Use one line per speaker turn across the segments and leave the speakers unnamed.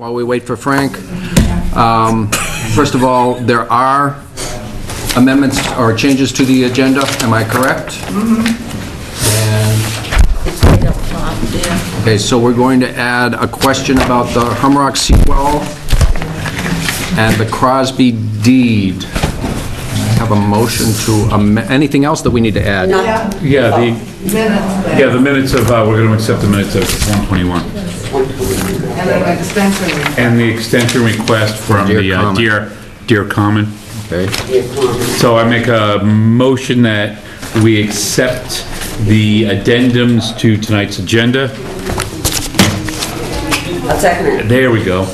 while we wait for Frank. First of all, there are amendments or changes to the agenda, am I correct?
It's right up top there.
Okay, so we're going to add a question about the Humrock seawall and the Crosby deed. Have a motion to amend, anything else that we need to add?
Yeah, the minutes of, we're going to accept the minutes of 121.
And an extension.
And the extension request from the Deer Common.
Okay.
So I make a motion that we accept the addendums to tonight's agenda.
I'll second it.
There we go.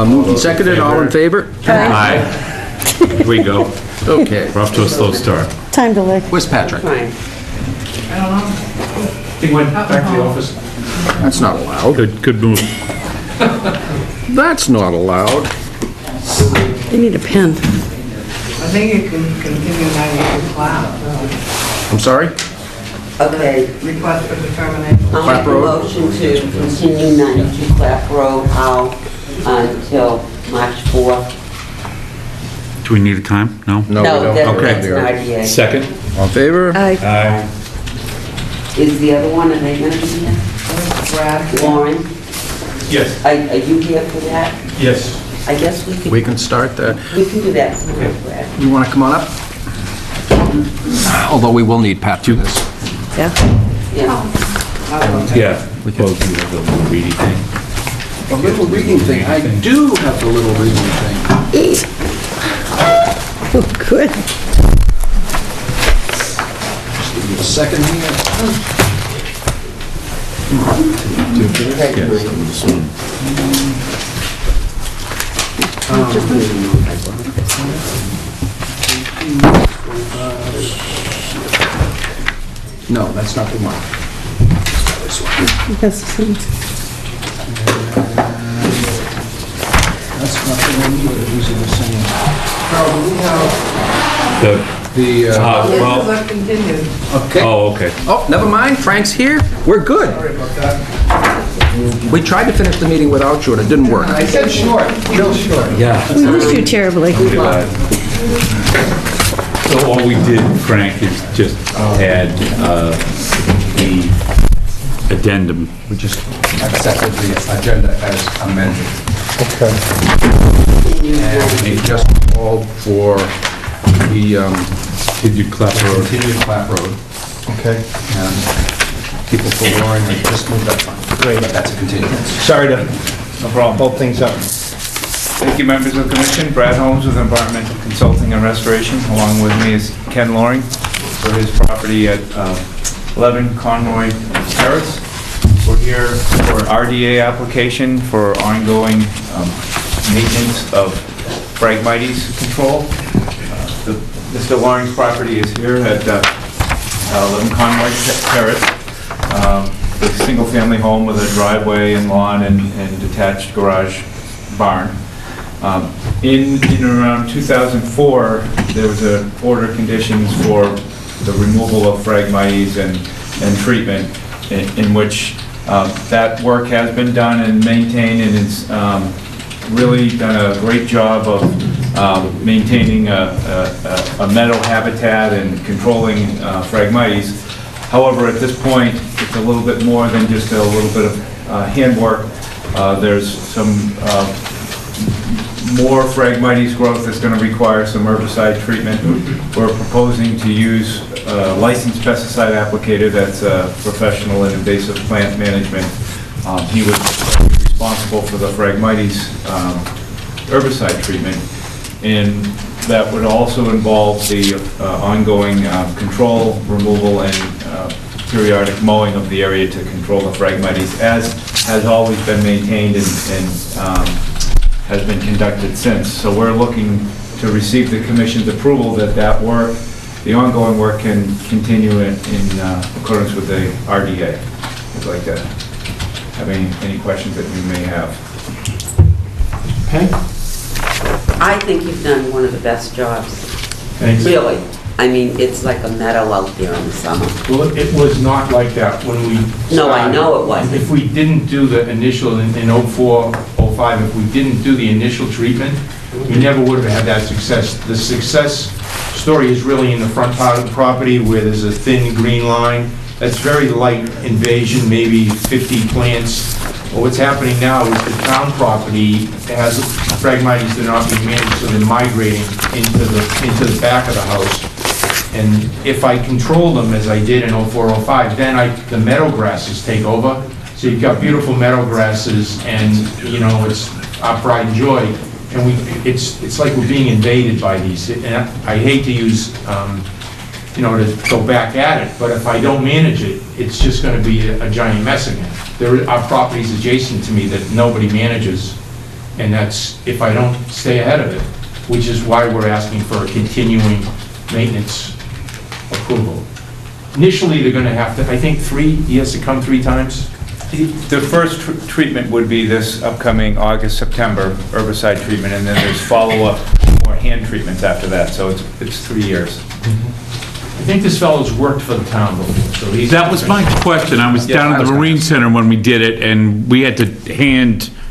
Moved and seconded, all in favor?
Aye. Here we go.
Okay.
We're off to a slow start.
Time to lick.
Where's Patrick?
Fine.
He went back to the office.
That's not allowed.
Good move.
That's not allowed.
You need a pen.
I think you can continue now, you can clap.
I'm sorry?
Okay.
Request for determination.
I'll
Clap
make a
Road.
motion to continue 92 Clap Road out until March 4th.
Do we need a time? No?
No, we don't.
That's
Okay.
an RDA.
Second?
All in favor?
Aye.
Is the other one, are they gonna be here?
Brad.
Lauren,
Yes.
are you here for that?
Yes.
I guess we could,
We can start that.
we can do that tonight, Brad.
You want to come on up? Although we will need Pat to this.
Yeah.
Yeah.
Yeah. Both of you have the little reading thing.
A little reading thing. I do have the little reading thing.
Oh, good.
Just give me a second here. No, that's not the one. This one.
That's the same.
That's not the one either. These are the same. Carl, do we have the...
Well,
This is a continued.
Okay.
oh, okay.
Oh, never mind, Frank's here. We're good.
Sorry about that.
We tried to finish the meeting without you, and it didn't work.
I said short, real short.
Yeah.
We missed you terribly.
So all we did, Frank, is just add the addendum.
We just accepted the agenda as amended. And we just called for the
Did you clap or?
continued Clap Road.
Okay,
And people for Warren, they just moved up front.
Great.
But that's a continuance.
sorry to hold things up.
Thank you, members of the commission. Brad Holmes with Environmental Consulting and Restoration. Along with me is Ken Loring for his property at 11 Conroy Terrace. We're here for an RDA application for ongoing maintenance of Phragmites control. Mr. Loring's property is here at 11 Conroy Terrace. The single-family home with a driveway and lawn and detached garage barn. In around 2004, there was an order of conditions for the removal of Phragmites and treatment, in which that work has been done and maintained, and it's really done a great job of maintaining a meadow habitat and controlling Phragmites. However, at this point, it's a little bit more than just a little bit of handwork. There's some more Phragmites growth that's going to require some herbicide treatment. We're proposing to use a licensed pesticide applicator that's professional in invasive plant management. He would be responsible for the Phragmites herbicide treatment, and that would also involve the ongoing control, removal, and periodic mowing of the area to control the Phragmites, as has always been maintained and has been conducted since. So we're looking to receive the commission's approval that that work, the ongoing work, can continue in accordance with the RDA. I'd like to have any questions that you may have.
Okay.
I think you've done one of the best jobs.
Thanks.
Really. I mean, it's like a meadow out there in the summer.
Well, it was not like that when we
No, I
started.
know it wasn't.
If we didn't do the initial in '04, '05, if we didn't do the initial treatment, we never would have had that success. The success story is really in the front part of the property where there's a thin green line. That's very light invasion, maybe 50 plants. But what's happening now is the town property has Phragmites that are not being managed, so they're migrating into the back of the house. And if I control them, as I did in '04, '05, then the meadow grasses take over. So you've got beautiful meadow grasses, and, you know, it's our pride and joy. And it's like we're being invaded by these. And I hate to use, you know, to go back at it, but if I don't manage it, it's just gonna be a giant mess again. There are properties adjacent to me that nobody manages, and that's if I don't stay ahead of it, which is why we're asking for a continuing maintenance approval. Initially, they're gonna have to, I think, he has to come 3 times.
The first treatment would be this upcoming August, September herbicide treatment, and then there's follow-up or hand treatments after that, so it's 3 years.
I think this fellow's worked for the town before, so he's...
That was my question. I was down at the Marine Center when we did it, and we had to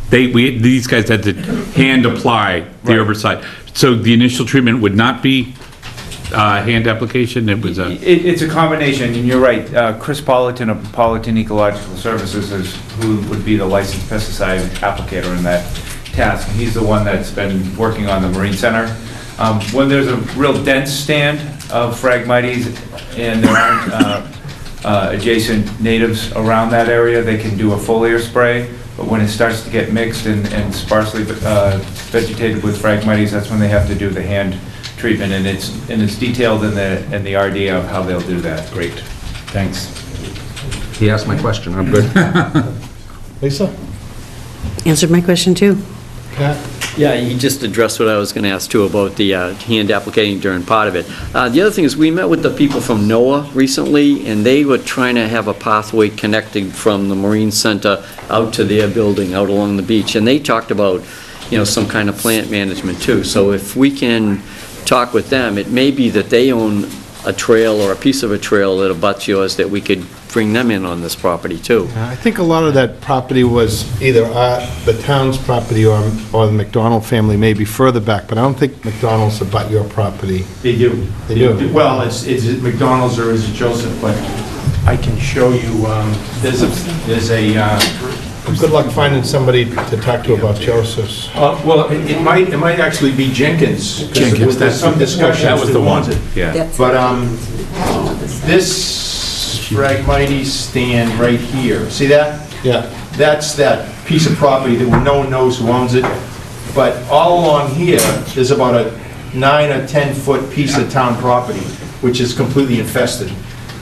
these guys had to hand apply the
Right.
herbicide. So the initial treatment would not be hand application, it was a...
It's a combination, and you're right, Chris Politan of Politan Ecological Services is who would be the licensed pesticide applicator in that task, and he's the one that's been working on the Marine Center. When there's a real dense stand of Phragmites and there aren't adjacent natives around that area, they can do a foliar spray, but when it starts to get mixed and sparsely vegetated with Phragmites, that's when they have to do the hand treatment, and it's detailed in the RD of how they'll do that.
Great, thanks.
He asked my question, I'm good.
Lisa?
Answered my question, too.
Pat?
Yeah, he just addressed what I was going to ask too about the hand applicating during part of it. The other thing is, we met with the people from NOAA recently, and they were trying to have a pathway connecting from the Marine Center out to their building, out along the beach, and they talked about, you know, some kind of plant management too. So if we can talk with them, it may be that they own a trail or a piece of a trail that abuts yours, that we could bring them in on this property too.
I think a lot of that property was either the town's property or the McDonald family, maybe further back, but I don't think McDonald's abut your property.
They do.
They do?
Well, is it McDonald's or is it Joseph, but I can show you, there's a,
Good luck finding somebody to talk to about Joseph's.
well, it might actually be Jenkins. 'Cause
Jenkins,
there's some discussion.
that was the one. Yeah.
That's-
But, this Phragmites stand right here, see that?
Yeah.
That's that piece of property that no one knows who owns it. But all along here, there's about a 9 or 10 foot piece of town property, which is completely infested.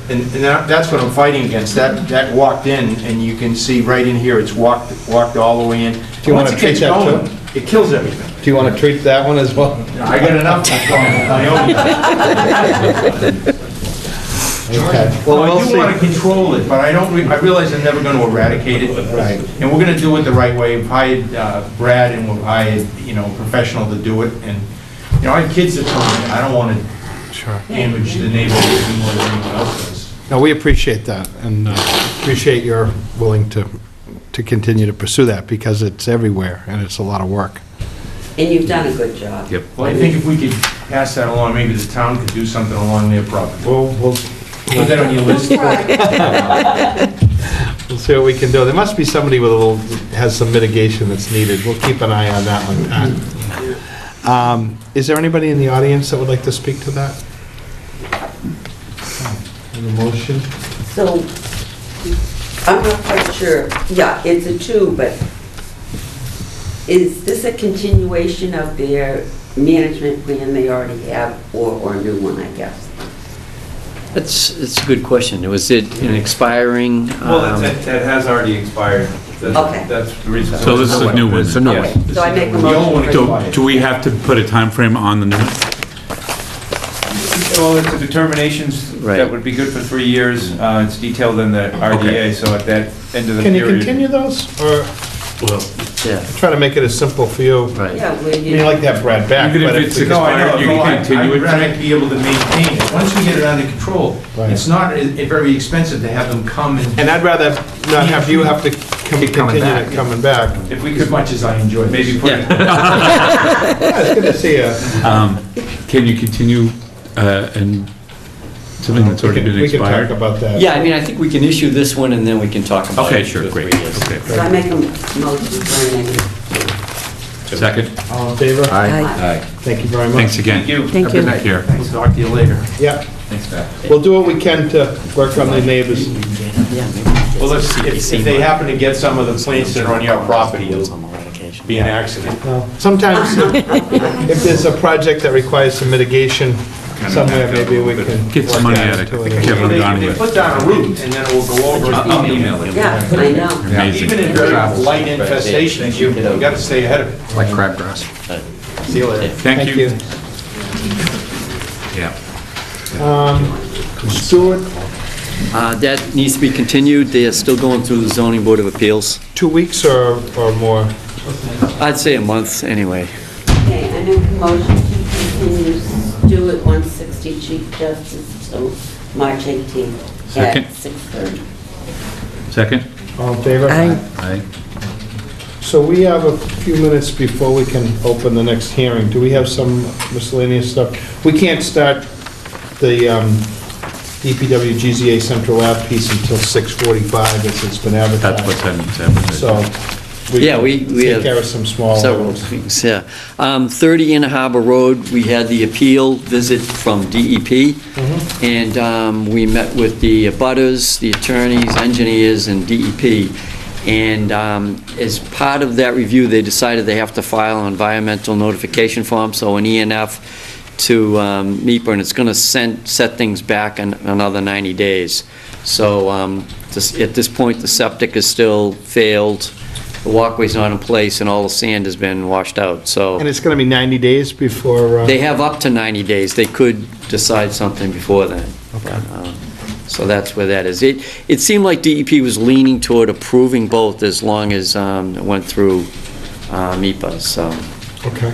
And that's what I'm fighting against. That walked in, and you can see right in here, it's walked all the way in.
you wanna
Once it
treat
gets
that
going,
too?
it kills everything.
Do you want to treat that one as well?
I got enough of my own.
Okay.
Well, I do want to control it, but I realize I'm never going to eradicate it.
Right.
And we're going to do it the right way. We've hired Brad, and we've hired, you know, a professional to do it. And, you know, I have kids at home. I don't want to damage the neighborhood any more than anyone else does.
No, we appreciate that, and appreciate you're willing to continue to pursue that, because it's everywhere, and it's a lot of work.
And you've done a good job.
Yep.
Well, I think if we could pass that along, maybe the town could do something along their property.
We'll
Put that on your list.
we'll see what we can do. There must be somebody with has some mitigation that's needed. We'll keep an eye on that one, Pat. Is there anybody in the audience that would like to speak to that? Any motion?
So, I'm not quite sure, yeah, it's a 2, but is this a continuation of their management plan they already have, or a new one, I guess?
It's a good question. Was it an expiring?
Well, that has already expired.
Okay.
That's the reason.
So this is a new one.
It's a new one.
Okay, so I make a
The old one
motion for...
expired.
Do we have to put a time frame on the new?
Well, it's a determinations
Right.
that would be good for 3 years. It's detailed in the RDA, so at that end of the
Can you
period.
continue those, or
Well,
Yeah,
Try to make it as simple for you.
right.
Yeah,
I mean, I like to have Brad back,
Even if
but
it's
if we
No, I know,
expired, you
no,
can continue
I'd
it.
rather be able to maintain it. Once we get it under control,
Right.
it's not very expensive to have them come
And I'd rather not have you have to
Keep coming
continue
back.
it coming back.
if we could, as much as I enjoy this.
Maybe put it,
Yeah, it's good to see you.
Can you continue, and something that's already been
We can
expired?
talk about that.
Yeah, I mean, I think we can issue this one and then we can talk about it.
Okay,
in
sure,
2 or 3
great,
years.
okay.
So I make a motion for an
Second?
All in favor?
Aye.
Aye.
Thank you very much.
Thanks again.
thank you.
Thank you.
Take care.
We'll talk to you later.
Yeah,
Thanks, Pat.
we'll do what we can to work on the neighbors.
Yeah, maybe.
Well, if they happen to get some of the plants that are on your property, it'll
On the litigation.
be an accident.
Well, sometimes if there's a project that requires some mitigation somewhere, maybe we can.
Get some
work
money
that
out of
into
it.
it.
Kevin
They
O'Donoghue.
put down a route, and then it will go over.
I'll email it.
Yeah, I know.
Amazing.
Even in very light infestations, you got to stay ahead of it.
Like crabgrass.
See you later.
Thank you. Yeah.
Stuart,
That needs to be continued. They are still going through the zoning board of appeals.
2 weeks or more?
I'd say a month, anyway.
Okay, I make a motion to continue Stewart 160 Chief Justice till March 18th
Second.
at 6:30.
Second?
All in favor?
Aye.
Aye.
So we have a few minutes before we can open the next hearing. Do we have some miscellaneous stuff? We can't start the DPW GZA Central Lab piece until 6:45, as it's been
That's
advertised.
what's advertised.
So
Yeah, we
take
have
care of some small
several
items.
things, yeah. 30 Inner Harbor Road, we had the appeal visit from DEP, and we met with the abutters, the attorneys, engineers, and DEP. And as part of that review, they decided they have to file an environmental notification form, so an ENF to NEPA, and it's going to set things back another 90 days. So at this point, the septic is still failed, the walkway's not in place, and all the sand has been washed out, so
And it's going to be 90 days before...
they have up to 90 days. They could decide something before then.
Okay.
So that's where that is. It seemed like DEP was leaning toward approving both as long as it went through NEPA, so.
Okay.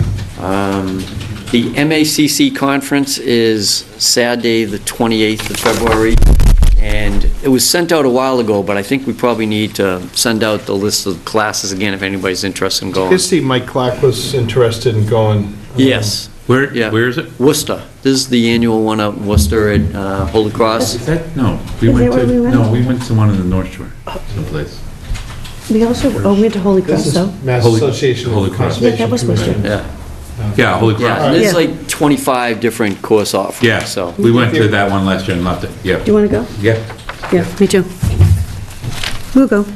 The MACC conference is Saturday, the 28th of February, and it was sent out a while ago, but I think we probably need to send out the list of classes again if anybody's interested in going.
Just see Mike Clark was interested in going.
Yes,
Where,
Yeah.
where is it?
Worcester. This is the annual one out in Worcester at Holy Cross.
Is that, no, we
Is
went
that
to,
where we went?
no, we went to one in the North Shore, someplace.
We also, we went to Holy
This
Cross,
is
though.
Mass
Holy-
Association
Holy
of
Cross.
Conservation
Yeah, that was
Commission.
Worcester.
Yeah,
Yeah, Holy
yeah,
Cross.
and there's
Yeah.
like 25 different course offerings,
Yeah,
so.
we went to that one last year and loved it, yeah.
Do you want to go?
Yeah.
Yeah, me too. We'll go.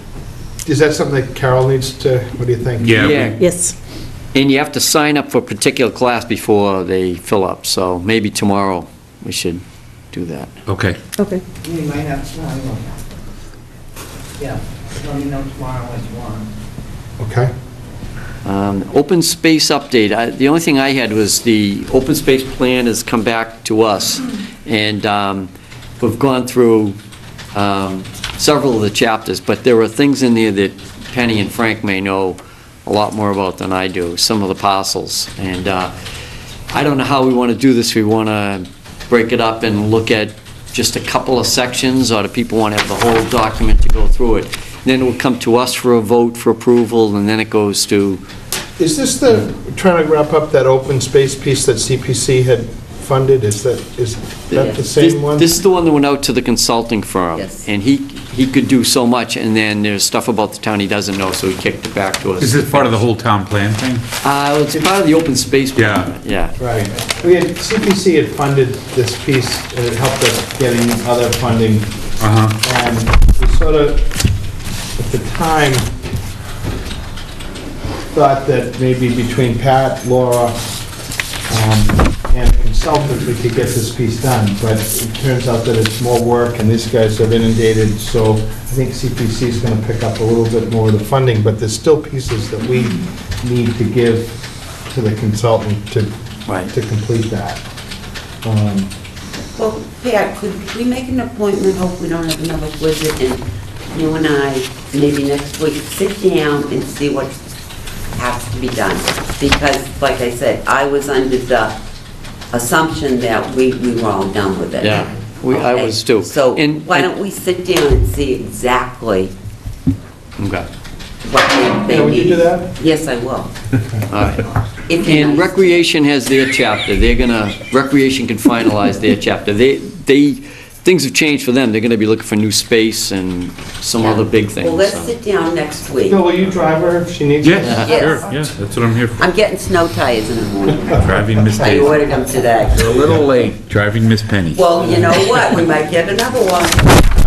Is that something that Carol needs to, what do you think?
Yeah.
Yeah,
Yes.
and you have to sign up for a particular class before they fill up, so maybe tomorrow we should do that.
Okay.
Okay.
You might have time. Yeah, let me know tomorrow what you want.
Okay.
Open space update, the only thing I had was the open space plan has come back to us, and we've gone through several of the chapters, but there are things in there that Penny and Frank may know a lot more about than I do, some of the parcels. And I don't know how we want to do this. We want to break it up and look at just a couple of sections, or do people want to have the whole document to go through it? Then it will come to us for a vote for approval, and then it goes to,
Is this the, trying to wrap up that open space piece that CPC had funded? Is that the same one?
This is the one that went out to the consulting firm.
Yes.
And he could do so much, and then there's stuff about the town he doesn't know, so he kicked it back to us.
Is this part of the whole town plan thing?
It's part of the open space
Yeah.
plan, yeah.
Right. CPC had funded this piece, and it helped us getting other funding.
Uh-huh.
And we sort of, at the time, thought that maybe between Pat, Laura, and consultants, we could get this piece done. But it turns out that it's more work, and these guys have inundated, so I think CPC is going to pick up a little bit more of the funding, but there's still pieces that we need to give to the consultant
Right.
to complete that.
Well, Pat, could we make an appointment, hope we don't have another visit, and you and I, maybe next week, sit down and see what has to be done. Because, like I said, I was under the assumption that we were all done with it.
Yeah, I
Okay?
was too.
So
And-
why don't we sit down and see exactly
Okay,
what they
Yeah, would
need?
you do that?
Yes, I will.
all right.
If you're
And
nice.
Recreation has their chapter. Recreation can finalize their chapter. Things have changed for them. They're gonna be looking for new space and some other big things.
Well, let's
so.
sit down next week.
Phil, will you drive her if she needs you?
Yeah,
Yes.
sure, yeah, that's what I'm here for.
I'm getting snow tires in the morning.
Driving Miss
I
Daisy.
ordered them today.
You're a little late.
Driving Miss Penny.
Well, you know what? We might get another one.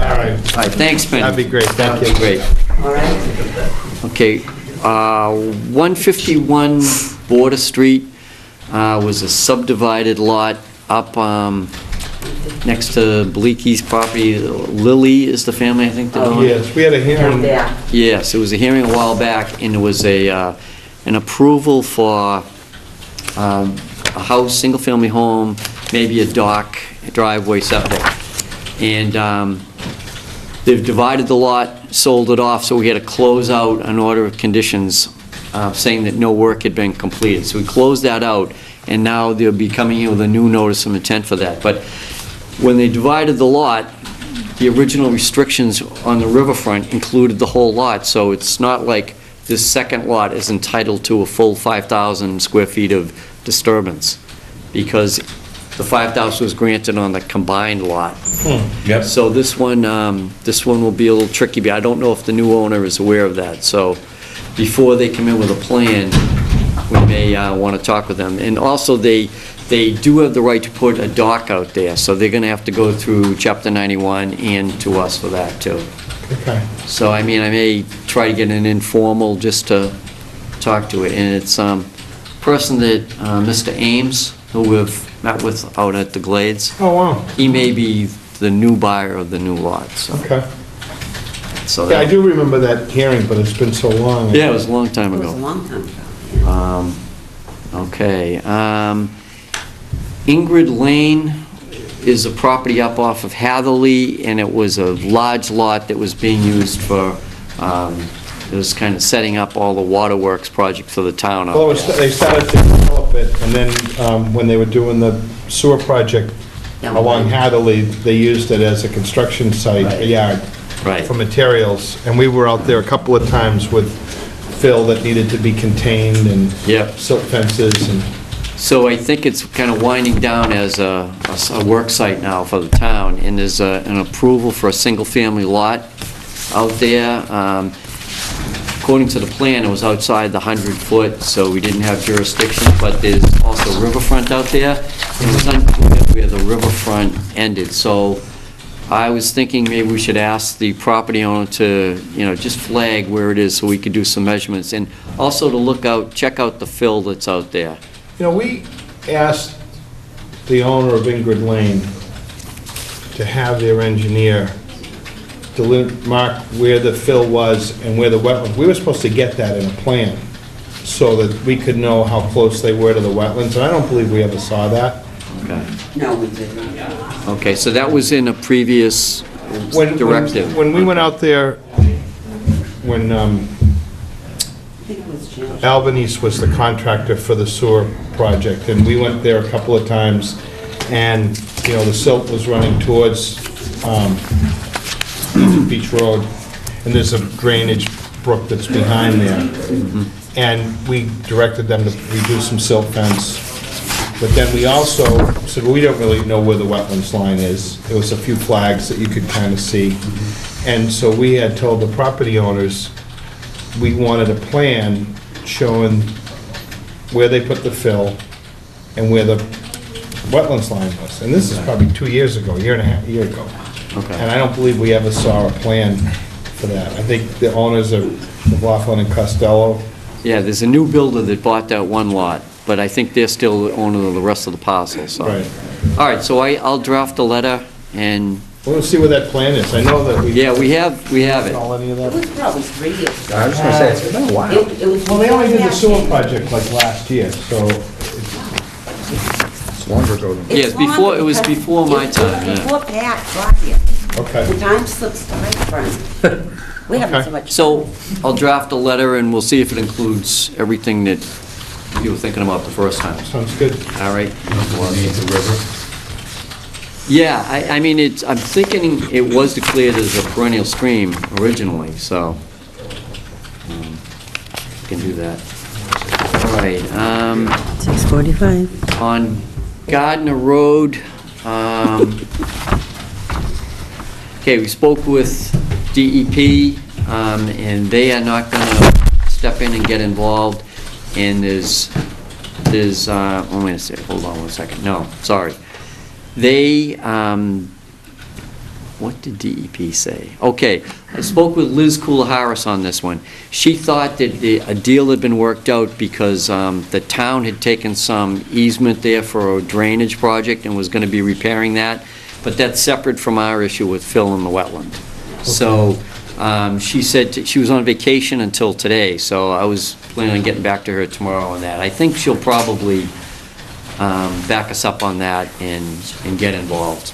All right,
All right, thanks, Penny.
that'd be great, thank
That'd
you.
be great.
All right?
Okay, 151 Border Street was a subdivided lot up next to Bleaky's property. Lily is the family, I think they're on.
Yes, we had a
Down
hearing,
there.
Yes, it was a hearing a while back, and it was an approval for a house, single-family home, maybe a dock, a driveway, septic. And they've divided the lot, sold it off, so we had to close out an order of conditions saying that no work had been completed. So we closed that out, and now they'll be coming in with a new notice of intent for that. But when they divided the lot, the original restrictions on the riverfront included the whole lot, so it's not like this second lot is entitled to a full 5,000 square feet of disturbance, because the 5,000 was granted on the combined lot.
Yep.
So this one will be a little tricky, but I don't know if the new owner is aware of that, so before they come in with a plan, we may want to talk with them. And also, they do have the right to put a dock out there, so they're going to have to go through Chapter 91 and to us for that, too.
okay.
So, I mean, I may try to get an informal just to talk to it. And it's a person that Mr. Ames, who we've met with out at the Glades,
Oh, wow,
he may be the new buyer of the new lot, so.
okay.
So
Yeah, I
that-
do remember that hearing, but it's been so long.
Yeah, it was a long time
It was a
ago.
long time ago.
Okay. Ingrid Lane is a property up off of Hatherley, and it was a large lot that was being used for, it was kind of setting up all the waterworks project for the town
Well,
out there.
they started to develop it, and then when they were doing the sewer project
Down
along
the line.
Hatherley, they used it as a construction site, a yard,
Right.
for materials. And we were out there a couple of times with fill that needed to be contained and
Yep.
silt fences and,
So I think it's kind of winding down as a work site now for the town, and there's an approval for a single-family lot out there. According to the plan, it was outside the 100-foot, so we didn't have jurisdiction, but there's also riverfront out there, and it was unclear where the riverfront ended. So I was thinking maybe we should ask the property owner to, just flag where it is so we could do some measurements, and also to check out the fill that's out there.
we asked the owner of Ingrid Lane to have their engineer mark where the fill was and where the wetlands. We were supposed to get that in a plan so that we could know how close they were to the wetlands, and I don't believe we ever saw that.
Okay.
No, we didn't.
Okay, so that was in a previous directive.
When we went out there, when
I think it was Jim.
Albanese was the contractor for the sewer project, and we went there a couple of times, and, the silt was running towards Beach Road, and there's a drainage brook that's behind there. And we directed them to redo some silt fence. But then we also said, well, we don't really know where the wetlands line is. There was a few flags that you could kind of see. And so we had told the property owners, we wanted a plan showing where they put the fill and where the wetlands line was. And this is probably 2 years ago, year ago.
Okay.
And I don't believe we ever saw a plan for that. I think the owners of McLaughlin and Costello.
Yeah, there's a new builder that bought that one lot, but I think they're still the owner of the rest of the parcel, so.
Right.
All right, so I'll draft a letter, and,
We'll see where that plan is. I know that we.
yeah, we have it.
All any of
It
that?
was probably 3 years ago.
I was gonna say, it's been a while.
It was.
Well, they only did the sewer
before that.
project like last year, so
It's longer ago than...
Yeah,
It's
it was
longer
before my
because-
time,
it was
yeah.
Before Pat got here.
Okay.
The time slips by, Frank. We haven't so much.
So I'll draft a letter and we'll see if it includes everything that you were thinking about the first time.
Sounds good.
All right?
Needs a river.
Yeah, I mean, I'm thinking it was declared as a perennial stream originally, so can do that. All right,
6:45.
on Gardner Road, okay, we spoke with DEP, and they are not gonna step in and get involved, and there's, oh, wait a second, hold on one second, no, sorry. They, what did DEP say? Okay, I spoke with Liz Coolaharis on this one. She thought that a deal had been worked out because the town had taken some easement there for a drainage project and was gonna be repairing that, but that's separate from our issue with Phil in the wetland. So, she said she was on vacation until today, so I was planning on getting back to her tomorrow on that. I think she'll probably back us up on that and get involved.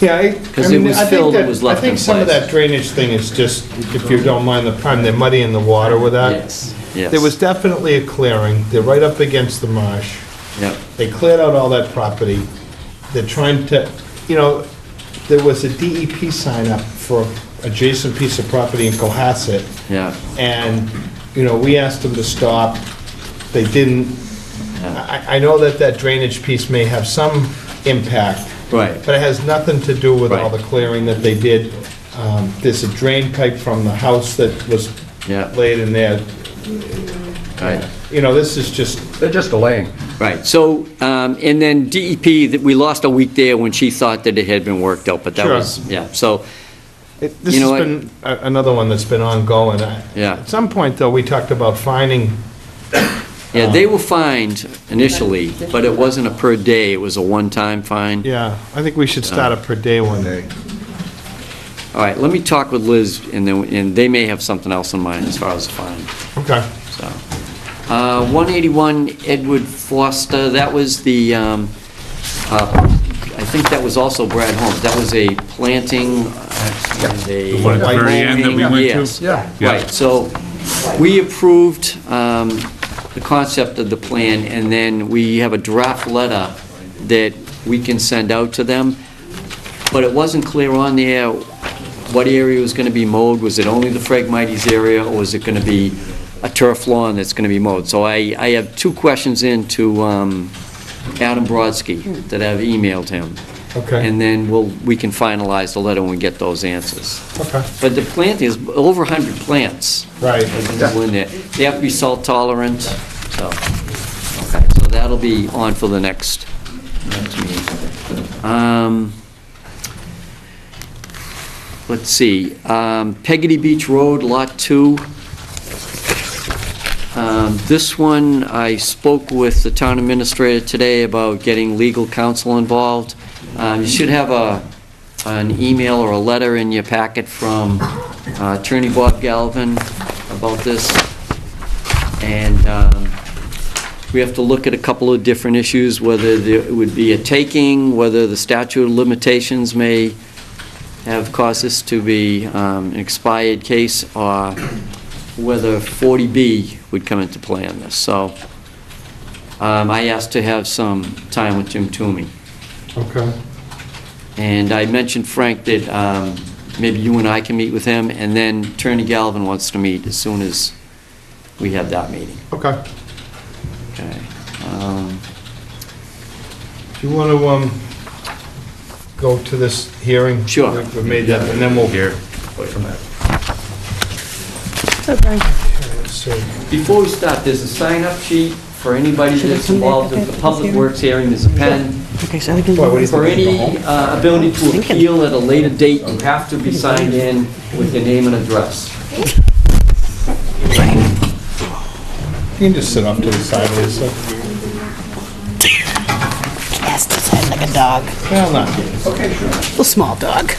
Yeah, I
'Cause it
mean,
was
I think
filled, it
that-
was left
I think
in
some of
place.
that drainage thing is just, if you don't mind the pun, they're muddying the water with that.
Yes, yes.
There was definitely a clearing. They're right up against the marsh.
Yep,
They cleared out all that property. They're trying to, there was a DEP sign up for adjacent piece of property in Cohasset,
yeah,
and, we asked them to stop. They didn't. I know that drainage piece may have some impact,
right,
but it has nothing to do with all
Right.
the clearing that they did. There's a drain pipe from the house that was
yeah,
laid in there.
right.
This is just,
They're just delaying.
Right, so, and then DEP, that we lost a week there when she thought that it had been worked out, but that
Sure.
was, yeah, so,
this
You
has
know what?
been another one that's been ongoing.
Yeah.
At some point, though, we talked about fining.
yeah, they were fined initially, but it wasn't a per day, it was a one-time fine.
Yeah, I think we should start a per day one.
All right, let me talk with Liz, and they may have something else in mind as far as the fine,
Okay.
so. 181 Edward Foster, that was the, I think that was also Brad Holmes, that was a planting, and a...
The one at the very end that we went to?
Yes.
Yeah.
Right, so we approved the concept of the plan, and then we have a draft letter that we can send out to them, but it wasn't clear on there what area was going to be mowed. Was it only the Phragmites area, or was it going to be a turf lawn that's going to be mowed? So I have two questions in to Adam Brodsky that I've emailed him.
Okay.
And then we can finalize the letter when we get those answers.
Okay.
But the planting is over 100 plants.
Right.
In there. They have to be salt tolerant, so, okay, so that'll be on for the next meeting. Let's see, Peggotty Beach Road, Lot 2. This one, I spoke with the town administrator today about getting legal counsel involved. You should have an email or a letter in your packet from Attorney Bob Galvin about this. And we have to look at a couple of different issues, whether there would be a taking, whether the statute of limitations may have caused this to be an expired case, or whether 40B would come into play on this. So I asked to have some time with Jim Toomey.
Okay.
And I mentioned, Frank, that maybe you and I can meet with him, and then Attorney Galvin wants to meet as soon as we have that meeting.
Okay.
Okay.
Do you want to go to this hearing?
Sure.
We've made that, and then we'll...
Here.
Okay.
So,
Before we start, there's a sign-up sheet for anybody that's involved with the Public Works hearing. There's a pen.
Okay, so we can...
What do you
For
think?
any ability to appeal at a later date, you have to be signed in with your name and address.
You can just sit off to the side, Lisa.
Cast his head like a dog.
Well, not.
Little small dog.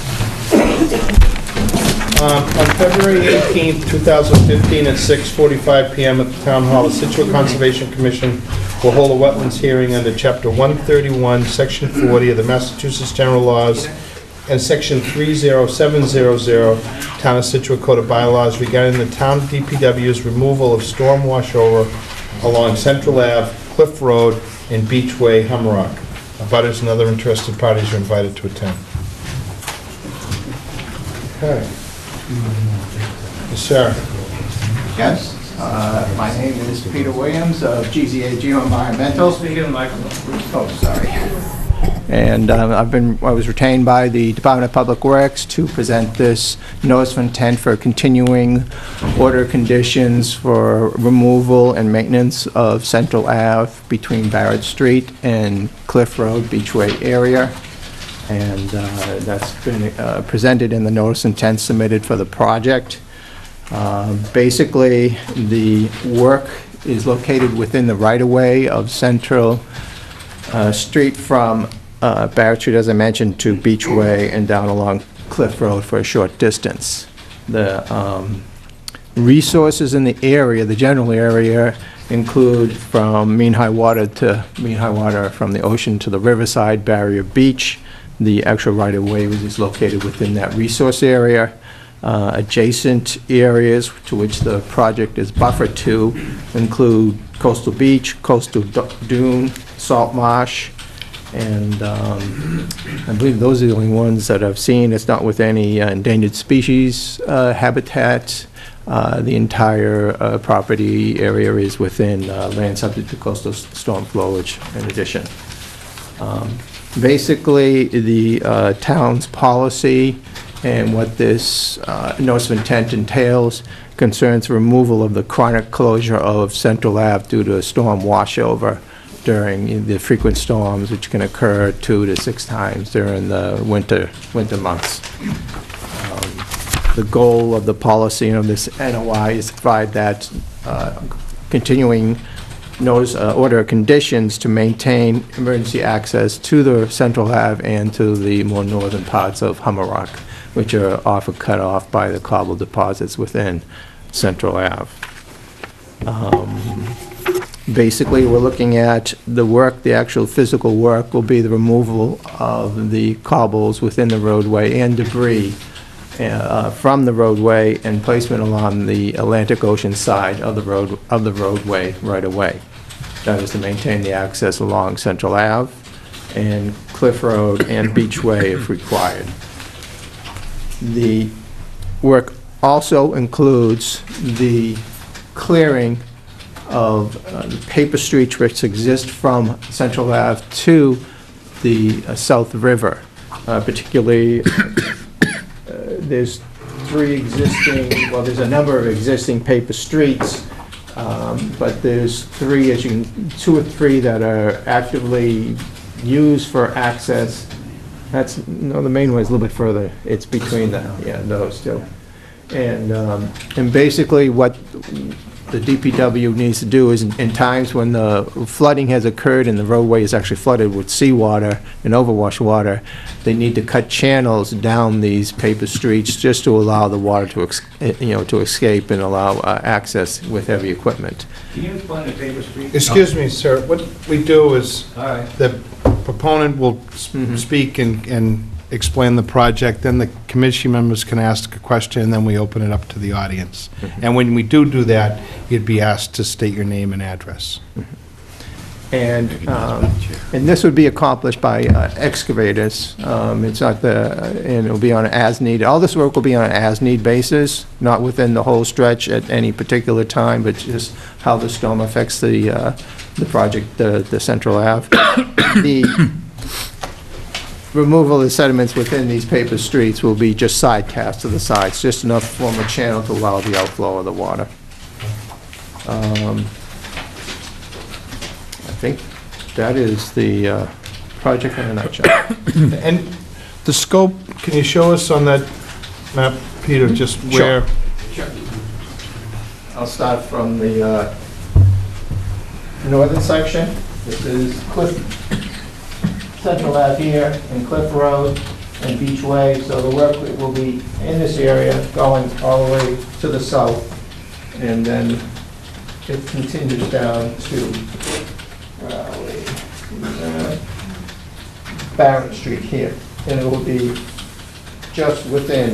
On February 18th, 2015, at 6:45 PM at the Town Hall, the Scituate Conservation Commission will hold a wetlands hearing under Chapter 131, Section 40 of the Massachusetts General Laws, and Section 30700, Town of Scituate Code of Bylaws regarding the town DPW's removal of storm washover along Central Ave, Cliff Road, and Beachway, Humrock. Abutters and other interested parties are invited to attend. Okay. Yes, sir.
Yes, my name is Peter Williams of GZA Geoenvironmental.
Speaking of the microphone.
Oh, sorry. And I was retained by the Department of Public Works to present this notice of intent for continuing order conditions for removal and maintenance of Central Ave between Barrett Street and Cliff Road, Beachway area. And that's been presented in the notice of intent submitted for the project. Basically, the work is located within the right-of-way of Central Street from Barrett Street, as I mentioned, to Beachway and down along Cliff Road for a short distance. The resources in the area, the general area, include from mean high water from the ocean to the riverside barrier beach. The actual right-of-way is located within that resource area. Adjacent areas to which the project is buffered to include coastal beach, coastal dune, salt marsh, and I believe those are the only ones that I've seen. It's not with any endangered species habitat. The entire property area is within land subject to coastal storm flowage in addition. Basically, the town's policy and what this notice of intent entails concerns removal of the chronic closure of Central Ave due to a storm washover during the frequent storms, which can occur 2 to 6 times during the winter months. The goal of the policy of this NOI is to provide that continuing notice order of conditions to maintain emergency access to the Central Ave and to the more northern parts of Humrock, which are often cut off by the cobble deposits within Central Ave. Basically, we're looking at the work, the actual physical work will be the removal of the cobbles within the roadway and debris from the roadway and placement along the Atlantic Ocean side of the roadway right away. That is to maintain the access along Central Ave and Cliff Road and Beachway if required. The work also includes the clearing of paper streets which exist from Central Ave to the South River. Particularly, there's there's a number of existing paper streets, but there's 2 or 3 that are actively used for access. The main one is a little bit further. It's between those two. And basically what the DPW needs to do is in times when the flooding has occurred and the roadway is actually flooded with seawater and overwash water, they need to cut channels down these paper streets just to allow the water to escape and allow access with heavy equipment.
Can you explain the paper street?
Excuse me, sir, what we do is
All right.
the proponent will speak and explain the project, then the committee members can ask a question, and then we open it up to the audience. And when we do that, you'd be asked to state your name and address.
And this would be accomplished by excavators. It's not and it'll be on an as-needed, all this work will be on an as-need basis, not within the whole stretch at any particular time, but just how the storm affects the project, the Central Ave. The removal of the sediments within these paper streets will be just side cast to the sides, just enough to form a channel to allow the outflow of the water. I think that is the project in a nutshell.
And the scope, can you show us on that map, Peter, just where?
Sure. I'll start from the northern section. This is Central Ave here, and Cliff Road, and Beachway. So the work will be in this area, going all the way to the south, and then it continues down to Barrett Street here. And it will be just within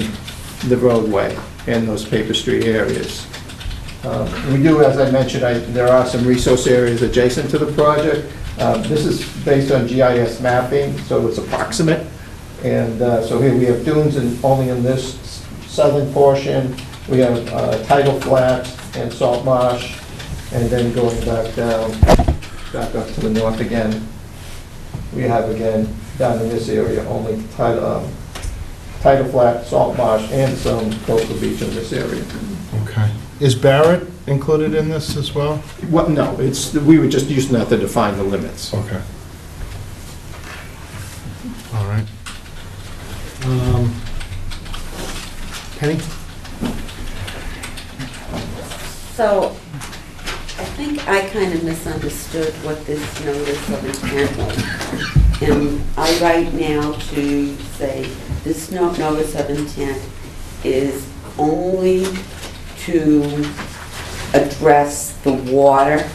the roadway and those paper street areas. We do, as I mentioned, there are some resource areas adjacent to the project. This is based on GIS mapping, so it's approximate. And so here we have dunes only in this southern portion. We have tidal flats and salt marsh, and then going back down, back up to the north again, we have again, down in this area, only tidal flat, salt marsh, and some coastal beach in this area.
Okay. Is Barrett included in this as well?
What, no, we were just using that to define the limits.
Okay. All right. Penny?
So, I think I kind of misunderstood what this notice of intent was. And I write now to say, this notice of intent is only to address the water.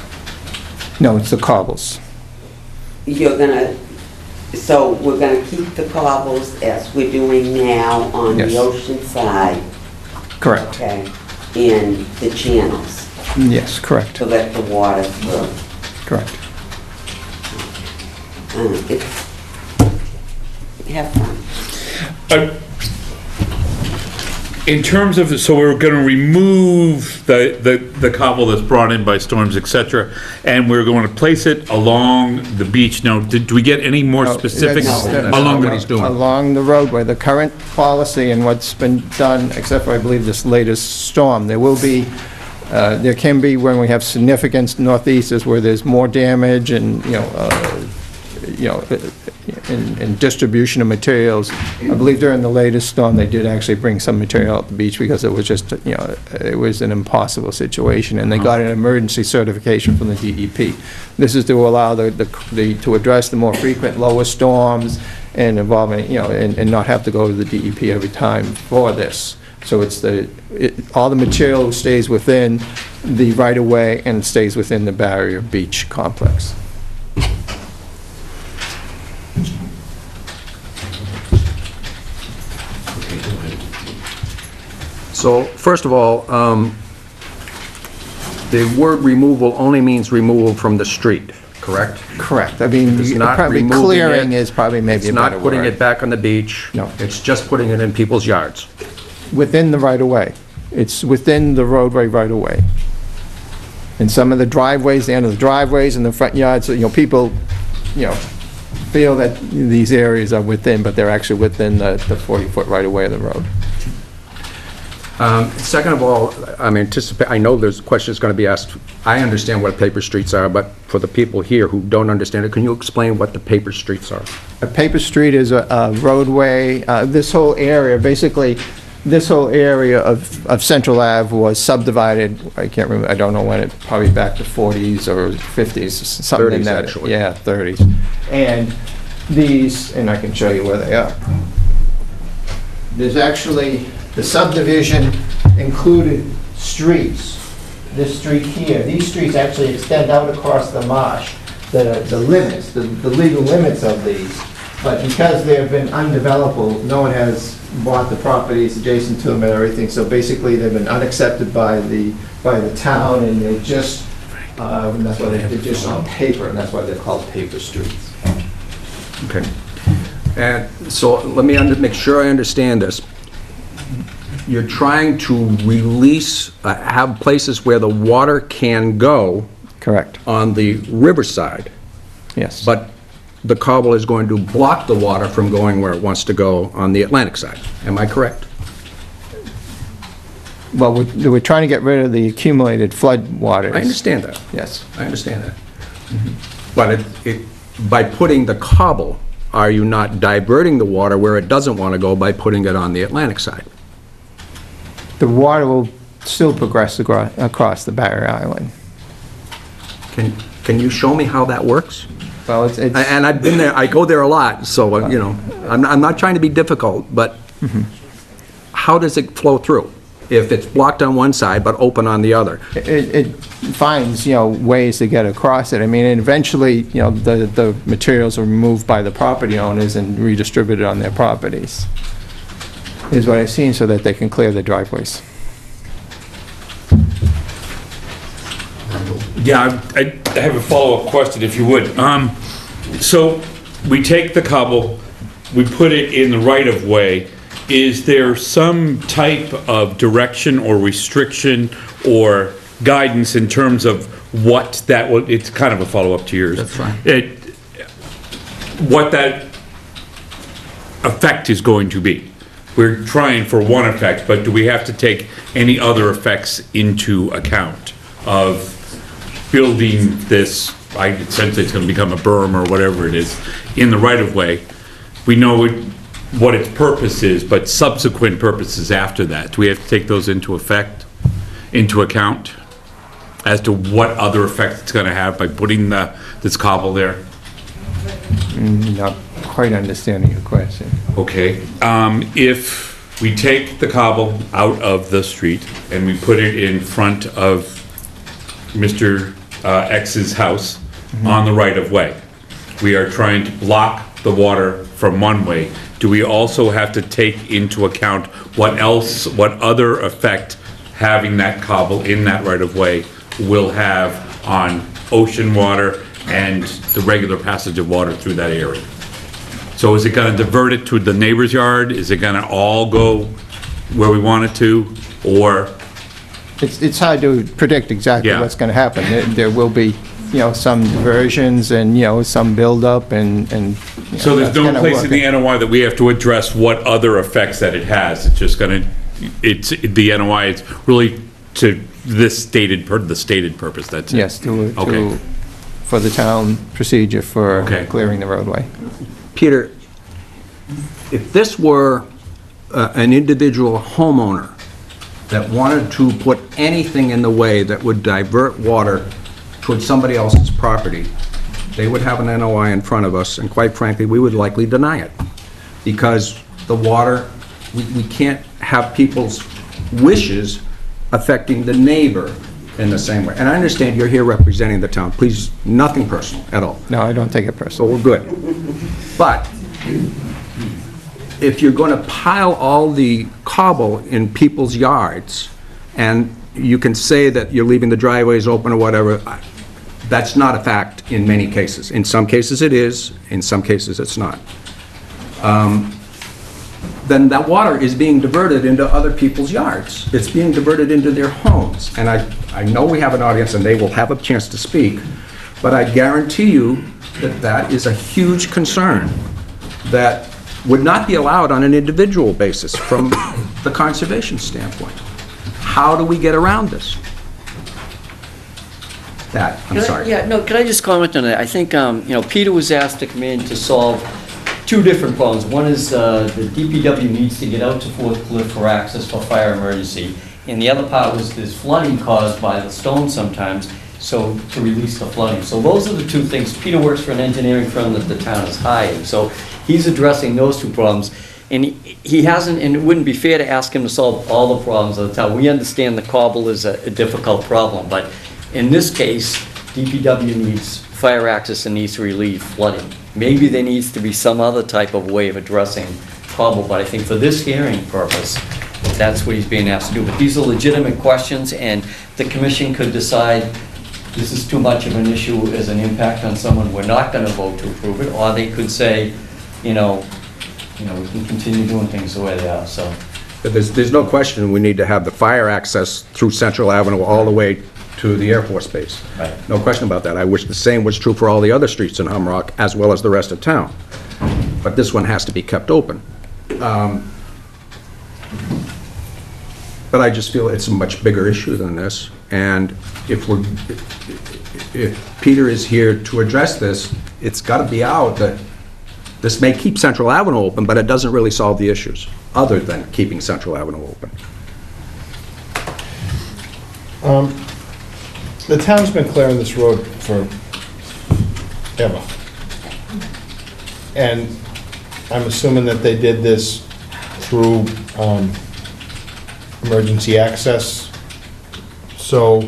No, it's the cobbles.
So we're gonna keep the cobbles as we're doing now on the
Yes.
ocean side,
Correct.
okay? And the channels
Yes, correct,
to let the water through.
correct.
Have fun.
In terms of, so we're gonna remove the cobble that's brought in by storms, et cetera, and we're going to place it along the beach. Now, did we get any more
No,
specifics?
that's
Along
what he's doing.
Along the roadway, the current policy and what's been done, except for, I believe, this latest storm, there will be, there can be, when we have significant northeasters where there's more damage and, and distribution of materials. I believe during the latest storm, they did actually bring some material out the beach because it was just, it was an impossible situation, and they got an emergency certification from the DEP. This is to allow to address the more frequent lower storms and involving, and not have to go to the DEP every time for this. So it's all the material stays within the right-of-way and stays within the barrier beach complex.
So, first of all, the word removal only means removal from the street, correct?
Correct. I mean,
It's not
probably
removing
clearing
it.
is probably maybe a
It's
better
not putting
word.
it back on the beach.
No.
It's just putting it in people's yards.
Within the right-of-way. It's within the roadway right-of-way. And some of the driveways, the end of the driveways and the front yards, people, feel that these areas are within, but they're actually within the 40-foot right-of-way of the road.
Second of all, I know there's questions going to be asked. I understand what paper streets are, but for the people here who don't understand it, can you explain what the paper streets are?
A paper street is a roadway, this whole area, basically, this whole area of Central Ave was subdivided, I can't remember, I don't know when, probably back to 40s or 50s, something in
30s,
that.
actually.
Yeah, 30s. And these, and I can show you where they are. There's actually, the subdivision included streets. This street here, these streets actually extend out across the marsh, the limits, the legal limits of these. But because they have been undevelopable, no one has bought the properties adjacent to them and everything, so basically they've been unaccepted by the town, and they're just, and that's why they're just on paper, and that's why they're called paper streets.
Okay. And so let me make sure I understand this. You're trying to release, have places where the water can go
Correct,
on the riverside,
yes.
but the cobble is going to block the water from going where it wants to go on the Atlantic side. Am I correct?
Well, we're trying to get rid of the accumulated flood waters.
I understand that.
Yes.
I understand that. But by putting the cobble, are you not diverting the water where it doesn't want to go by putting it on the Atlantic side?
The water will still progress across the barrier island.
Can you show me how that works?
Well, it's
And I've been there, I go there a lot, so, I'm not trying to be difficult, but how does it flow through? If it's blocked on one side but open on the other?
It finds, ways to get across it. I mean, and eventually, the materials are removed by the property owners and redistributed on their properties. is what I've seen, so that they can clear the driveways.
Yeah, I have a follow-up question, if you would. So we take the cobble, we put it in the right-of-way. Is there some type of direction or restriction or guidance in terms of what that would, it's kind of a follow-up to yours.
That's fine.
What that effect is going to be? We're trying for one effect, but do we have to take any other effects into account of building this, essentially it's gonna become a berm or whatever it is, in the right-of-way? We know what its purpose is, but subsequent purposes after that, do we have to take those into account? As to what other effect it's gonna have by putting this cobble there?
Not quite understanding your question.
Okay, if we take the cobble out of the street and we put it in front of Mr. X's house on the right-of-way, we are trying to block the water from one way. Do we also have to take into account what other effect having that cobble in that right-of-way will have on ocean water and the regular passage of water through that area? So is it gonna divert it to the neighbor's yard? Is it gonna all go where we want it to, or?
It's hard to predict exactly
Yeah.
what's going to happen. There will be, some diversions and, some buildup and.
So there's
that's
no
kinda
place in the
working.
NOI that we have to address what other effects that it has? It's just gonna, the NOI is really to this stated purpose, that's it?
Yes,
Okay.
for the town procedure for
Okay.
clearing the roadway.
Peter, if this were an individual homeowner that wanted to put anything in the way that would divert water towards somebody else's property, they would have an NOI in front of us, and quite frankly, we would likely deny it. Because the water, we can't have people's wishes affecting the neighbor in the same way. And I understand you're here representing the town. Please, nothing personal at all.
No, I don't take it
So
personally.
we're good. But if you're going to pile all the cobble in people's yards, and you can say that you're leaving the driveways open or whatever, that's not a fact in many cases. In some cases it is, in some cases it's not. Then that water is being diverted into other people's yards. It's being diverted into their homes. And I know we have an audience and they will have a chance to speak, but I guarantee you that that is a huge concern that would not be allowed on an individual basis from the conservation standpoint. How do we get around this? I'm sorry.
Yeah, no, can I just comment on that? I think, Peter was asked to come in to solve two different problems. One is the DPW needs to get out to Fourth Cliff for access for fire emergency. And the other part was there's flooding caused by the stone sometimes, so to release the flooding. So those are the two things. Peter works for an engineering firm that the town has hired. So he's addressing those two problems. And he hasn't, and it wouldn't be fair to ask him to solve all the problems of the town. We understand the cobble is a difficult problem, but in this case, DPW needs fire access and needs to relieve flooding. Maybe there needs to be some other type of way of addressing cobble, but I think for this hearing purpose, that's what he's being asked to do. But these are legitimate questions, and the commission could decide this is too much of an issue as an impact on someone, we're not gonna vote to approve it, or they could say, we can continue doing things the way they are, so.
But there's no question we need to have the fire access through Central Avenue all the way to the Air Force Base.
Right.
No question about that. I wish the same was true for all the other streets in Humrock, as well as the rest of town. But this one has to be kept open. But I just feel it's a much bigger issue than this, and if Peter is here to address this, it's got to be out that this may keep Central Avenue open, but it doesn't really solve the issues, other than keeping Central Avenue open.
The town's been clearing this road for ever. And I'm assuming that they did this through emergency access. So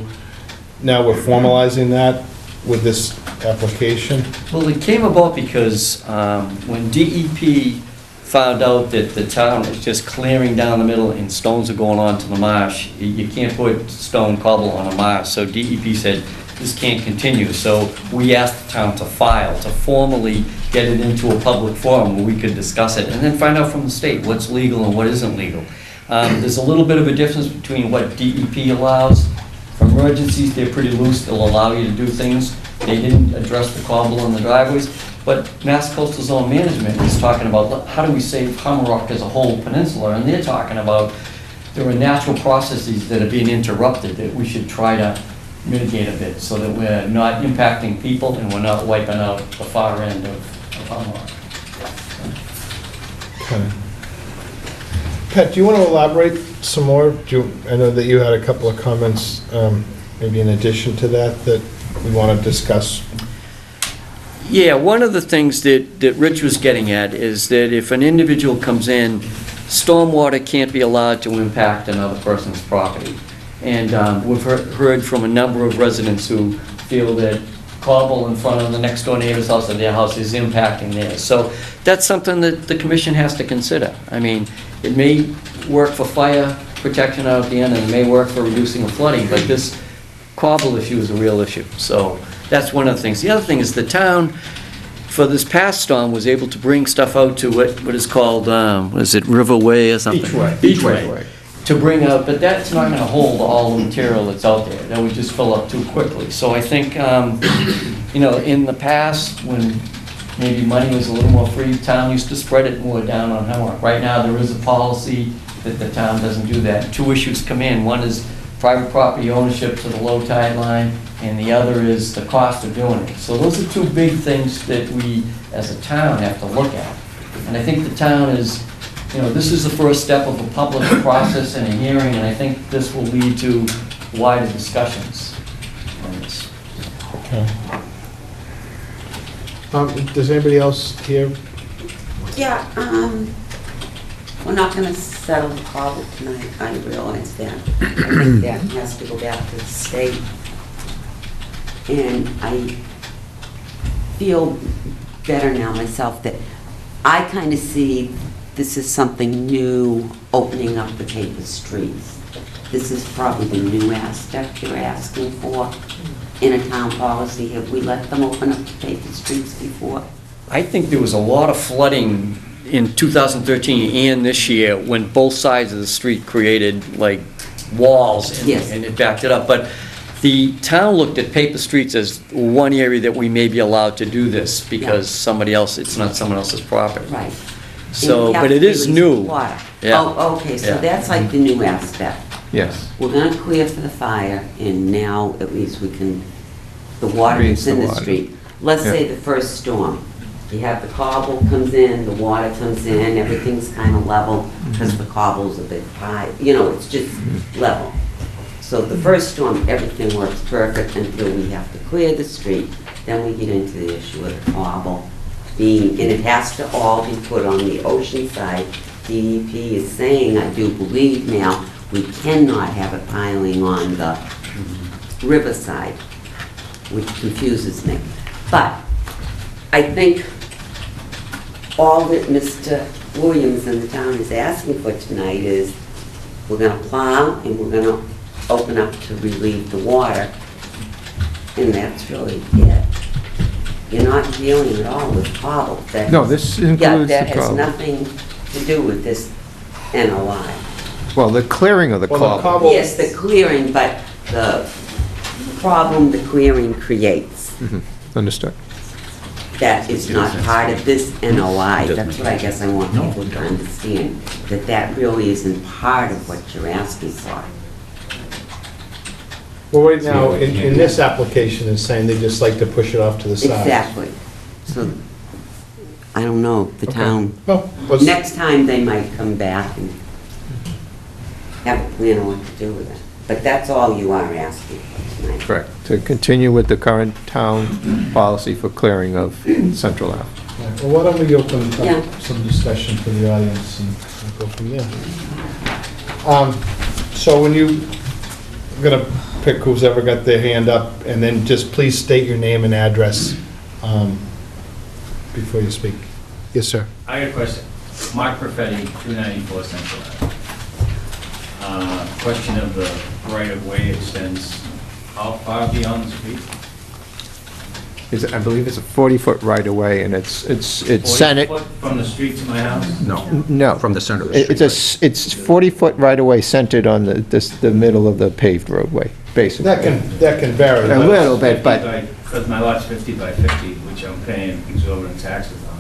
now we're formalizing that with this application.
Well, it came about because when DEP found out that the town is just clearing down the middle and stones are going on to the marsh. You can't put stone cobble on a marsh, so DEP said, this can't continue. So we asked the town to file, to formally get it into a public forum where we could discuss it, and then find out from the state what's legal and what isn't legal. There's a little bit of a difference between what DEP allows. For emergencies, they're pretty loose, they'll allow you to do things. They didn't address the cobble in the driveways, but Mass Coastal Zone Management is talking about how do we save Hummerock as a whole peninsula, and they're talking about there are natural processes that are being interrupted that we should try to mitigate a bit so that we're not impacting people and we're not wiping out the far end of Hummerock.
Okay. Pat, do you want to elaborate some more? I know that you had a couple of comments, maybe in addition to that we want to discuss.
Yeah, one of the things that Rich was getting at is that if an individual comes in, stormwater can't be allowed to impact another person's property. And we've heard from a number of residents who feel that cobble in front of the next door neighbor's house or their house is impacting theirs. So that's something that the commission has to consider. I mean, it may work for fire protection out at the end, and it may work for reducing the flooding, but this cobble issue is a real issue. So that's one of the things. The other thing is the town, for this past storm, was able to bring stuff out to what is called, what is it, Riverway or something? Beachway. To bring out, but that's not gonna hold all the material that's out there. That would just fill up too quickly. So I think, you know, in the past, when maybe money was a little more free, the town used to spread it more down on Hummerock. Right now, there is a policy that the town doesn't do that. Two issues come in. One is private property ownership to the low tide line, and the other is the cost of doing it. So those are two big things that we, as a town, have to look at. And I think the town is, you know, this is the first step of a public process and a hearing, and I think this will lead to wider discussions on this.
Okay. Does anybody else here?
Yeah, we're not gonna settle the cobble tonight, I realize that. I think that has to go back to the state. And I feel better now myself that I kind of see this is something new, opening up the paper streets. This is probably the new aspect you're asking for in a town policy. Have we let them open up the paper streets before?
I think there was a lot of flooding in 2013 and this year when both sides of the street created like walls and,
Yes.
and it backed it up. But the town looked at paper streets as one area that we may be allowed to do this because somebody else, it's not someone else's property.
Right.
So,
And we have
but it
to
is
release
new.
water.
Yeah.
Oh, okay, so
Yeah.
that's like the new aspect.
Yes.
We're gonna clear for the fire, and now at least we can, the water
Raise
is in
the
the
water.
street. Let's
Yeah.
say the first storm, you have the cobble comes in, the water comes in, everything's kind of level, because the cobble's a bit high, you know, it's just level. So the first storm, everything works perfect until we have to clear the street, then we get into the issue of the cobble being, and it has to all be put on the ocean side. DEP is saying, I do believe now, we cannot have it piling on the riverside, which confuses me. But I think all that Mr. Williams and the town is asking for tonight is we're gonna plow and we're gonna open up to relieve the water, and that's really it. You're not dealing at all with cobble. That-
No, this
Yeah,
includes the
that has
cobble.
nothing to do with this NOI.
Well, the clearing of the
Well, the
cobble.
cobble-
Yes, the clearing, but the problem the clearing creates,
Understood.
that is not part of this NOI. That's what I guess I want people to understand, that that really isn't part of what you're asking for.
Well, right now, in this application, is saying they just like to push it off to the side.
Exactly. So, I don't know, the town,
Well, let's-
next time they might come back and have a plan on what to do with it. But that's all you are asking for tonight.
Correct. To continue with the current town policy for clearing of Central Ave.
Well, why don't we open
Yeah.
up some discussion for the audience and we'll go from there. So when you, I'm gonna pick who's ever got their hand up, and then just please state your name and address before you speak. Yes, sir.
I got a question.
Mark Perfetti, 294 Central Ave. Question of the right-of-way extends how far beyond the street?
I believe it's a 40-foot right-of-way, and it's
40
Senate.
foot from the street to my house?
No.
From the center of the street.
It's 40-foot right-of-way centered on the middle of the paved roadway, basically.
That can vary.
A little bit, but
Because my lot's 50 by 50, which I'm paying exorbitant taxes on,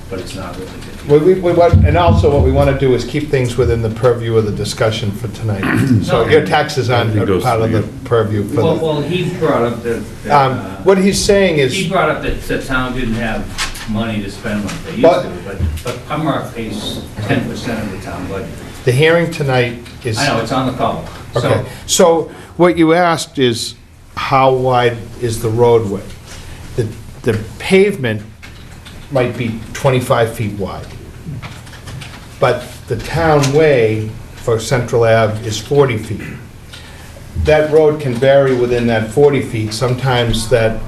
but it's not really 50.
And also, what we want to do is keep things within the purview of the discussion for tonight. So your taxes aren't part of the purview for the...
Well, he brought up that...
What he's saying is...
He brought up that the town didn't have money to spend like they used to, but Humrock pays 10% of the town budget.
The hearing tonight is...
I know, it's on the call.
Okay, so what you asked is, how wide is the roadway? The pavement might be 25 feet wide, but the town way for Central Ave is 40 feet. That road can vary within that 40 feet. Sometimes that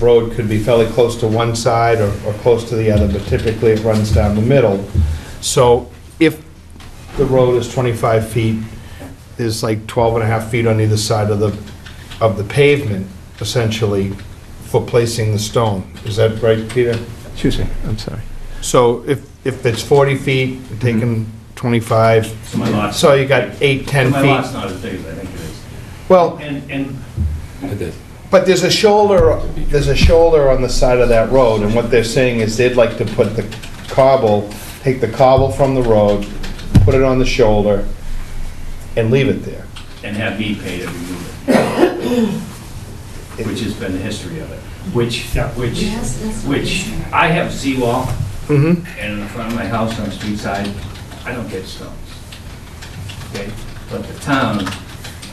road could be fairly close to one side or close to the other, but typically it runs down the middle. So if the road is 25 feet, there's like 12 and a half feet on either side of the pavement, essentially, for placing the stone. Is that right, Peter?
Excuse me, I'm sorry.
So if it's 40 feet, you're taking 25,
So my lot's...
so you got 8, 10
My lot's
feet.
not as big as I think it is.
Well,
And
but there's a shoulder on the side of that road, and what they're saying is they'd like to put the cobble, take the cobble from the road, put it on the shoulder, and leave it there.
and have me pay to remove it, which has been the history of it. Which I have a seawall, and in the front of my house on the street side, I don't get stones. Okay, but the town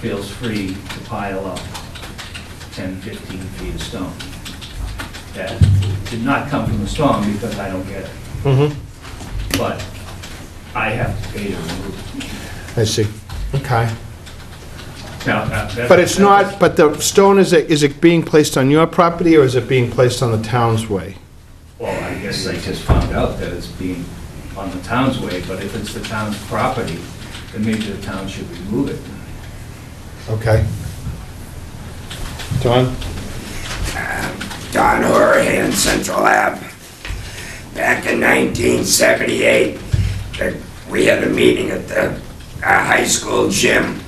feels free to pile up 10, 15 feet of stone. That did not come from the storm because I don't get it. But I have to pay to remove it.
I see, okay.
Now,
But it's not, but the stone, is it being placed on your property, or is it being placed on the town's way?
Well, I guess I just found out that it's being on the town's way, but if it's the town's property, then maybe the town should remove it.
Okay. John?
Don Horahan, Central Ave. Back in 1978, we had a meeting at the high school gym,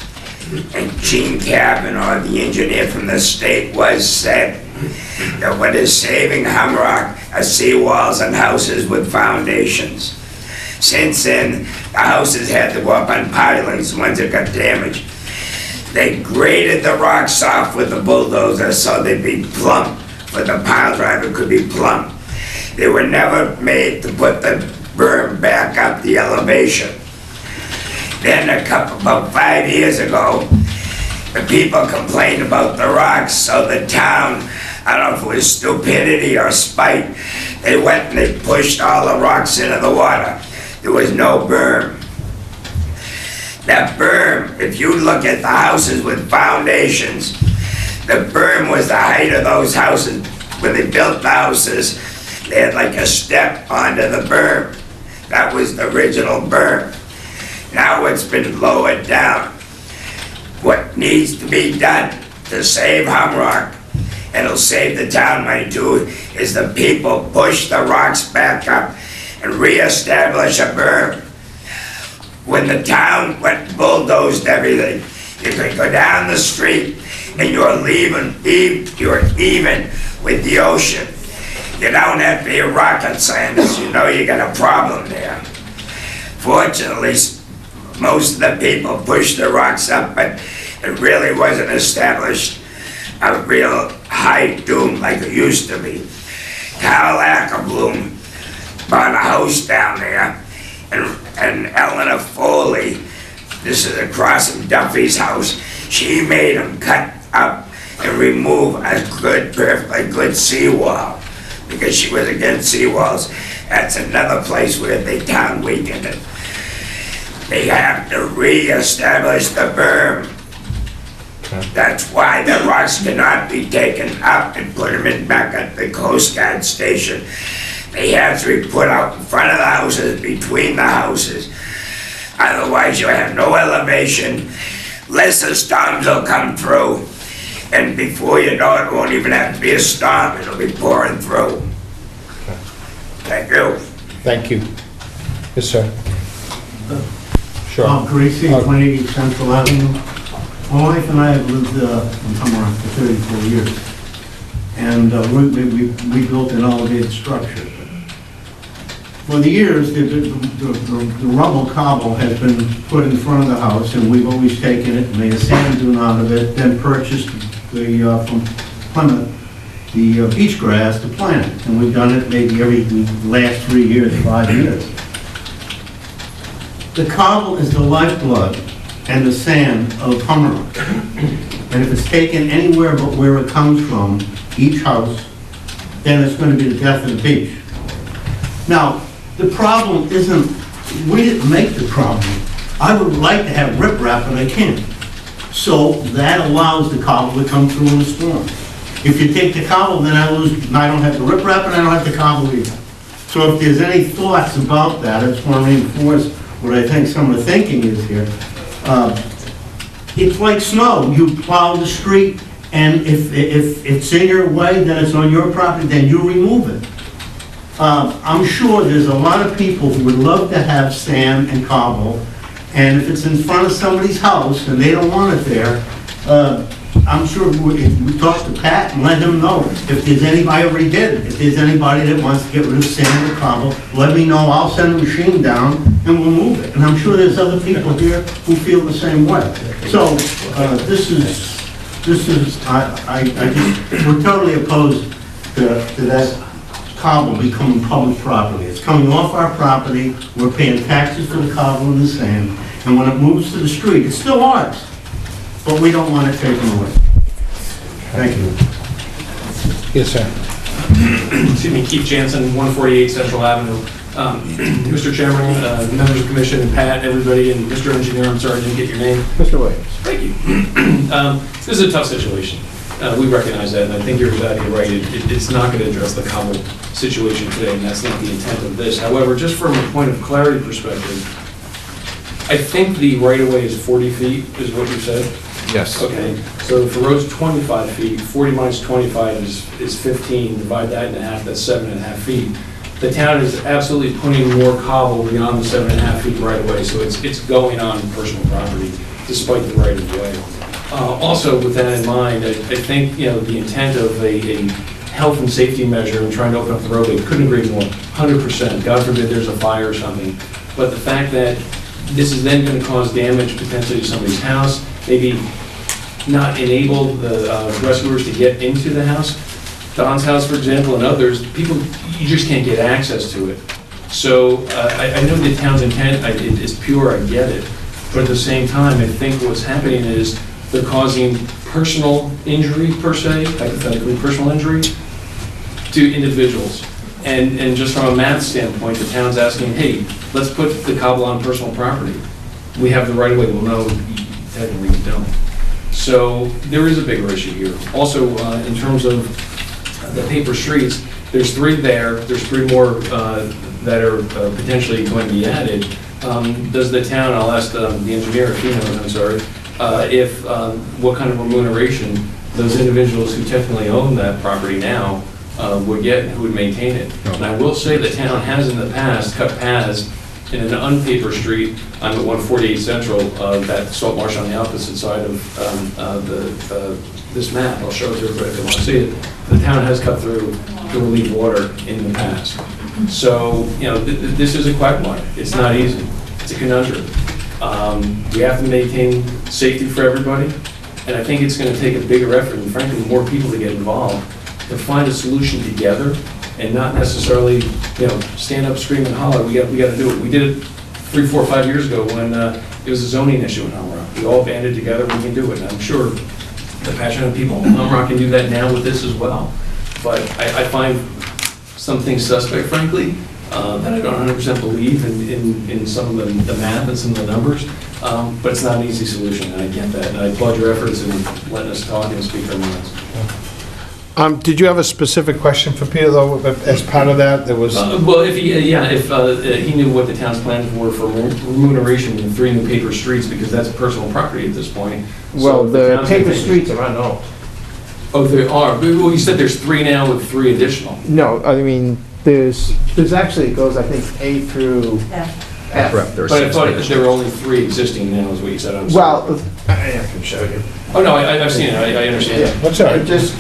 and Gene Kavanaugh, the engineer from the state, said that what is saving Humrock are seawalls and houses with foundations. Since then, the houses had to go up on pilings once it got damaged. They graded the rocks off with the bulldozer so they'd be plump, but the pile driver could be plump. They were never made to put the berm back up the elevation. Then about 5 years ago, the people complained about the rocks, so the town, I don't know if it was stupidity or spite, they went and they pushed all the rocks into the water. There was no berm. That berm, if you look at the houses with foundations, the berm was the height of those houses. When they built the houses, they had like a step onto the berm. That was the original berm. Now it's been lowered down. What needs to be done to save Humrock, and it'll save the town money too, is the people push the rocks back up and reestablish a berm. When the town went bulldozed everything, you could go down the street and you're even with the ocean. You don't have to be a rocket scientist, you know you got a problem there. Fortunately, most of the people pushed the rocks up, but it really wasn't established a real high dune like it used to be. Carl Ackerbloom bought a house down there, and Eleanor Foley, this is across from Duffy's house, she made him cut up and remove a perfectly good seawall, because she was against seawalls. That's another place where the town weakened it. They have to re-establish the berm. That's why the rocks cannot be taken up and put them in back at the Coast Guard station. They have to be put out in front of the houses, between the houses. Otherwise, you have no elevation. Lesser storms will come through. And before you know it, won't even have to be a storm. It'll be pouring through. Thank you.
Thank you. Yes, sir. Sure.
Bob Gracie, 180 Central Avenue. My wife and I have lived in Humrock for 34 years. And we built an elevated structure. For the years, the rubble cobble has been put in front of the house, and we've always taken it, made a sand dune out of it, then purchased from Plymouth the beach grass to plant it. And we've done it maybe every last 3 years, 5 years. The cobble is the lifeblood and the sand of Humrock. And if it's taken anywhere but where it comes from, each house, then it's going to be the death of the beach. Now, the problem isn't, we didn't make the problem. I would like to have riprap, but I can't. So that allows the cobble to come through in the storm. If you take the cobble, then I don't have the riprap and I don't have the cobble either. So if there's any thoughts about that, I just want to reinforce what I think some of the thinking is here. It's like snow. You plow the street, and if it's in your way, then it's on your property, then you remove it. I'm sure there's a lot of people who would love to have sand and cobble, and if it's in front of somebody's house and they don't want it there, I'm sure if we talk to Pat and let him know. If there's anybody, I already did, if there's anybody that wants to get rid of sand or cobble, let me know, I'll send a machine down and we'll move it. And I'm sure there's other people here who feel the same way. So, we're totally opposed to that cobble becoming public property. It's coming off our property, we're paying taxes for the cobble and the sand, and when it moves to the street, it's still ours, but we don't want it taken away. Thank you.
Yes, sir.
Excuse me, Keith Jansen, 148 Central Avenue. Mr. Chairman, members of the commission, and Pat, everybody, and Mr. Engineer, I'm sorry I didn't get your name.
Mr. Williams.
Thank you. This is a tough situation. We recognize that, and I think you're exactly right. It's not going to address the cobble situation today, and that's not the intent of this. However, just from a point of clarity perspective, I think the right-of-way is 40 feet, is what you said?
Yes.
Okay, so if the road's 25 feet, 40 minus 25 is 15, divide that in half, that's 7.5 feet. The town is absolutely putting more cobble beyond the 7.5 feet right-of-way, so it's going on personal property despite the right-of-way. Also, with that in mind, I think, the intent of a health and safety measure and trying to open up the roadway, couldn't agree more, 100%. God forbid there's a fire or something. But the fact that this is then going to cause damage potentially to somebody's house, maybe not enable the rescuers to get into the house. Don's house, for example, and others, people, you just can't get access to it. So I know the town's intent is pure, I get it. But at the same time, I think what's happening is they're causing personal injury, per se, hypothetically personal injury, to individuals. And just from a math standpoint, the town's asking, hey, let's put the cobble on personal property. We have the right of way. Well, no, technically we don't. So there is a bigger issue here. Also, in terms of the paper streets, there's 3 there. There's 3 more that are potentially going to be added. Does the town, I'll ask the engineer if he knows, I'm sorry, what kind of remuneration those individuals who technically own that property now would get, who would maintain it. And I will say the town has in the past cut paths in an unpaper street on 148 Central, that salt marsh on the opposite side of this map. I'll show it to everybody if they want to see it. The town has cut through to relieve water in the past. So, this is a quagmire. It's not easy. It's a conundrum. We have to maintain safety for everybody, and I think it's going to take a bigger effort and frankly more people to get involved to find a solution together and not necessarily, stand up, scream and holler, we got to do it. We did it 3, 4, 5 years ago when it was a zoning issue in Humrock. We all banded together, we can do it. And I'm sure the passionate people in Humrock can do that now with this as well. But I find some things suspect, frankly, that I don't 100% believe in some of the math and some of the numbers. But it's not an easy solution, and I get that. And I applaud your efforts in letting us talk and speak our minds.
Did you have a specific question for Peter, though, as part of that? There was,
Well, if he knew what the town's plans were for remuneration in 3 new paper streets, because that's personal property at this point.
Well,
So
the
town's
paper
gonna take-
streets are unknown.
Oh, they are, well, you said there's 3 now with 3 additional.
No, I mean, there's actually, it goes, I think, A through F.
Correct, there are
But I
6
thought
paper
there were
streets.
only 3 existing now, is what you said. I'm sorry.
Well, I can show you.
Oh, no, I've seen it, I understand.
Yeah,
That's all right.
it just,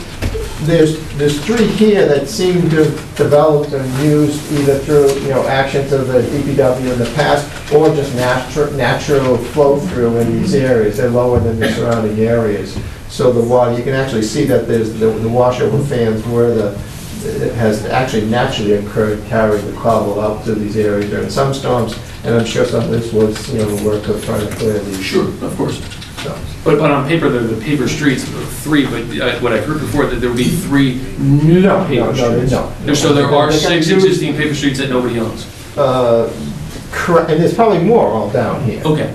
there's 3 here that seem to have developed and used either through, actions of the DPW in the past, or just natural flow through in these areas. They're lower than the surrounding areas. So the water, you can actually see that there's the washover fans where it has actually naturally occurred, carrying the cobble out to these areas during some storms, and I'm sure some of this was, the work of trying to clear these.
Sure, of course.
storms.
But on paper, they're the paper streets, 3, but what I've heard before, that there would be 3 new paper streets.
No.
So there are
They can
6
do-
existing paper streets that nobody owns.
Correct, and there's probably more all down here.
Okay.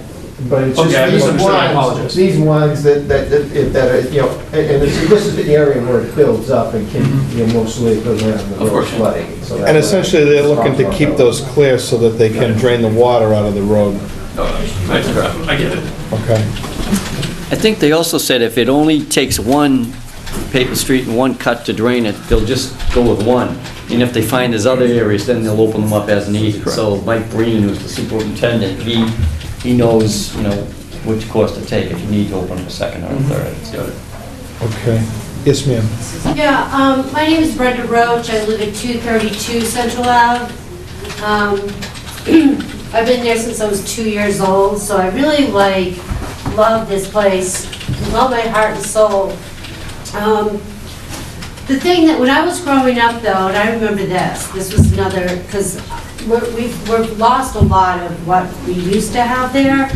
But it's
Okay, I
just these
misunderstood, I
ones,
apologize.
these ones that are, and this is the area where it builds up and can, mostly prevent the
Mm-hmm. Of
road
course, yeah.
flooding. So
and
that's
essentially, they're looking to keep those clear so that they can drain the water out of the road.
I get it.
Okay.
I think they also said if it only takes 1 paper street and 1 cut to drain it, they'll just go with 1. And if they find there's other areas, then they'll open them up as needed. So Mike Breen, who's the superintendent, he knows, which course to take if you need to open up a second or a third. Got it.
Okay. Yes, ma'am.
Yeah, my name is Brenda Roach. I live at 232 Central Ave. I've been there since I was 2 years old, so I really love this place with all my heart and soul. The thing that, when I was growing up though, and I remember this was another, because we've lost a lot of what we used to have there.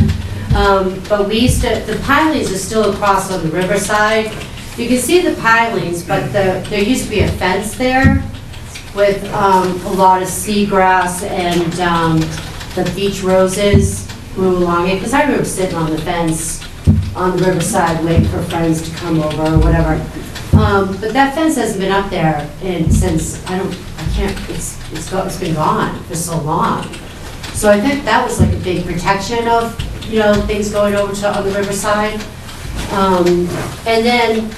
But the pilings are still across on the riverside. You can see the pilings, but there used to be a fence there with a lot of seagrass and the beach roses grew along it. Because I remember sitting on the fence on the riverside waiting for friends to come over or whatever. But that fence hasn't been up there since, it's been gone for so long. So I think that was like a big protection of, things going over on the riverside. And then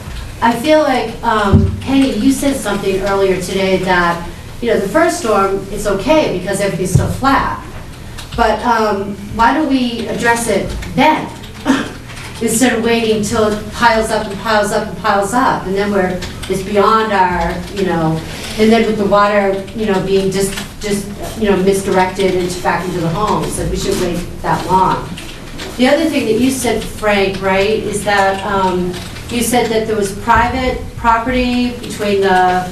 I feel like, Penny, you said something earlier today that, the first storm, it's okay because everything's still flat. But why don't we address it then? Instead of waiting till it piles up and piles up and piles up, and then it's beyond our, and then with the water, being just misdirected back into the homes, like we shouldn't wait that long. The other thing that you said, Frank, right, is that you said that there was private property between the,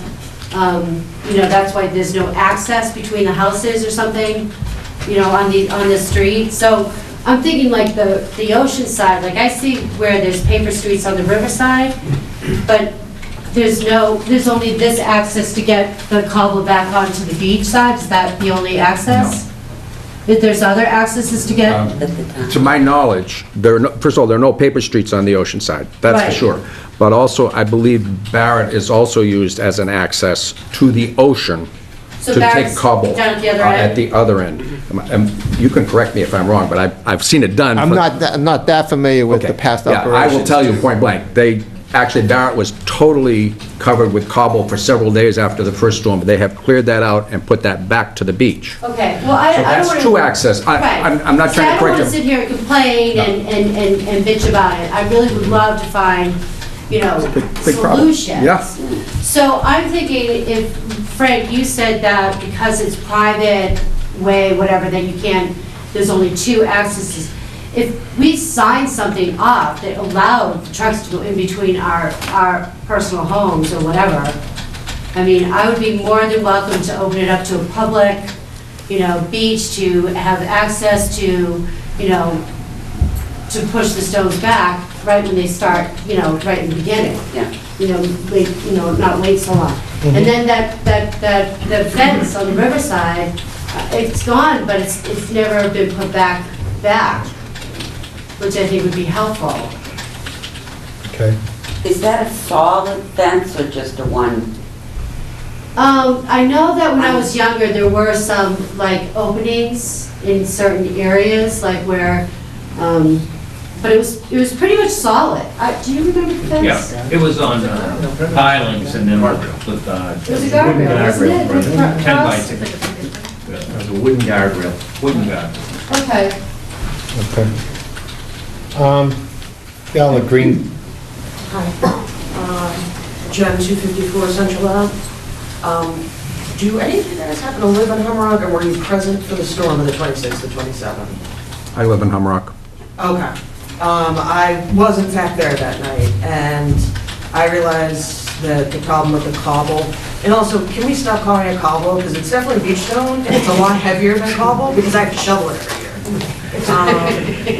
that's why there's no access between the houses or something, on the street. So I'm thinking like the ocean side, like I see where there's paper streets on the riverside, but there's only this access to get the cobble back onto the beach side. Is that the only access? If there's other accesses to get?
To my knowledge, first of all, there are no paper streets on the ocean side, that's for
Right.
sure. But also, I believe Barrett is also used as an access to the ocean
So
to take
Barrett's
cobble
down at the other end?
at the other end. And you can correct me if I'm wrong, but I've seen it done.
I'm not that familiar with
Okay.
the past
Yeah,
operations.
I will tell you point blank, actually Barrett was totally covered with cobble for several days after the first storm. They have cleared that out and put that back to the beach.
Okay, well, I
So
don't want to...
that's two access. I'm not trying to correct
I don't want
you.
to sit here and complain and bitch about it. I really would love to find,
big problem.
solutions.
Yeah.
So I'm thinking if, Frank, you said that because it's private way, whatever, that you can't, there's only 2 accesses. If we sign something up that allowed the trucks to go in between our personal homes or whatever, I mean, I would be more than welcome to open it up to a public, beach, to have access to, to push the stones back right when they start, right in the beginning.
Yeah.
Not wait so long. And then the fence on the riverside, it's gone, but it's never been put back, which I think would be helpful.
Okay.
Is that a solid fence or just a one?
I know that when I was younger, there were some, like, openings in certain areas, like where, but it was pretty much solid. Do you remember the fence?
Yeah, it was on pilings and then with,
It was a guardrail, wasn't it? With
10 by
cross?
10. It was a wooden guardrail, wooden guardrail.
Okay.
Okay. Yeah, on the green,
Hi. Jen, 254 Central Ave. Do any of you guys happen to live in Humrock, or were you present for the storm of the 26th to 27th?
I live in Humrock.
Okay. I was in fact there that night, and I realized that the problem with the cobble, and also, can we stop calling it cobble? Because it's definitely beach stone, and it's a lot heavier than cobble, because I have to shovel it every year.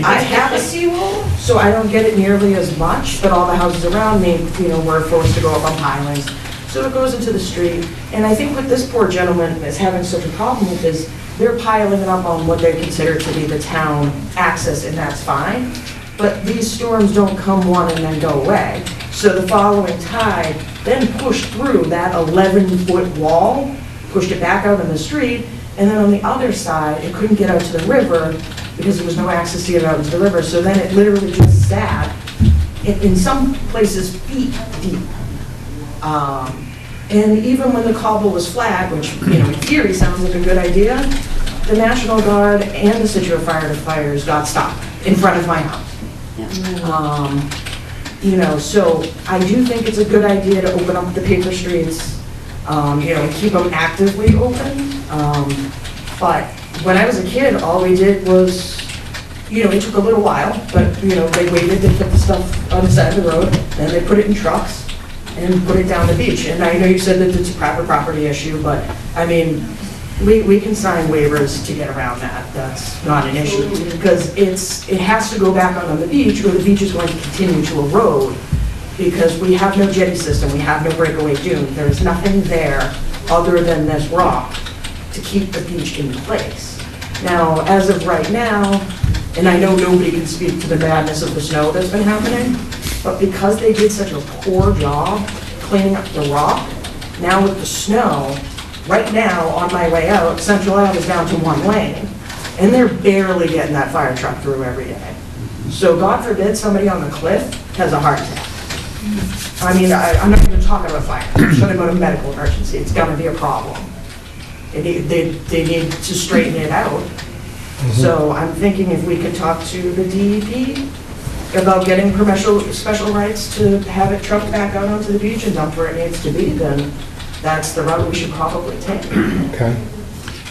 I have a seawall, so I don't get it nearly as much, but all the houses around me, were forced to go up on pilings. So it goes into the street, and I think what this poor gentleman is having such a problem with is they're piling it up on what they consider to be the town access, and that's fine. But these storms don't come one and then go away. So the following tide then pushed through that 11-foot wall, pushed it back out in the street, and then on the other side, it couldn't get out to the river because there was no access to get out into the river. So then it literally just sat, in some places, feet deep. And even when the cobble was flat, which, in theory sounds like a good idea, the National Guard and the Scituate Fires got stopped in front of my house. So I do think it's a good idea to open up the paper streets, and keep them actively open. But when I was a kid, all we did was, it took a little while, but, they waited to put the stuff on the side of the road, and they put it in trucks and put it down the beach. And I know you said that it's a private property issue, but, we can sign waivers to get around that. That's not an issue, because it has to go back out on the beach, or the beach is going to continue to erode, because we have no jetty system, we have no breakaway dune. There's nothing there other than this rock to keep the beach in place. Now, as of right now, and I know nobody can speak to the madness of the snow that's been happening, but because they did such a poor job cleaning up the rock, now with the snow, right now, on my way out, Central Ave is down to one lane, and they're barely getting that fire truck through every day. So God forbid somebody on the cliff has a heart attack. I'm not even talking about fire. I'm talking about a medical emergency. It's gonna be a problem. They need to straighten it out. So I'm thinking if we could talk to the DEP about getting special rights to have it trucked back out onto the beach and dumped where it needs to be, then that's the route we should probably take.
okay.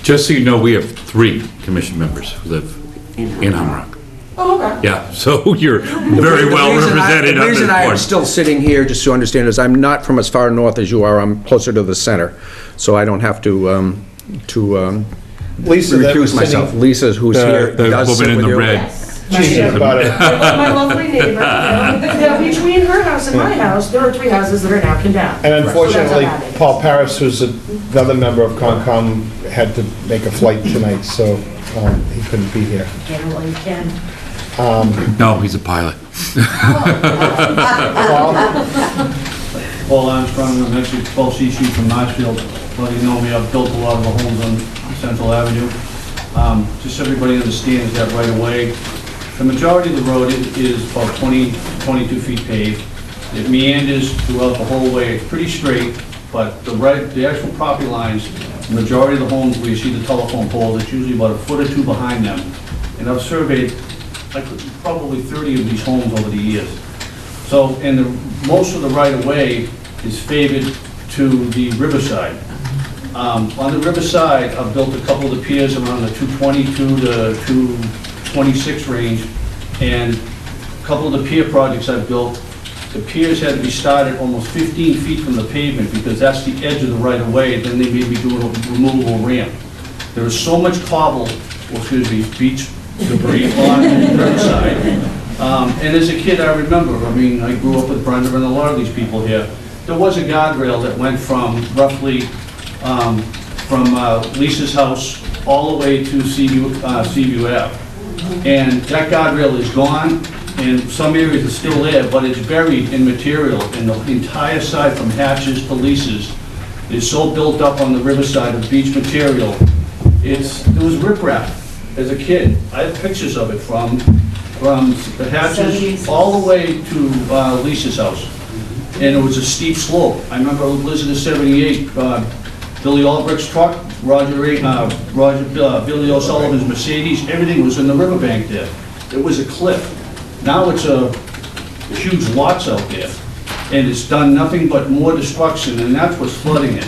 Just so you know, we have 3 commission members who live in Humrock.
Oh, okay.
Yeah, so you're very well represented
The
on this
reason I am
point.
still sitting here, just to understand, is I'm not from as far north as you are. I'm closer to the center, so I don't have to
Lisa, that was
recuse myself.
sitting-
Lisa, who's here,
The
does sit
woman in
with
the
you.
red.
She's about it.
My lovely neighbor, now between her house and my house, there are 3 houses that are now condemned.
And unfortunately,
So that's how bad it is.
Paul Paris, who's another member of Concom, had to make a flight tonight, so he couldn't be here.
Get it while you can.
No, he's a pilot.
Paul Armstrong, I'm actually 12 C Street from Marshfield. Well, you know me, I've built a lot of the homes on Central Avenue. Just so everybody understands that right away, the majority of the road is about 22 feet paved. It meanders throughout the whole way. It's pretty straight, but the actual property lines, the majority of the homes where you see the telephone poles, it's usually about a foot or 2 behind them. And I've surveyed like probably 30 of these homes over the years. So, and most of the right-of-way is favored to the riverside. On the riverside, I've built a couple of the piers around the 222 to 226 range, and a couple of the pier projects I've built, the piers had to be started almost 15 feet from the pavement because that's the edge of the right-of-way, then they made me do a removable ramp. There is so much beach debris on the riverside. And as a kid, I remember, I grew up with Brenda and a lot of these people here. There was a guardrail that went from roughly from Lisa's house all the way to Seaview Ave. And that guardrail is gone. and some areas are still there, but it's buried in material, and the entire side from hatches to leases is so built up on the riverside of beach material. It was riprap as a kid. I have pictures of it from the hatches all the way to Lisa's house. And it was a steep slope. I remember Blizzard of '78, Billy Albrecht's truck, Billy O'Sullivan's Mercedes, everything was in the riverbank there. It was a cliff. Now it's a huge lots out there, and it's done nothing but more destruction, and that's what's flooding it.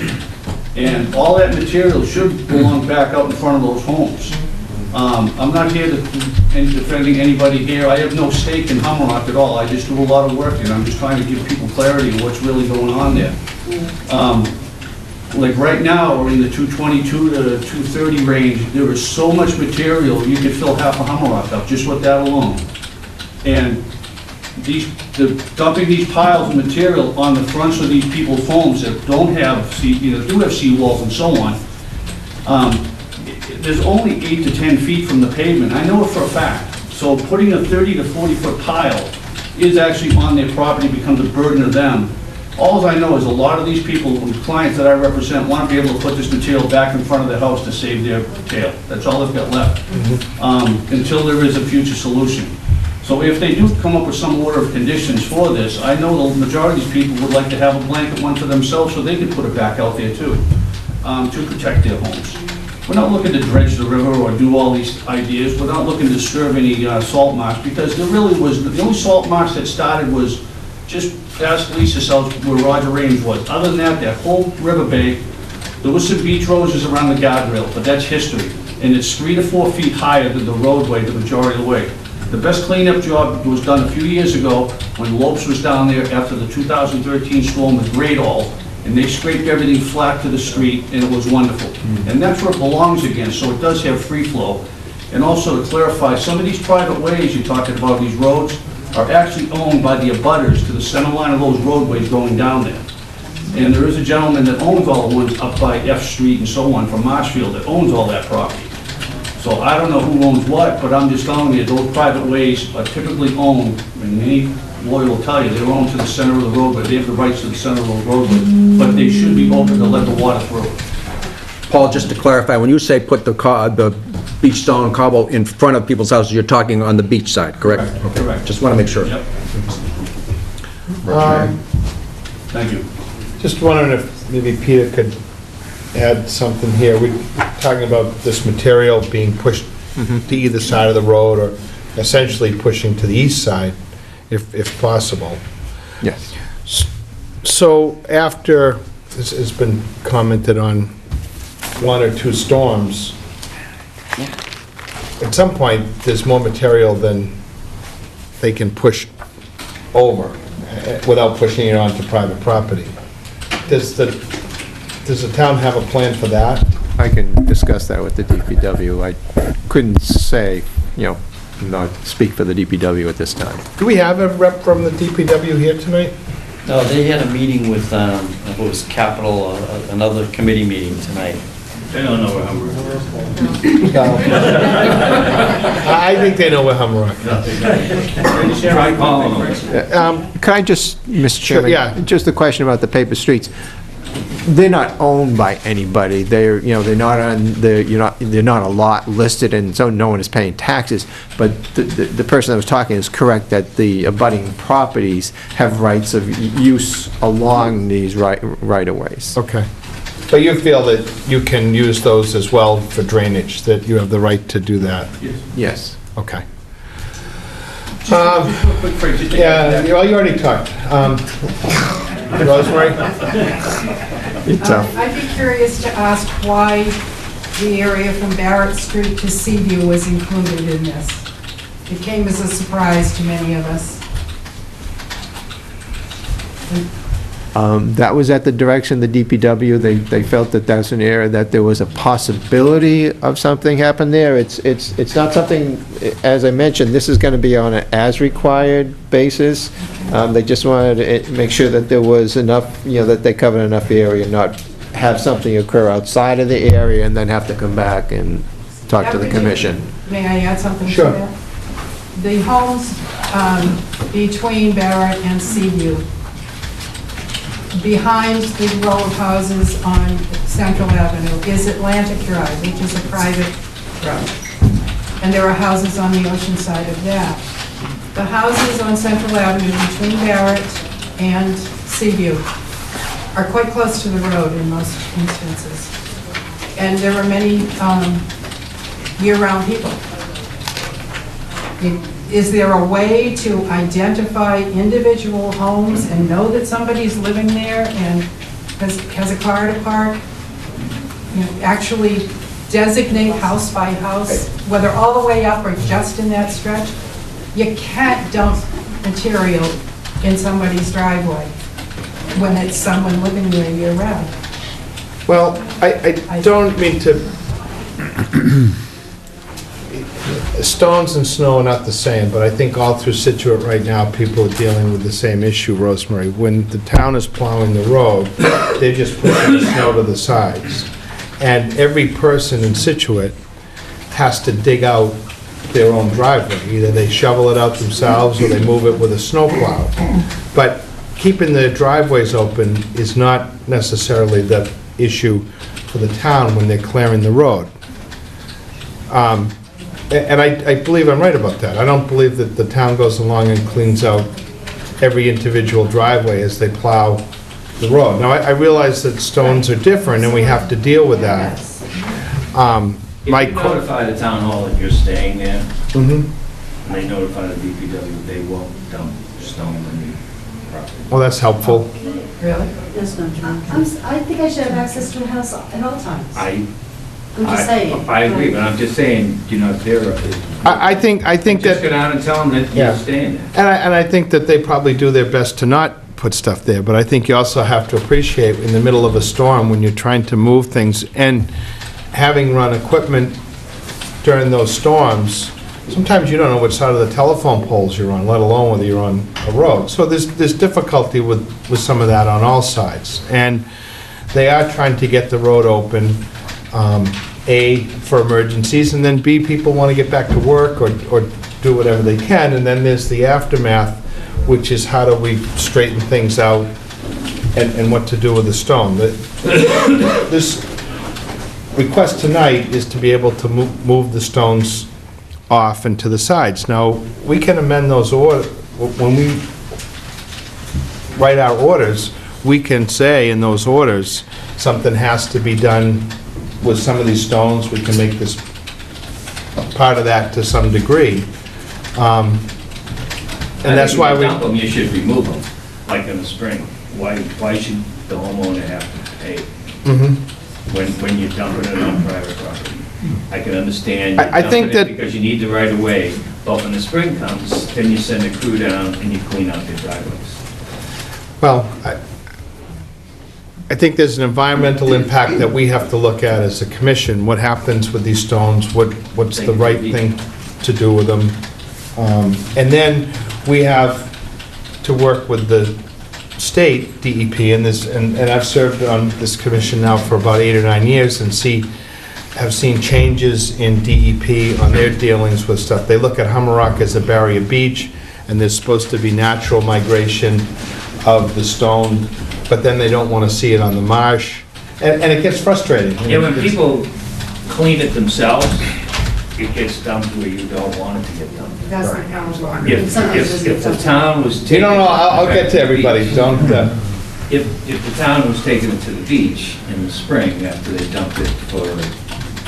And all that material should belong back out in front of those homes. I'm not here defending anybody here. I have no stake in Hummerock at all. I just do a lot of work, and I'm just trying to give people clarity of what's really going on there. Like right now, we're in the 222 to 230 range. There is so much material, you could fill half a Hummerock up just with that alone. And dumping these piles of material on the fronts of these people's homes that don't have, do have seawalls and so on, there's only 8 to 10 feet from the pavement. I know it for a fact. So putting a 30 to 40 foot pile is actually on their property, becomes a burden of them. All I know is a lot of these people, clients that I represent, want to be able to put this material back in front of their house to save their tail. That's all they've got left, until there is a future solution. So if they do come up with some order of conditions for this, I know the majority of these people would like to have a blanket one for themselves so they can put it back out there too, to protect their homes. We're not looking to dredge the river or do all these ideas. We're not looking to disturb any salt marsh, because there really was, the only salt marsh that started was just past Lisa's house where Roger Range was. Other than that, that whole river bank, there was some beach roses around the guardrail, but that's history. And it's 3 to 4 feet higher than the roadway the majority of the way. The best cleanup job was done a few years ago when Lopes was down there after the 2013 storm with Great All, and they scraped everything flat to the street, and it was wonderful. And that's where it belongs again, so it does have free flow. And also to clarify, some of these private ways you're talking about, these roads, are actually owned by the abutters to the center line of those roadways going down there. And there is a gentleman that owns all the ones up by F Street and so on from Marshfield that owns all that property. So I don't know who owns what, but I'm just telling you, those private ways are typically owned, and any lawyer will tell you, they're owned to the center of the roadway. They have the rights to the center of those roadways, but they should be open to let the water through.
Paul, just to clarify, when you say put the beach stone cobble in front of people's houses, you're talking on the beach side, correct?
Correct. Correct.
Just want to make sure.
Yep. Thank you.
Just wondering if maybe Peter could add something here. We're talking about this material being pushed to either side of the road, or essentially pushing to the east side, if possible.
Yes.
So after, this has been commented on, 1 or 2 storms, at some point, there's more material than they can push over without pushing it onto private property. Does the town have a plan for that?
I can discuss that with the DPW. I couldn't say, not speak for the DPW at this time.
Do we have a rep from the DPW here tonight?
No, they had a meeting with, it was Capital, another committee meeting tonight.
They don't know where Hummerock
I think they know where Hummerock is.
Try calling them.
Can I just, Mr. Chairman?
yeah.
Just a question about the paper streets. They're not owned by anybody. They're not on the, they're not a lot listed, and so no one is paying taxes. But the person that was talking is correct that the abutting properties have rights of use along these right-of-ways.
Okay. But you feel that you can use those as well for drainage, that you have the right to do that?
Yes.
Okay.
Quick phrase, just to
Yeah,
add to
you already talked. Rosemary?
I'd be curious to ask why the area from Barrett Street to Seaview was included in this. It came as a surprise to many of us.
That was at the direction of the DPW. They felt that that's an area that there was a possibility of something happen there. It's not something, as I mentioned, this is going to be on an as-required basis. They just wanted to make sure that there was enough, that they covered enough area, not have something occur outside of the area and then have to come back and talk to the commission.
May I add something to
Sure.
that? The homes between Barrett and Seaview, behind the row of houses on Central Avenue is Atlantic Drive, which is a private road. And there are houses on the ocean side of that. The houses on Central Avenue between Barrett and Seaview are quite close to the road in most instances. And there are many year-round people. Is there a way to identify individual homes and know that somebody's living there and has a car to park? You know, actually designate house by house, whether all the way up or just in that stretch? You can't dump material in somebody's driveway when it's someone living there year-round.
Well, I don't mean to... Stones and snow are not the same, but I think all through Scituate right now, people are dealing with the same issue, Rosemary. When the town is plowing the road, they're just pushing the snow to the sides. And every person in Scituate has to dig out their own driveway. Either they shovel it out themselves or they move it with a snowplow. But keeping the driveways open is not necessarily the issue for the town when they're clearing the road. And I believe I'm right about that. I don't believe that the town goes along and cleans out every individual driveway as they plow the road. Now, I realize that stones are different and we have to deal with that.
If you notify the town hall that you're staying there,
Mhm.
and they notify the DPW, they won't dump stone on your property.
Well, that's helpful.
Really?
That's not true. I think I should have access to a house at all times. I'm just
I
saying.
agree, but I'm just saying, you know, if they're,
I think
just
that...
go down and tell them that
Yeah.
you're staying there.
And I think that they probably do their best to not put stuff there, but I think you also have to appreciate in the middle of a storm when you're trying to move things, and having run equipment during those storms, sometimes you don't know which side of the telephone poles you're on, let alone whether you're on a road. So there's difficulty with some of that on all sides. And they are trying to get the road open, A, for emergencies, and then B, people want to get back to work or do whatever they can. And then there's the aftermath, which is how do we straighten things out and what to do with the stone. This request tonight is to be able to move the stones off and to the sides. Now, we can amend those orders. When we write our orders, we can say in those orders, something has to be done with some of these stones. We can make this part of that to some degree. And that's why we...
If you dump them, you should remove them, like in the spring. Why should the homeowner have to pay when you're dumping it on private property? I can understand
I
you're
think
dumping it
that-
because you need the right of way, but when the spring comes, then you send a crew down and you clean out their driveways.
Well, I think there's an environmental impact that we have to look at as a commission. What happens with these stones? What's the right thing to do with them? And then we have to work with the state DEP, and I've served on this commission now for about 8 or 9 years and have seen changes in DEP on their dealings with stuff. They look at Hummerock as a barrier beach, and there's supposed to be natural migration of the stone, but then they don't want to see it on the marsh, and it gets frustrating.
Yeah, when people clean it themselves, it gets dumped where you don't want it to get dumped.
That's the town's law.
If the town was taking...
No, I'll get to everybody, don't...
If the town was taking it to the beach in the spring after they dumped it for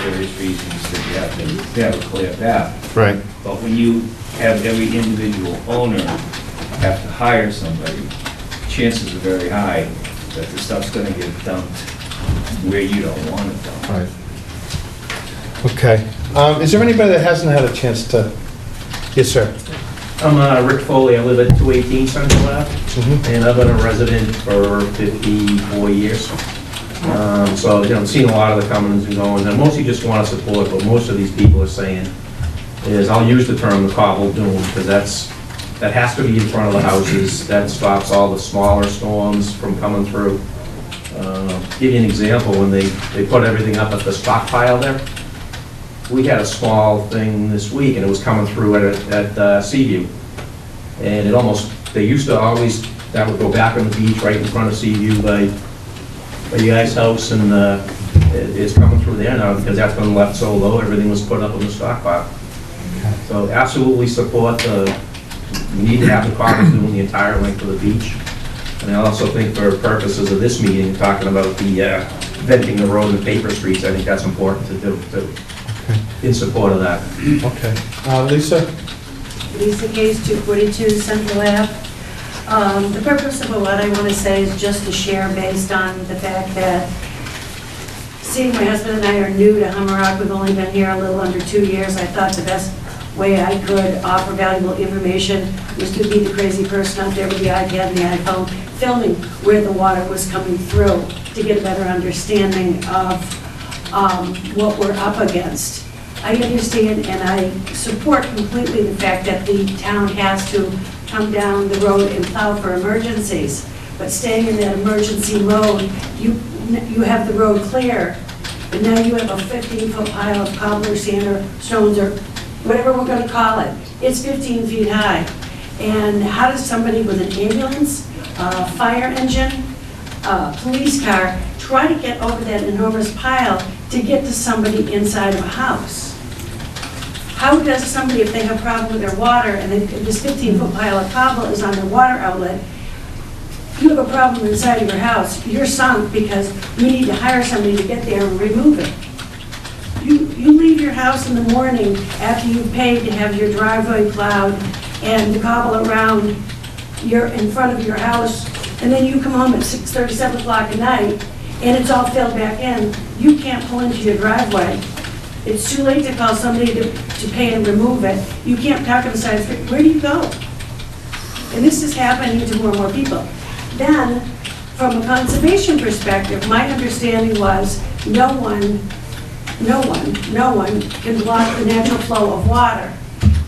various reasons that you have a clear path.
Right.
But when you have every individual owner have to hire somebody, chances are very high that the stuff's gonna get dumped where you don't want it dumped.
Right. Okay. Is there anybody that hasn't had a chance to... Yes, sir.
I'm Rick Foley. I live at 218 Central Ave, and I've been a resident for 54 years. So, you know, I've seen a lot of the comings and goings, and I mostly just want to support what most of these people are saying is, I'll use the term the cobble dune, because that has to be in front of the houses. That stops all the smaller storms from coming through. Give you an example, when they put everything up at the stockpile there, we had a small thing this week, and it was coming through at Seaview. And it almost, they used to always, that would go back on the beach right in front of Seaview by your guys' house, and it's coming through there now because that's been left so low, everything was put up on the stockpile. So absolutely support we need to have the cobbles doing the entire length of the beach. And I also think for purposes of this meeting, talking about the venting the road and paper streets, I think that's important to do, too. In support of that.
Okay. Lisa?
Lisa Case, 242 Central Ave. The purpose of what I want to say is just to share based on the fact that seeing my husband and I are new to Hummerock, we've only been here a little under 2 years. I thought the best way I could offer valuable information was to be the crazy person out there with the iPad and the iPhone filming where the water was coming through to get a better understanding of what we're up against. I understand and I support completely the fact that the town has to come down the road and plow for emergencies. But staying in that emergency mode, you have the road clear, but now you have a 15-foot pile of cobbler, sand, or stones, or whatever we're going to call it. It's 15 feet high. And how does somebody with an ambulance, fire engine, police car, try to get over that enormous pile to get to somebody inside of a house? How does somebody, if they have a problem with their water and this 15-foot pile of cobble is on their water outlet, you have a problem inside of your house, you're sunk because we need to hire somebody to get there and remove it. You leave your house in the morning after you've paid to have your driveway plowed and the cobble around in front of your house, and then you come home at 6:30, 7 o'clock at night, and it's all filled back in. You can't pull into your driveway. It's too late to call somebody to pay and remove it. You can't park on the side of the street. Where do you go? And this is happening to more and more people. Then, from a conservation perspective, my understanding was no one can block the natural flow of water.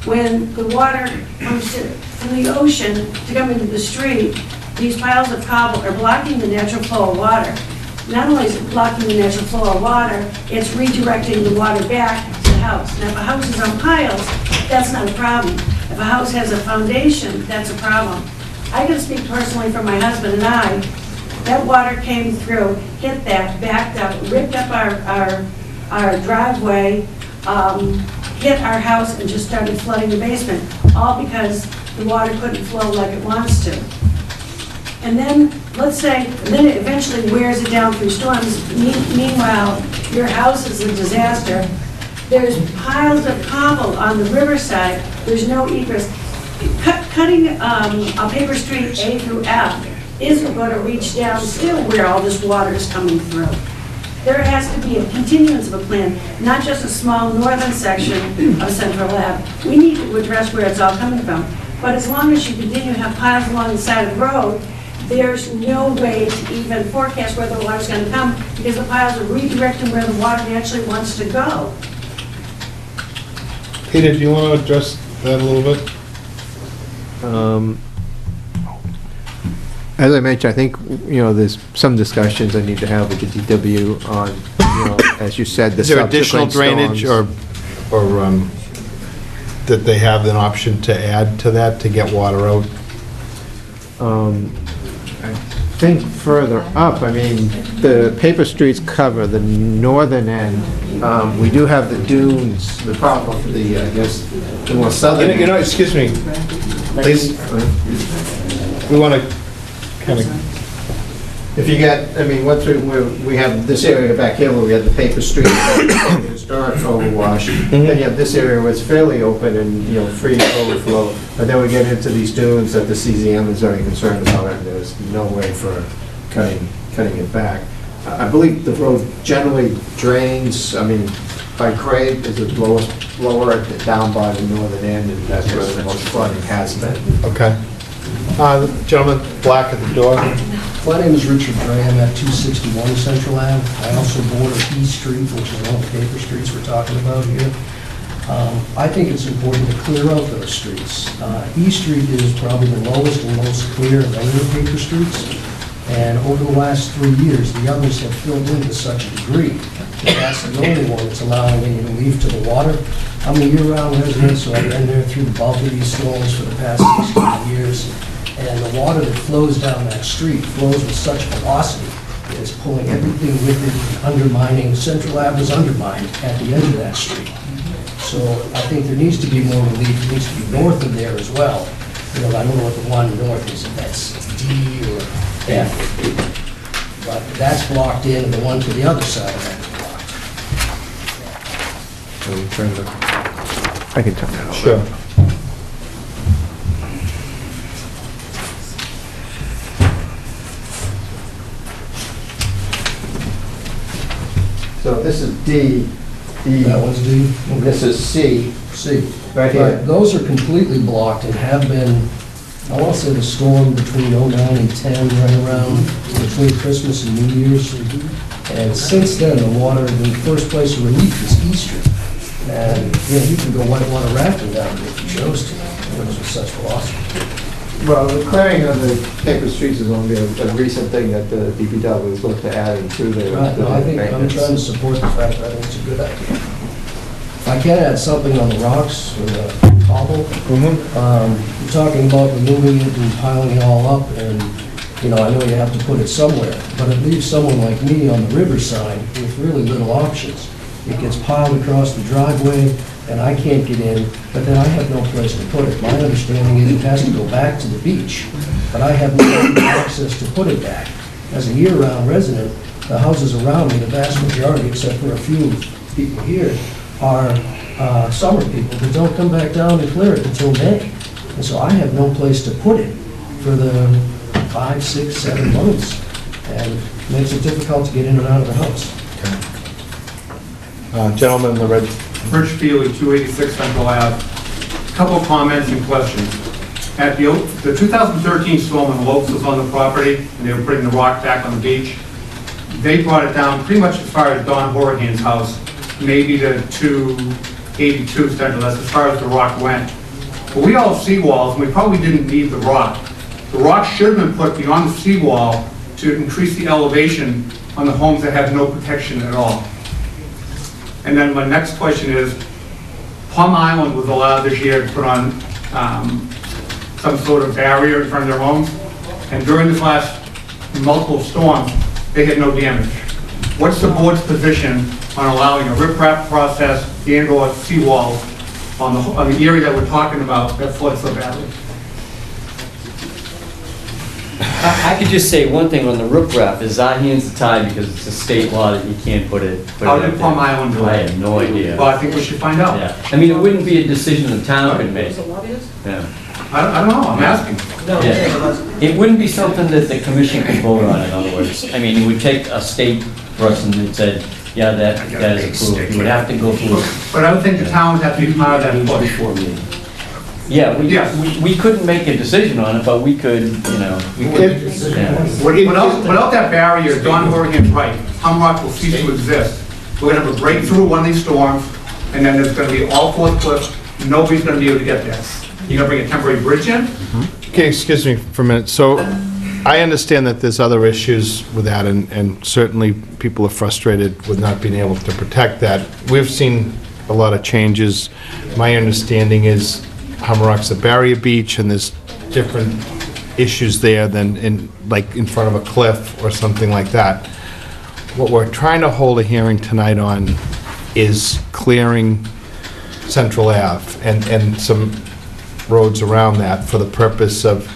When the water comes from the ocean to come into the street, these piles of cobble are blocking the natural flow of water. Not only is it blocking the natural flow of water, it's redirecting the water back to the house. Now, if a house is on piles, that's not a problem. If a house has a foundation, that's a problem. I can speak personally for my husband and I. That water came through, hit that, backed up, ripped up our driveway, hit our house, and just started flooding the basement, all because the water couldn't flow like it wants to. And then, let's say, then it eventually wears it down through storms. Meanwhile, your house is a disaster. There's piles of cobble on the riverside. There's no egress. Cutting a paper street A through F isn't going to reach down still where all this water is coming through. There has to be a continuance of a plan, not just a small northern section of Central Ave. We need to address where it's all coming from. But as long as you continue to have piles along the side of the road, there's no way to even forecast where the water's going to come because the piles are redirecting where the water naturally wants to go.
Peter, do you want to address that a little bit?
As I mentioned, I think, there's some discussions I need to have with the DW on, as you said, the
Is there additional
subsequent
drainage
storms.
or that they have an option to add to that to get water out?
I think further up, the paper streets cover the northern end. We do have the dunes, the problem, the more southern end.
Excuse me, please. We want to kind of,
If you get, once we have this area back here where we have the paper street, historic overwash, then you have this area where it's fairly open and, free overflow. But then we get into these dunes that the CZM is very concerned about, and there's no way for cutting it back. I believe the road generally drains, by grade is the lowest, lower down by the northern end, and that's where the most flooding has been.
Okay. Gentleman, black at the door.
My name is Richard Gray. I'm at 261 Central Ave. I also border E Street, which is one of the paper streets we're talking about here. I think it's important to clear out those streets. E Street is probably the lowest and most clear of any of the paper streets. And over the last 3 years, the others have filled in to such a degree that that's the only one that's allowing any relief to the water. I'm a year-round resident, so I've been there through the bulk of these storms for the past 16 years. And the water that flows down that street flows with such velocity, that it's pulling everything with it, undermining, Central Ave was undermined at the end of that street. So I think there needs to be more relief, it needs to be north of there as well. You know, I don't know what the one north is, if that's D or F. But that's blocked in, and the one to the other side of that is blocked.
I can turn that over.
Sure.
So this is D.
That one's D?
This is C.
C.
Right here.
But those are completely blocked and have been, I want to say the storm between '09 and '10, right around between Christmas and New Year's. And since then, the water, the first place of relief is East Street. And, you know, you can go whitewater rafting down there if you chose to. It was with such velocity.
Well, the clearing of the paper streets is only a recent thing that the DPW has looked to add into the.
Right, no, I think, I'm
maintenance.
trying to support the fact that I think it's a good idea. If I can add something on the rocks or the cobble, you're talking about removing it and piling it all up, and, you know, I know you have to put it somewhere, but it leaves someone like me on the riverside with really little options. It gets piled across the driveway, and I can't get in, but then I have no place to put it. My understanding is it has to go back to the beach, but I have no access to put it back. As a year-round resident, the houses around me, the vast majority, except for a few people here, are summer people that don't come back down and clear it until May. And so I have no place to put it for the 5, 6, 7 months, and it makes it difficult to get in and out of the house.
Gentleman in the red.
Rich Feely, 286 Central Ave. Couple of comments and questions. At the 2013 storm, when the Lopes was on the property, and they were putting the rock back on the beach, they brought it down pretty much as far as Don Horrigan's house, maybe to 282 Central, that's as far as the rock went. But we all have seawalls, and we probably didn't need the rock. The rock should have been put beyond the seawall to increase the elevation on the homes that have no protection at all. And then my next question is, Plum Island was allowed this year to put on some sort of barrier in front of their homes, and during this last multiple storms, they had no damage. What's the board's position on allowing a riprap process and/or seawalls on the area that we're talking about that floods so badly?
I could just say one thing on the riprap, is our hands are tied because it's a state law that you can't put it
How
up
did Plum
there.
Island do it?
I have no idea.
Well, I think we should find out.
Yeah, I mean, it wouldn't be a decision the town could make. Yeah.
I don't know, I'm asking.
Yeah. It wouldn't be something that the commission could vote on, in other words. I mean, it would take a state person that said, yeah, that is approved. You would have to go through it.
But I would think the town would have to be part of that push.
Yeah, we couldn't make a decision on it, but we could, you know.
Without that barrier, Don Horrigan's right, Humrock will cease to exist. We're gonna have a breakthrough one of these storms, and then there's gonna be all fourth cliff, nobody's gonna be able to get there. You're gonna bring a temporary bridge in?
Okay, excuse me for a minute. So I understand that there's other issues with that, and certainly people are frustrated with not being able to protect that. We've seen a lot of changes. My understanding is Humrock's a barrier beach, and there's different issues there than in front of a cliff or something like that. What we're trying to hold a hearing tonight on is clearing Central Ave and some roads around that for the purpose of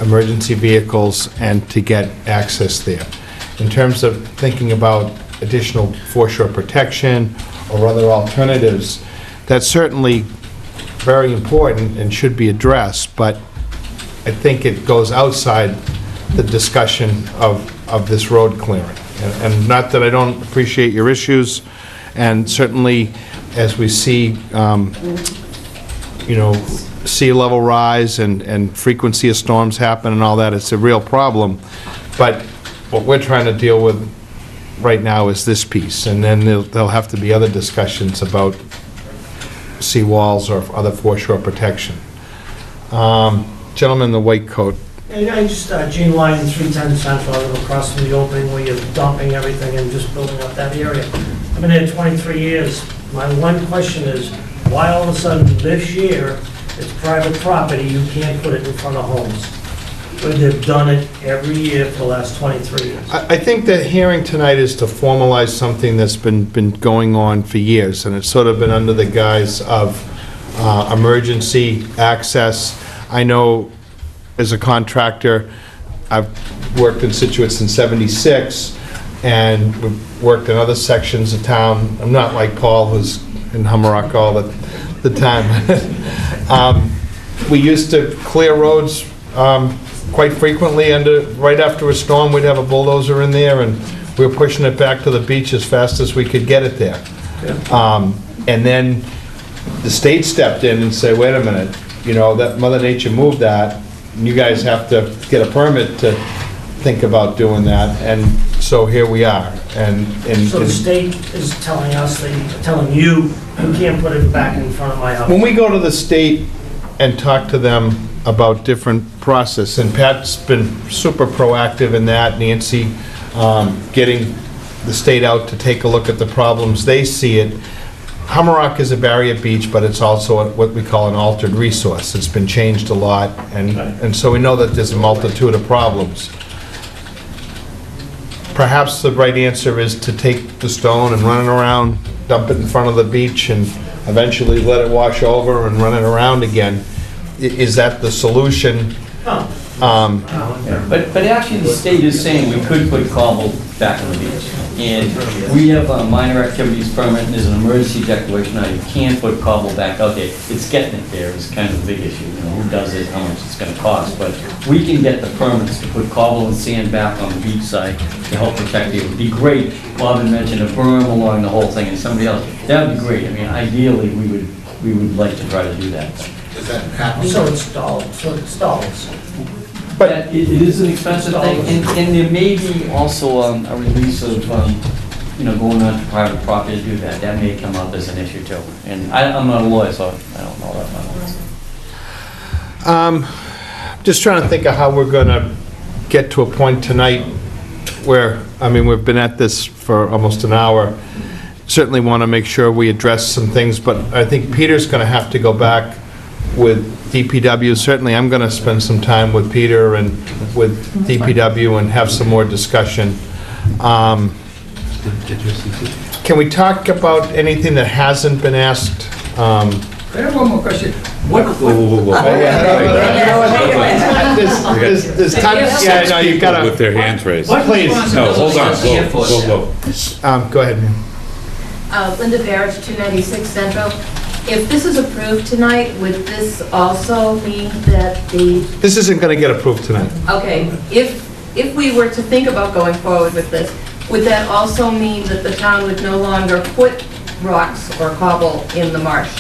emergency vehicles and to get access there. In terms of thinking about additional foreshore protection or other alternatives, that's certainly very important and should be addressed, but I think it goes outside the discussion of this road clearing. And not that I don't appreciate your issues, and certainly as we see, sea level rise and frequency of storms happen and all that, it's a real problem. But what we're trying to deal with right now is this piece, and then there'll have to be other discussions about seawalls or other foreshore protection. Gentleman in the white coat.
Yeah, I just, Gene Lyden, 310 Central, I live across from the opening where you're dumping everything and just building up that area. I've been there 23 years. My one question is, Why all of a sudden this year, it's private property, you can't put it in front of homes? But they've done it every year for the last 23 years.
I think the hearing tonight is to formalize something that's been going on for years, and it's sort of been under the guise of emergency access. I know as a contractor, I've worked in Scituate since '76, and we've worked in other sections of town. I'm not like Paul, who's in Hummerock all the time. We used to clear roads quite frequently, right after a storm, we'd have a bulldozer in there, and we were pushing it back to the beach as fast as we could get it there. And then the state stepped in and said, wait a minute, that Mother Nature moved that, and you guys have to get a permit to think about doing that, and so here we are.
So the state is telling us, telling you can't put it back in front of my house?
When we go to the state and talk to them about different process, and Pat's been super proactive in that, Nancy, getting the state out to take a look at the problems, they see it. Hummerock is a barrier beach, but it's also what we call an altered resource. It's been changed a lot, and so we know that there's a multitude of problems. Perhaps the right answer is to take the stone and run it around, dump it in front of the beach, and eventually let it wash over and run it around again. Is that the solution?
But actually, the state is saying we could put cobble back on the beach. And we have a minor activities permit, and there's an emergency declaration now, you can't put cobble back out there. It's getting it there is kind of the big issue, who does it, how much it's gonna cost. But we can get the permits to put cobble and sand back on the beach side to help protect it. It would be great, Bob had mentioned a berm along the whole thing, and somebody else, that would be great. I mean, ideally, we would like to try to do that.
So it stalls.
But it is an expensive thing, and there may be also a release of, going on to private property to do that. That may come up as an issue too. And I'm not a lawyer, so I don't know that much.
Just trying to think of how we're gonna get to a point tonight where, we've been at this for almost an hour. Certainly want to make sure we address some things, but I think Peter's gonna have to go back with DPW. Certainly, I'm going to spend some time with Peter and with DPW and have some more discussion. Can we talk about anything that hasn't been asked?
I have one more question. There's time,
yeah, no, you've got to... With their hands raised.
Please.
No, hold on,
Go ahead, ma'am.
Linda Barrett, 296 Central. If this is approved tonight, would this also mean that
This isn't going to get approved tonight.
okay, if we were to think about going forward with this, would that also mean that the town would no longer put rocks or cobble in the marsh?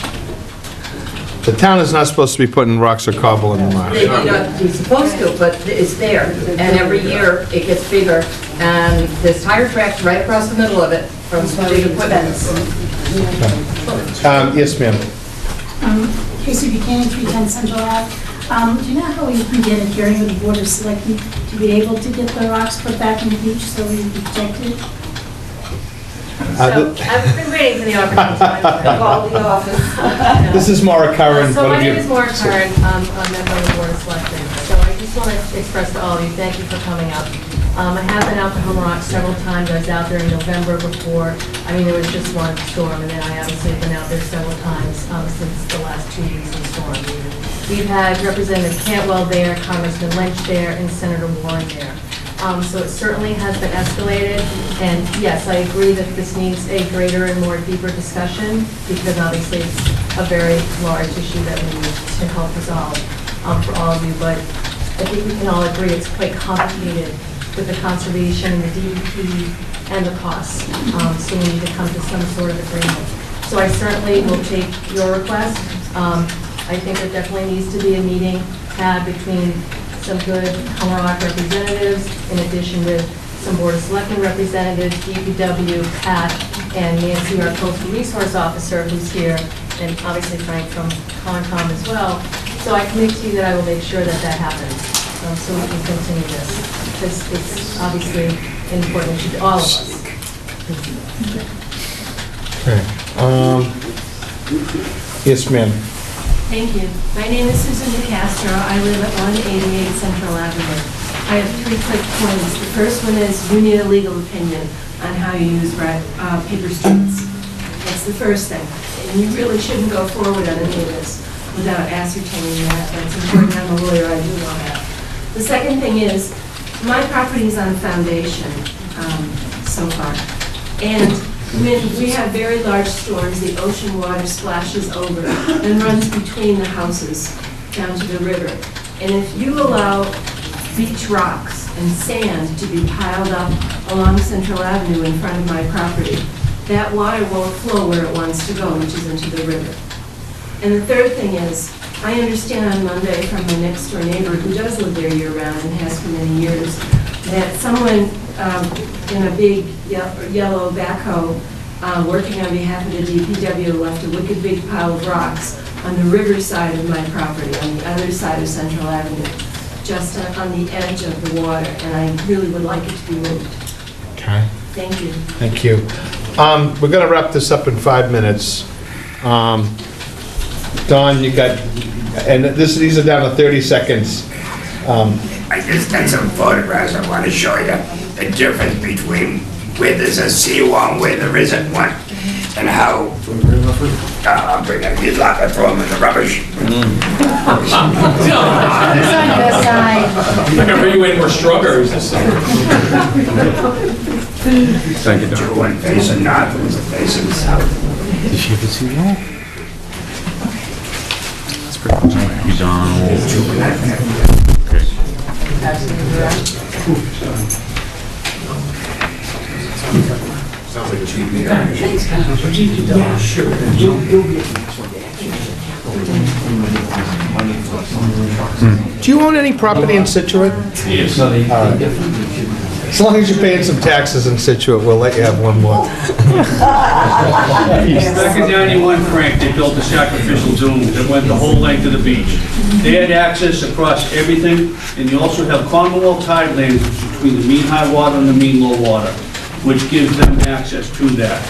The town is not supposed to be putting rocks or cobble in the marsh.
They may not be supposed to, but it's there, and every year it gets bigger, and there's tire tracks right across the middle of it from big equipment.
Yes, ma'am.
Casey Buchanan, 310 Central Ave. Do you know how we can get a hearing with the Board of Selectmen to be able to get the rocks put back in the beach so we can protect it?
So, I've been waiting for the opportunity to call the office.
This is Maura Curran.
So my name is Maura Curran, I'm a member of the Board of Selectmen. So I just want to express to all of you, thank you for coming up. I have been out to Hummerock several times. I was out there in November before. There was just one storm, and then I obviously have been out there several times since the last 2 weeks of the storm. We've had Representative Cantwell there, Congressman Lynch there, and Senator Warren there. So it certainly has been escalated, and yes, I agree that this needs a greater and more deeper discussion, because obviously it's a very large issue that we need to help resolve for all of you, but I think we can all agree it's quite complicated with the conservation and the DEP and the costs, so we need to come to some sort of agreement. So I certainly will take your request. I think there definitely needs to be a meeting had between some good Hummerock representatives, in addition to some Board of Selectmen representatives, DPW, Pat, and Nancy, our Coastal Resource Officer, who's here, and obviously Frank from Concom as well. So I commit to you that I will make sure that that happens, so we can continue this, because it's obviously important to all of us.
Okay. Yes, ma'am.
Thank you. My name is Susan DeCastro. I live at 188 Central Avenue. I have 3 quick points. The first one is you need a legal opinion on how you use paper streets. That's the first thing. And you really shouldn't go forward on any of this without ascertaining that. That's important. I'm a lawyer, I do know that. The second thing is, my property is on a foundation so far. And when we have very large storms, the ocean water splashes over and runs between the houses down to the river. And if you allow beach rocks and sand to be piled up along Central Avenue in front of my property, that water won't flow where it wants to go, which is into the river. And the third thing is, I understand on Monday from my next door neighbor who does live there year-round and has for many years, that someone in a big yellow backhoe working on behalf of the DPW left a wicked big pile of rocks on the river side of my property, on the other side of Central Avenue, just on the edge of the water, and I really would like it to be moved.
Okay.
Thank you.
Thank you. We're going to wrap this up in 5 minutes. Don, you got, and these are down to 30 seconds.
I just got some photographs I want to show you. The difference between where there's a seawall and where there isn't one. And how, I'll bring it, you'd like to throw them in the rubbish.
I'm going to bring you in more strawberries this summer.
Thank you, Don.
One facing north, one facing south.
Did she ever see that? That's pretty much he's on. Okay.
Sounds like a cheap
Do you own any property in Scituate?
Yes.
All right. As long as you're paying some taxes in Scituate, we'll let you have one more.
Back in '91, Frank, they built a sacrificial dune that went the whole length of the beach. They had access across everything, and you also have Commonwealth tide lanes between the mean high water and the mean low water, which gives them access to that.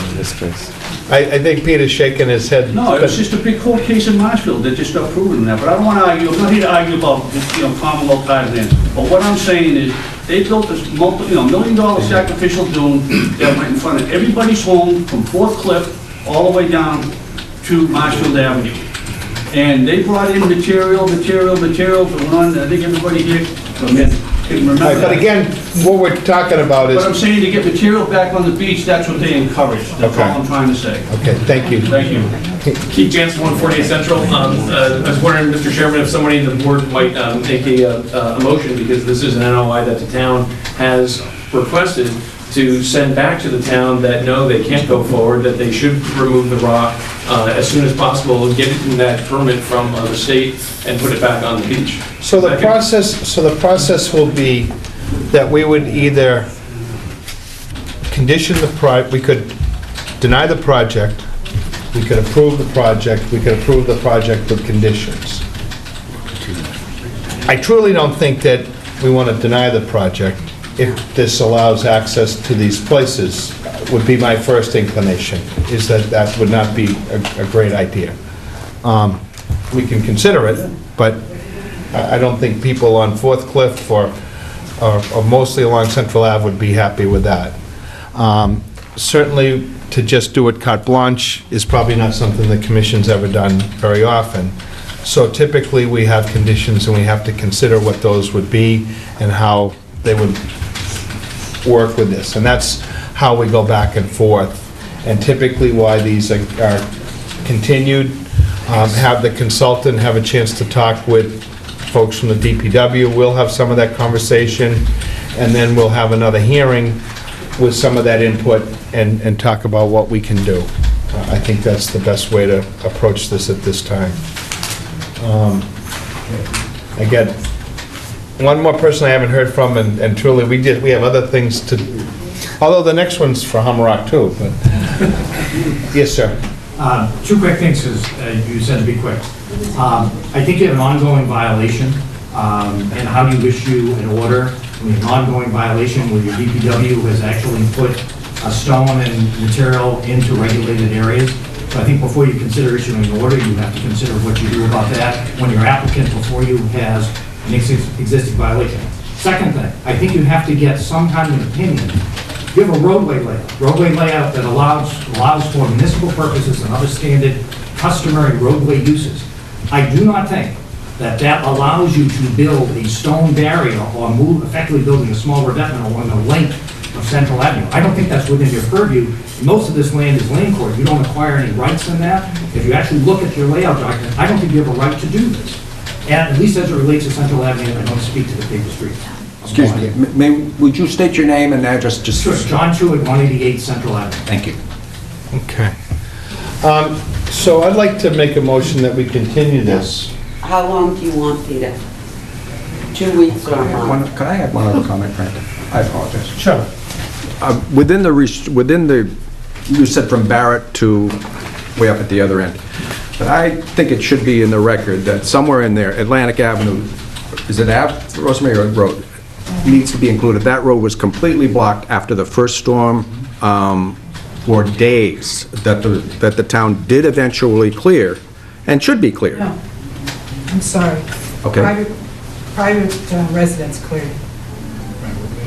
In this case. I think Peter's shaking his head.
No, it was just a big court case in Marshfield that just got proven in that, but I don't want to argue, I'm not here to argue about, Commonwealth tide lands. But what I'm saying is, they built this $1 million sacrificial dune that went in front of everybody's home from Fourth Cliff all the way down to Marshfield Avenue. And they brought in material that went on, I think everybody here can remember
Right, but
that.
again, what we're talking about is...
But I'm saying to get material back on the beach, that's what they encourage. That's
Okay.
all I'm trying to say.
Okay, thank you.
Thank you.
Keith Jansen, 148 Central. I was wondering, Mr. Chairman, if somebody in the board might make a motion, because this is an NOI that the town has requested to send back to the town that no, they can't go forward, that they should remove the rock as soon as possible, get that permit from the state and put it back on the beach.
So the process will be that we would either condition we could deny the project, we could approve the project, we could approve the project with conditions. I truly don't think that we want to deny the project if this allows access to these places, would be my first inclination, is that would not be a great idea. We can consider it, but I don't think people on Fourth Cliff or mostly along Central Ave would be happy with that. Certainly, to just do it carte blanche is probably not something the commission's ever done very often. So typically, we have conditions, and we have to consider what those would be and how they would work with this. And that's how we go back and forth. And typically, why these are continued, have the consultant have a chance to talk with folks from the DPW. We'll have some of that conversation, and then we'll have another hearing with some of that input and talk about what we can do. I think that's the best way to approach this at this time. Again, one more person I haven't heard from, and truly, we have other things to, although the next one's for Humrock too, but, yes, sir.
Two quick things, because you said to be quick. I think you have an ongoing violation, and how do you issue an order? I mean, an ongoing violation where your DPW has actually put a stone and material into regulated areas. So So I think before you consider issuing an order, you have to consider what you do about that when your applicant before you has an existing violation. Second thing, I think you have to get some kind of an opinion. You have a roadway layout that allows for municipal purposes and other standard customary roadway uses. I do not think that allows you to build a stone barrier or effectively building a small revetment along the length of Central Avenue. I don't think that's within your purview. Most of this land is land court. You don't acquire any rights in that. If you actually look at your layout document, I don't think you have a right to do this. And at least as it relates to Central Avenue, I don't speak to the paper street.
Excuse me, would you state your name and address just?
Sure, John Truitt, 188 Central Avenue.
Thank you.
Okay. So I'd like to make a motion that we continue this.
How long do you want, Peter? 2 weeks or a month?
Could I have one other comment, Frank? I apologize.
Sure.
Within the, you said from Barrett to way up at the other end. But I think it should be in the record that somewhere in there, Atlantic Avenue, is it Rosemary Road? Needs to be included. That road was completely blocked after the first storm for days that the town did eventually clear and should be cleared.
No, I'm sorry.
Okay.
Private residents cleared.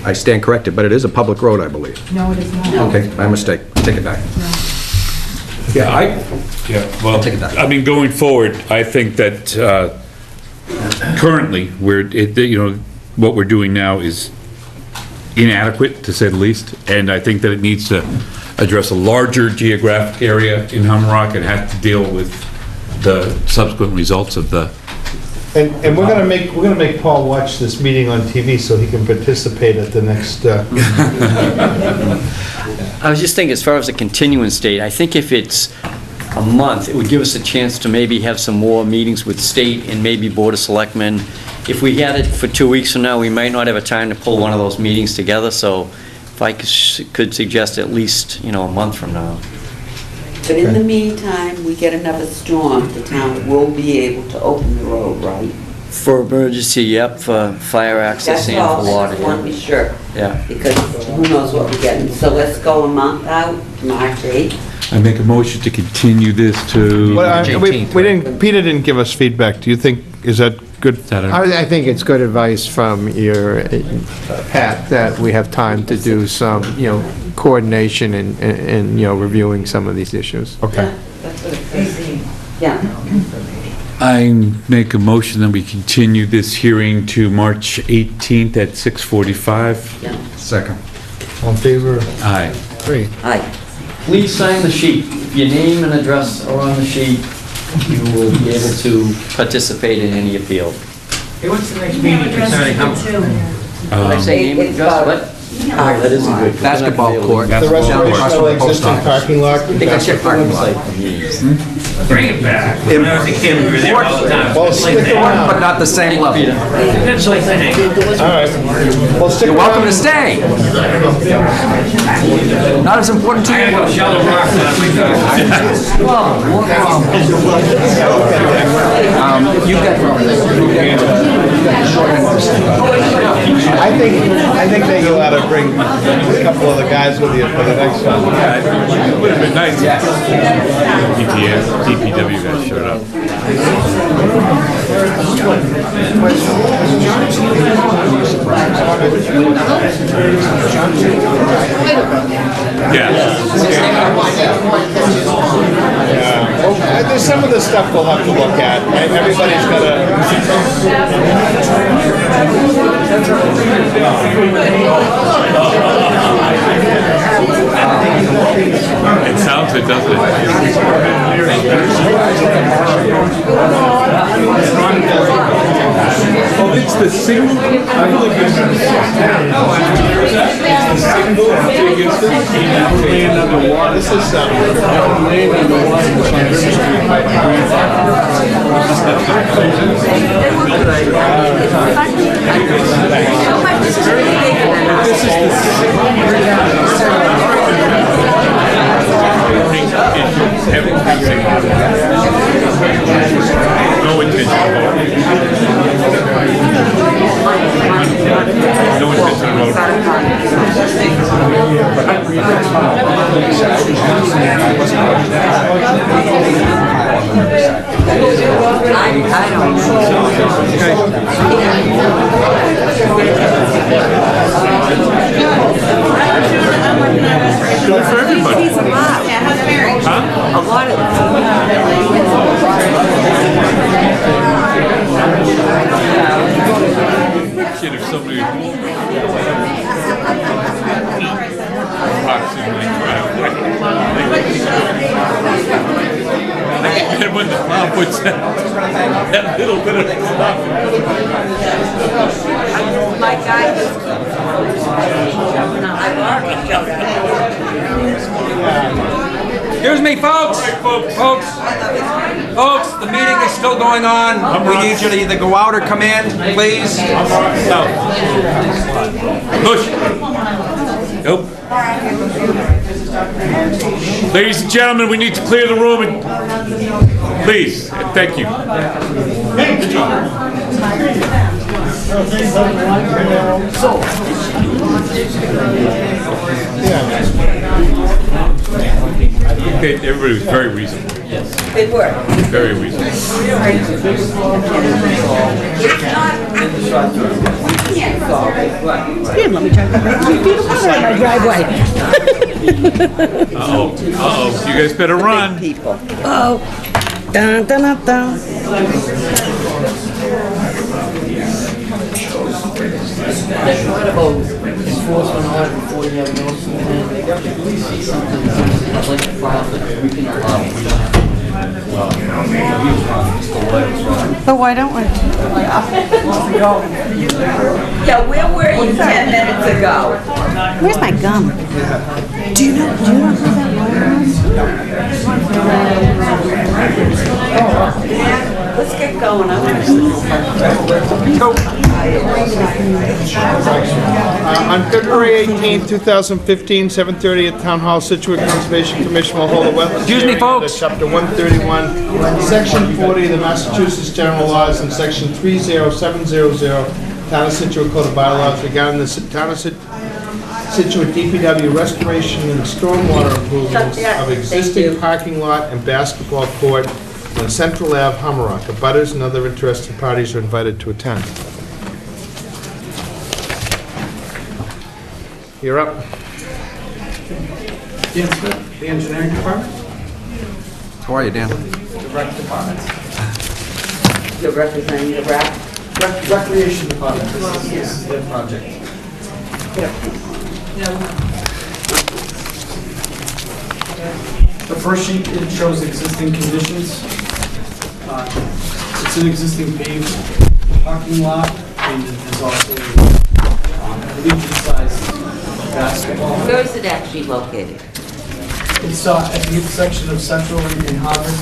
I stand corrected, but it is a public road, I believe.
No, it is not.
Okay, my mistake. Take it back. Yeah,
well, I mean, going forward, I think that currently, what we're doing now is inadequate, to say the least, and I think that it needs to address a larger geographic area in Humrock and have to deal with the subsequent results of the...
And we're gonna make Paul watch this meeting on TV so he can participate at the next.
I was just thinking, as far as the continuance date, I think if it's a month, it would give us a chance to maybe have some more meetings with state and maybe Board of Selectmen. If we had it for 2 weeks from now, we might not have a time to pull one of those meetings together, so if I could suggest at least, a month from now.
But in the meantime, we get another storm, the town will be able to open the road, right?
For emergency, yep, for fire access and for water.
That's all, I just want to be sure.
Yeah.
Because who knows what we're getting. So let's go a month out, March 8th.
I make a motion to continue this to...
Peter didn't give us feedback. Do you think, is that good?
I think it's good advice from your, Pat, that we have time to do some, coordination and reviewing some of these issues.
Okay.
That's what it is. Yeah.
I make a motion that we continue this hearing to March 18th at 6:45.
Yeah.
Second.
On favor?
Aye.
Great.
Aye.
Please sign the sheet. If your name and address are on the sheet, you will be able to participate in any appeal.
Hey, what's the next meeting concerning
Did I say name and address? What? Oh, that isn't good.
Basketball court.
The restoration of the existing parking lot?
I think I checked the website for meetings.
Bring it back. When I was a kid, we were there all the time.
Well, stick around.
But not the same level.
That's like saying.
All right. Well, stick
You're welcome to
around.
stay. Not as important to
I gotta go
you.
shovel rocks on my
I think that you ought to bring a couple of the guys with you for the next one.
It would have been nice if DPW guys showed up. Yeah.
Well, there's some of the stuff we'll have to look at. Everybody's got
It sounds it, doesn't it? Oh, it's the single, I believe it's the single biggest land underwater. This is land no intention of Good for everybody.
He's a lot. Yeah, how's Mary?
Huh?
A lot of
Shit, if somebody parks in my driveway. And when the mom puts that little bit of stuff.
my guy just keeps I've already showed up.
Excuse me, folks. Folks, the meeting is still going on. We need you to either go out or come in, please.
Push. Nope. Ladies and gentlemen, we need to clear the room. And please, thank you. Okay, everybody was very reasonable.
They were.
Very reasonable.
Here, let me try to feet of water in my driveway.
Uh-oh. You guys better run.
Oh. Dun, dun, dun, dun.
Enforcement order before you have notice of intent. If we see something I'd like to file that we can allow. We don't have to.
But why don't we?
Yeah, where were you 10 minutes ago?
Where's my gum? Do you know who that was?
Let's get going.
On February 18, 2015, 7:30 at Town Hall, Scituate Conservation Commission will hold a wetlands
Excuse me,
hearing
folks.
under Chapter 131, Section 40 of the Massachusetts General Laws and Section 30700, Town of Scituate Code of Bylaws regarding the Town of Scituate DPW restoration and stormwater improvements of existing parking lot and basketball court on Central Ave, Hummerock. Abutters and other interested parties are invited to attend. You're up.
Dan Smith, the engineering department.
How are you, Dan?
The rec department.
You're representing the rec?
Recreation department, this is their project. The first sheet, it shows existing conditions. It's an existing paved parking lot, and there's also a legion-sized basketball.
Where is it actually located?
It's at the intersection of Central and Harvard.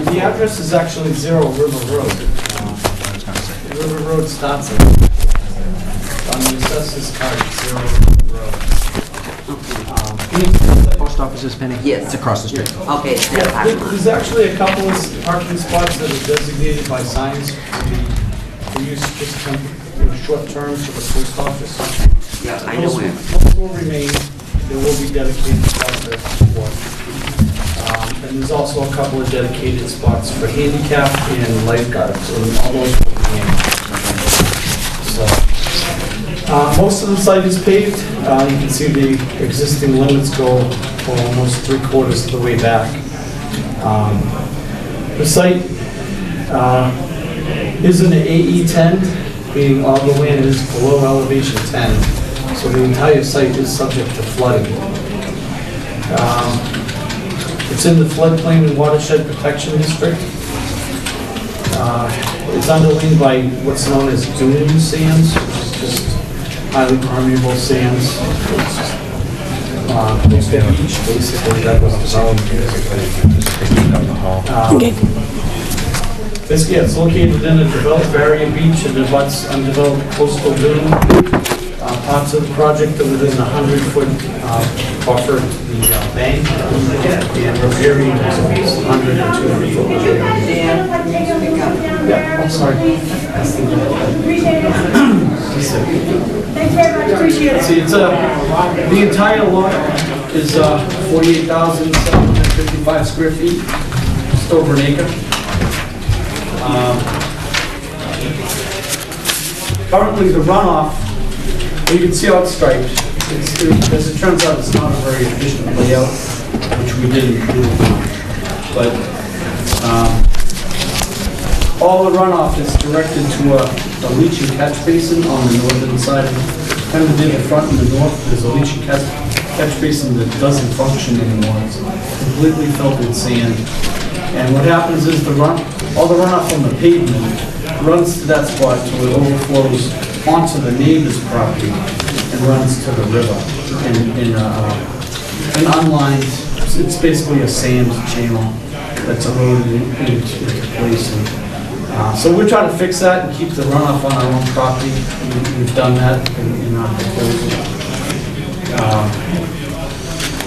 The address is actually 0 River Road. River Road starts at, on the assessor's card, 0 River Road.
Post office is Penny?
Yes.
It's across the street.
Okay, it's their
Yeah,
parking lot.
there's actually a couple of parking spots that are designated by signs for use just short terms for the post office.
Yeah, I know where.
Those will remain, there will be dedicated spots there for. And there's also a couple of dedicated spots for handicap and lifeguards, so all those will remain. So, most of the site is paved. You can see the existing limits go for almost 3/4 of the way back. The site is an AE 10, meaning all the land is below elevation 10. So the entire site is subject to flooding. It's in the floodplain and watershed protection district. It's underlain by what's known as dune sands, which is just highly permeable sands. It's a beach, basically, that was developed. It's located within a developed area beach and abuts undeveloped coastal dune. Parts of the project are within a 100-foot buffer to the bank, and riparian is 100 and 200-foot riparian. Yeah, I'm sorry.
Thanks very much, appreciate it.
See, it's the entire lot is 48,755 square feet, just over an acre. Currently, the runoff, you can see how it's striped. As it turns out, it's not a very efficient layout, which we didn't do. But all the runoff is directed to a leach and catch basin on the northern side of it. Kind of near the front and the north, there's a leach and catch basin that doesn't function anymore. It's completely filled with sand. And what happens is all the runoff from the pavement runs to that spot so it overflows onto the neighbor's property and runs to the river in an unlined, it's basically a sand channel that's eroded into place. And, so we're trying to fix that and keep the runoff on our own property. We've done that in our proposal.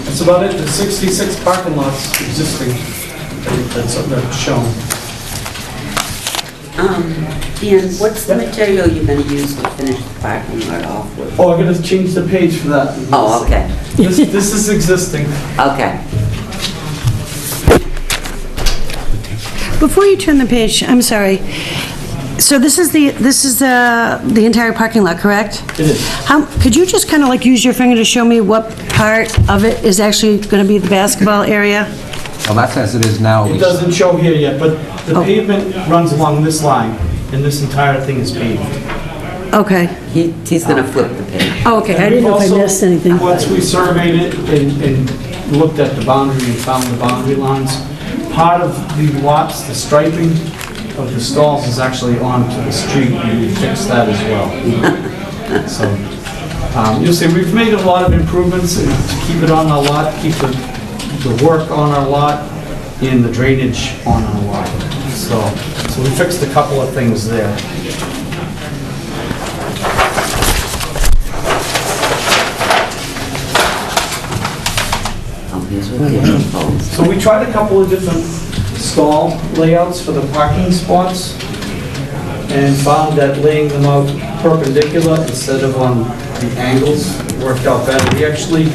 That's about it. There's 66 parking lots existing that's shown.
Dan, what's the material you're gonna use to finish the parking lot off with?
Oh, I'm gonna change the page for that.
Oh, okay.
This is existing.
Okay.
Before you turn the page, I'm sorry. So this is the entire parking lot, correct?
It is.
Could you just kind of like use your finger to show me what part of it is actually going to be the basketball area?
Well, that's as it is now.
It doesn't show here yet, but the pavement runs along this line, and this entire thing is paved.
Okay.
He's gonna flip the page.
Oh, okay, I didn't know if I missed anything.
Once we surveyed it and looked at the boundary and found the boundary lines, part of the lots, the striping of the stalls is actually onto the street, and we fixed that as well. So, you'll see, we've made a lot of improvements to keep it on our lot, keep the work on our lot, and the drainage on our lot. So we fixed a couple of things there. So we tried a couple of different stall layouts for the parking spots and found that laying them out perpendicular instead of on the angles worked out better. We actually,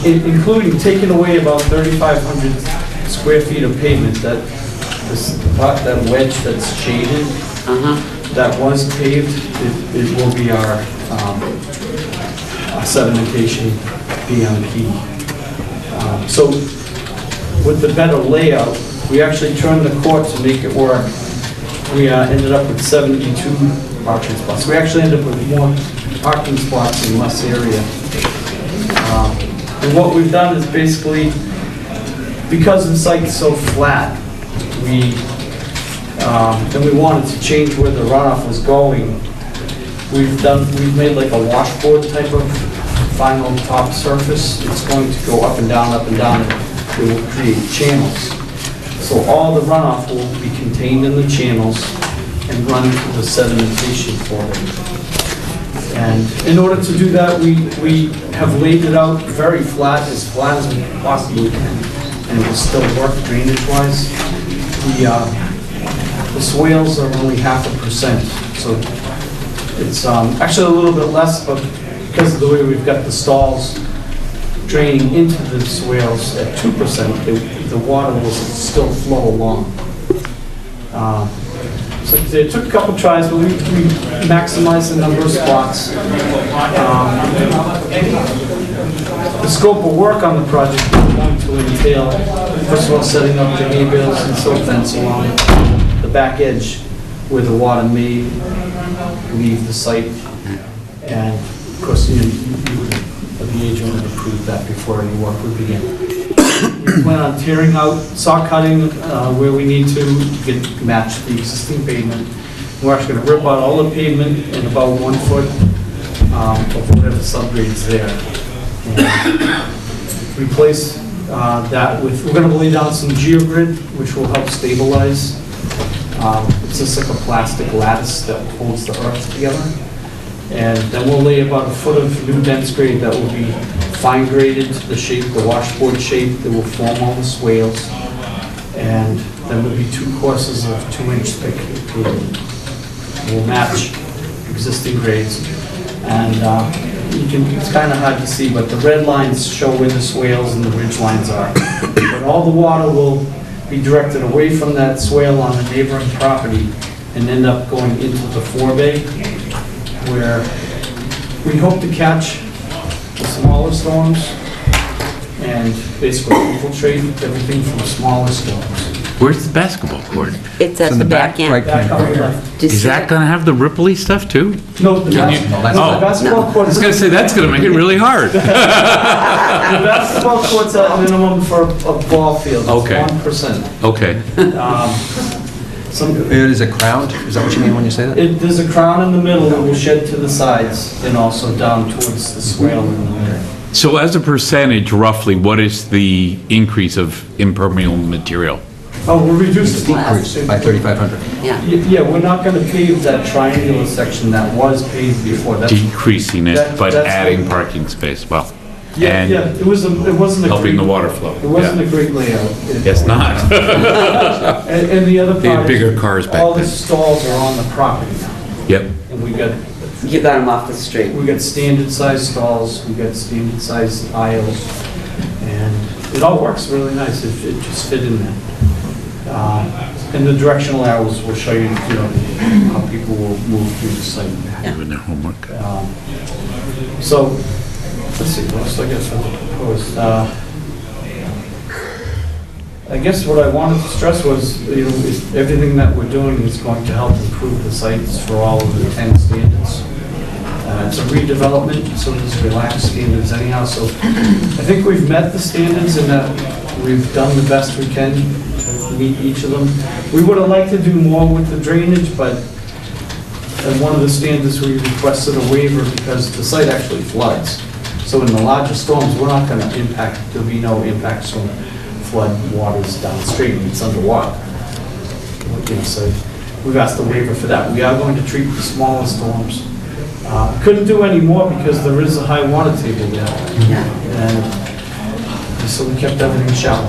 including taking away about 3,500 square feet of pavement, that wedge that's shaded, that was paved, it will be our sedimentation BMP. So with the better layout, we actually turned the court to make it work. We ended up with 72 parking spots. We actually ended up with more parking spots in less area. And what we've done is basically, because the site is so flat, and we wanted to change where the runoff was going, we've made like a washboard type of final top surface. It's going to go up and down, and it will create channels. So all the runoff will be contained in the channels and run to the sedimentation for it. And in order to do that, we have laid it out very flat as we possibly can, and it will still work drainage-wise. The swales are only 0.5%, so it's actually a little bit less, but because of the way we've got the stalls draining into the swales at 2%, the water will still flow along. So it took a couple tries, but we maximized the number of spots. The scope of work on the project is going to entail, first of all, setting up the hay bales and silt fence along the back edge where the water may leave the site. And of course, the agent would approve that before any work would begin. We plan on tearing out, saw cutting where we need to match the existing pavement. We're actually going to rip out all the pavement in about 1 foot of whatever subgrade's there. And replace that with, we're going to lay down some geogrid, which will help stabilize. It's just like a plastic lattice that holds the earth together. And then we'll lay about 1 foot of new dense grade that will be fine graded to the shape, the washboard shape that will form all the swales. And then there'll be 2 courses of 2-inch thick pavement. We'll match existing grades. And it's kind of hard to see, but the red lines show where the swales and the ridge lines are. But all the water will be directed away from that swale on the neighboring property and end up going into the forebay, where we hope to catch the smaller storms and basically infiltrate everything from smaller storms.
Where's the basketball court?
It's at the back end.
Back up left.
Is that gonna have the ripply stuff too?
No, the
Oh,
basketball
I
court
was
is...
gonna say, that's gonna make it really hard.
The basketball court's at minimum for a ball field.
Okay.
It's 1%.
Okay.
It is a crown? Is that what you mean when you say that?
There's a crown in the middle that will shed to the sides and also down towards the swale in the middle.
So as a percentage, roughly, what is the increase of impermeable material?
Oh, we'll reduce the
Decrease by 3,500.
Yeah.
Yeah, we're not going to pave that triangular section that was paved before. That's-
Decreasing it, but
that's
adding
what-
parking space, well,
Yeah,
and
yeah, it wasn't a
helping
great-
the water flow.
It wasn't
Yeah.
a great layout.
It's not.
And the other
They had
part
bigger
is,
cars back
all the
then.
stalls are on the property now.
Yep.
And we got
You got them off the street.
We got standard size stalls, we got standard size aisles, and it all works really nice, it just fit in there. And the directional arrows will show you, how people will move through the site.
Doing their homework.
So, let's see, what else I guess I would propose. I guess what I wanted to stress was, is everything that we're doing is going to help improve the sites for all of the 10 standards. It's a redevelopment, so there's relaxed standards anyhow, so I think we've met the standards and that we've done the best we can to meet each of them. We would have liked to do more with the drainage, but as one of the standards, we requested a waiver because the site actually floods. So in the larger storms, we're not gonna impact, there'll be no impacts from flood waters downstream, it's underwater. So we've asked a waiver for that. We are going to treat the smaller storms. Couldn't do any more because there is a high water table there. And so we kept everything shallow.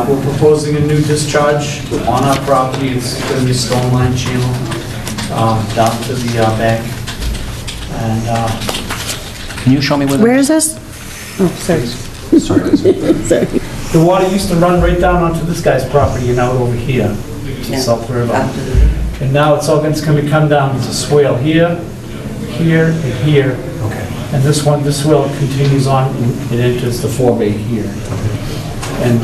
We're proposing a new discharge on our property. It's going to be a stone line channel down to the bank. And
Can you show me where
Where is this? Oh, sorry.
Sorry.
Sorry.
the water used to run right down onto this guy's property and out over here to South River. And now it's all going to come down. There's a swale here, here, and here.
Okay.
And this swale continues on and it enters the forebay here. And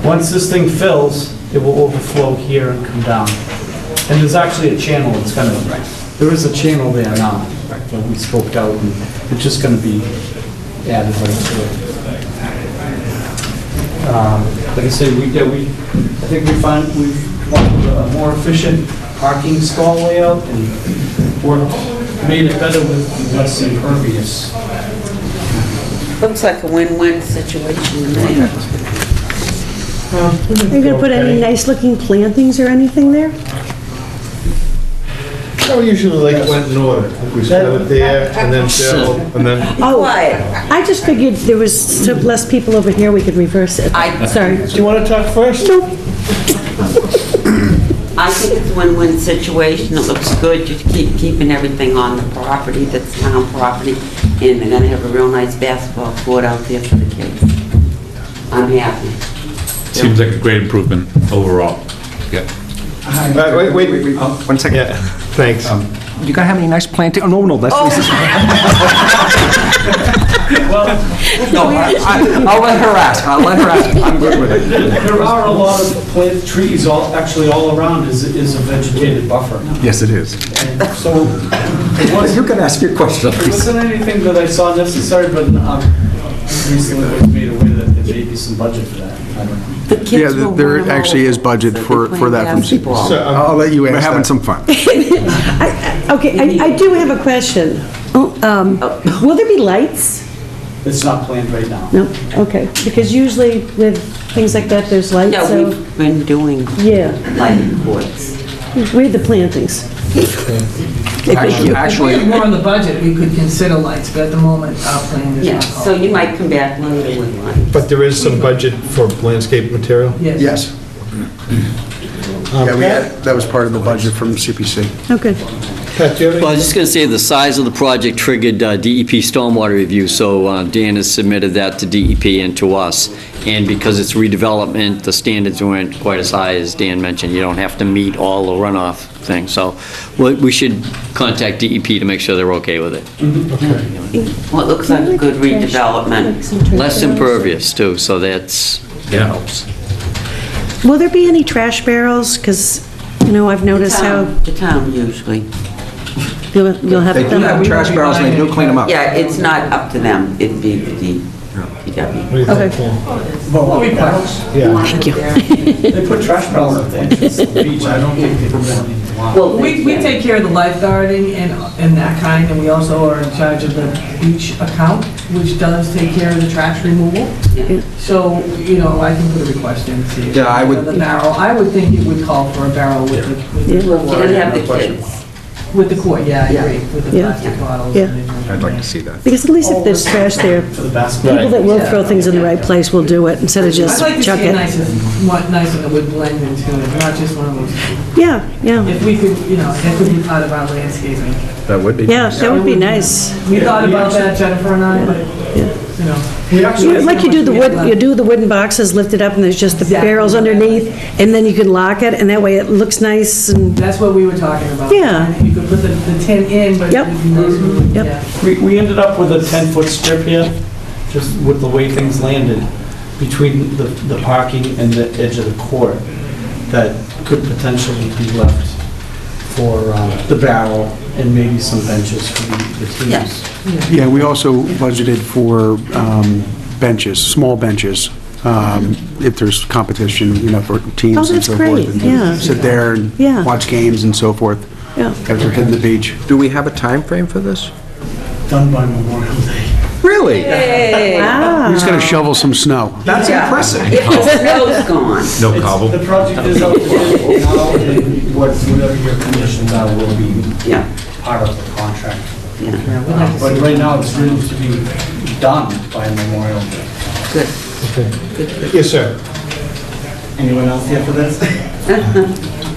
once this thing fills, it will overflow here and come down. And there's actually a channel that's going to, there is a channel there now that we scoped out, and it's just going to be added right to it. Like I said, I think we've come up with a more efficient parking stall layout and made it better with less impervious.
Looks like a win-win situation to me.
Are you gonna put any nice-looking plantings or anything there?
I usually like went in order. We started there, and then Bill, and then...
Oh, I just figured there was so less people over here, we could reverse it. Sorry.
Do you want to talk first?
No.
I think it's a win-win situation. It looks good. You keep keeping everything on the property that's town property, and they're gonna have a real nice basketball court out there for the kids. I'm happy.
Seems like a great improvement overall. Yeah.
Wait.
One second.
Yeah, thanks.
You gonna have any nice planting? Oh, no, that's... No, I'll let her ask. I'm good with it.
There are a lot of plant trees actually all around is a vegetated buffer.
Yes, it is.
And so
You can ask your question.
it wasn't anything that I saw necessary, but recently was made aware that there may be some budget for that. I don't know.
The kids will
there
run them
actually
over,
is budget
so
for
they're
that from
playing basketball.
I'll let you ask
We're having
that.
some fun.
Okay, I do have a question. Will there be lights?
It's not planned right now.
No? Okay, because usually with things like that, there's lights,
Yeah,
so...
we've been doing
Yeah,
lighting courts.
we have the plantings.
Actually,
If we have more in the budget, we could consider lights, but at the moment, our plan is
Yeah,
not
so you might come back later with lights.
But there is some budget for landscape material?
Yes.
Yes. Yeah, that was part of the budget from CPC.
Okay.
Pat, do you have any?
Well, I was just going to say, the size of the project triggered DEP stormwater review, so Dan has submitted that to DEP and to us. And because it's redevelopment, the standards weren't quite as high as Dan mentioned. You don't have to meet all the runoff things. So we should contact DEP to make sure they're okay with it.
Well, it looks like a good redevelopment.
Less impervious, too, so that helps.
Will there be any trash barrels? Because, I've noticed how
The town usually.
you'll have
They do
them.
have trash barrels, and they do clean them up.
Yeah, it's not up to them, it'd be the DPW.
Okay.
Well, we piles.
Yeah.
Thank you.
They put trash piles at the entrance of the beach. I don't think they put them in the lot.
Well,
We take care of the lifeguarding and that kind, and we also are in charge of the beach account, which does take care of the trash removal.
Yeah.
So, I can put a request in, see.
Yeah, I would-
The barrel, I would think it would call for a barrel with the.
You don't have the kids.
With the quart, yeah, I agree, with the
Yeah.
plastic bottles.
Yeah.
and everything.
I'd like to see that.
Because at least if there's trash there,
For the basketball.
people that will throw things in the right place will do it instead of just
I'd like to
chuck
see it
it.
nice and it would blend into it, not just one of those.
Yeah, yeah.
If we could, that could be part of our landscaping.
That would be.
Yeah, that would be nice.
We thought about that, Jennifer and I, but,
We actually.
Like you do the wooden boxes lifted up and there's just the barrels underneath, and then you can lock it, and that way it looks nice and,
That's what we were talking about.
Yeah.
You could put the tin in, but
Yep.
it'd be nice and,
Yep.
yeah.
We ended up with a 10-foot strip here, just with the way things landed, between the parking and the edge of the court, that could potentially be left for the barrel and maybe some benches for the teams.
Yes.
Yeah, we also budgeted for benches, small benches, if there's competition, for teams
Oh,
and
that's
so forth.
great,
and
yeah.
Sit there and
Yeah.
watch games and so forth
yeah.
as we're hitting the beach.
Do we have a time frame for this?
Done by Memorial Day.
Really?
Wow.
We're just gonna shovel some snow.
That's impressive.
If the snow's gone.
No cobble?
The project is up to date now, and whatever your conditions are will be
Yeah,
part of the contract.
yeah.
But right now, it's ready to be done by Memorial Day.
Good.
Yes, sir.
Anyone else here for this?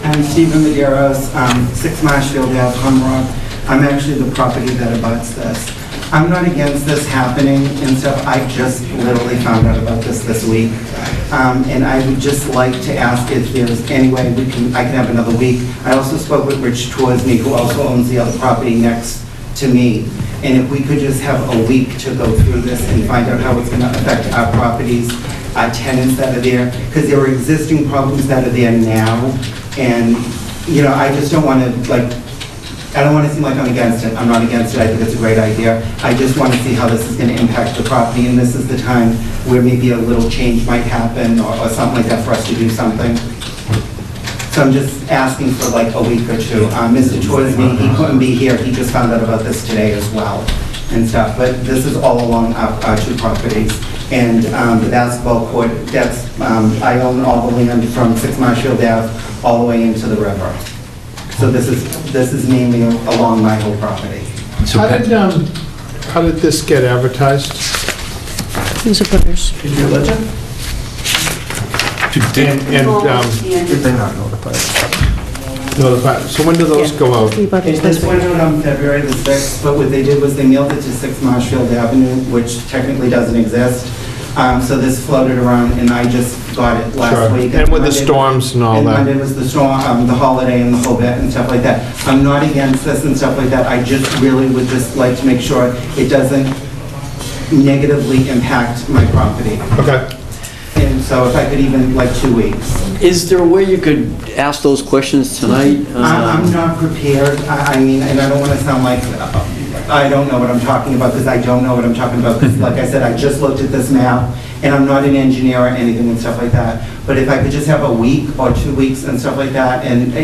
I'm Stephen Medeiros, 6 Marshfield Ave, Humrock. I'm actually the property that abuts this. I'm not against this happening and stuff. I just literally found out about this week. And I would just like to ask if there's any way I can have another week. I also spoke with Rich Torsney, who also owns the other property next to me. And if we could just have a week to go through this and find out how it's going to affect our properties, our tenants that are there, because there are existing problems that are there now. And, I just don't want to, I don't want to seem like I'm against it. I'm not against it. I think it's a great idea. I just want to see how this is going to impact the property, and this is the time where maybe a little change might happen or something like that for us to do something. So I'm just asking for a week or two. Mr. Torsney, he couldn't be here. He just found out about this today as well and stuff. But this is all along our two properties. And the basketball court, I own all the land from 6 Marshfield Ave all the way into the river. So this is mainly along my whole property.
How did this get advertised?
Who's the putters?
Did you let them?
They're not notified.
So when do those go out?
This went out on February the 6th, but what they did was they mailed it to 6 Marshfield Avenue, which technically doesn't exist. So this floated around, and I just got it last
Sure.
week.
And with the storms and all
And
that.
Monday was the storm, the holiday and the whole bit and stuff like that. I'm not against this and stuff like that. I just really would just like to make sure it doesn't negatively impact my property.
Okay.
And so if I could even, 2 weeks.
Is there a way you could ask those questions tonight?
I'm not prepared. I mean, and I don't want to sound like I don't know what I'm talking about, because I don't know what I'm talking about. 'Cause like I said, I just looked at this map, and I'm not an engineer or anything and stuff like that. But if I could just have a week or 2 weeks and stuff like that, and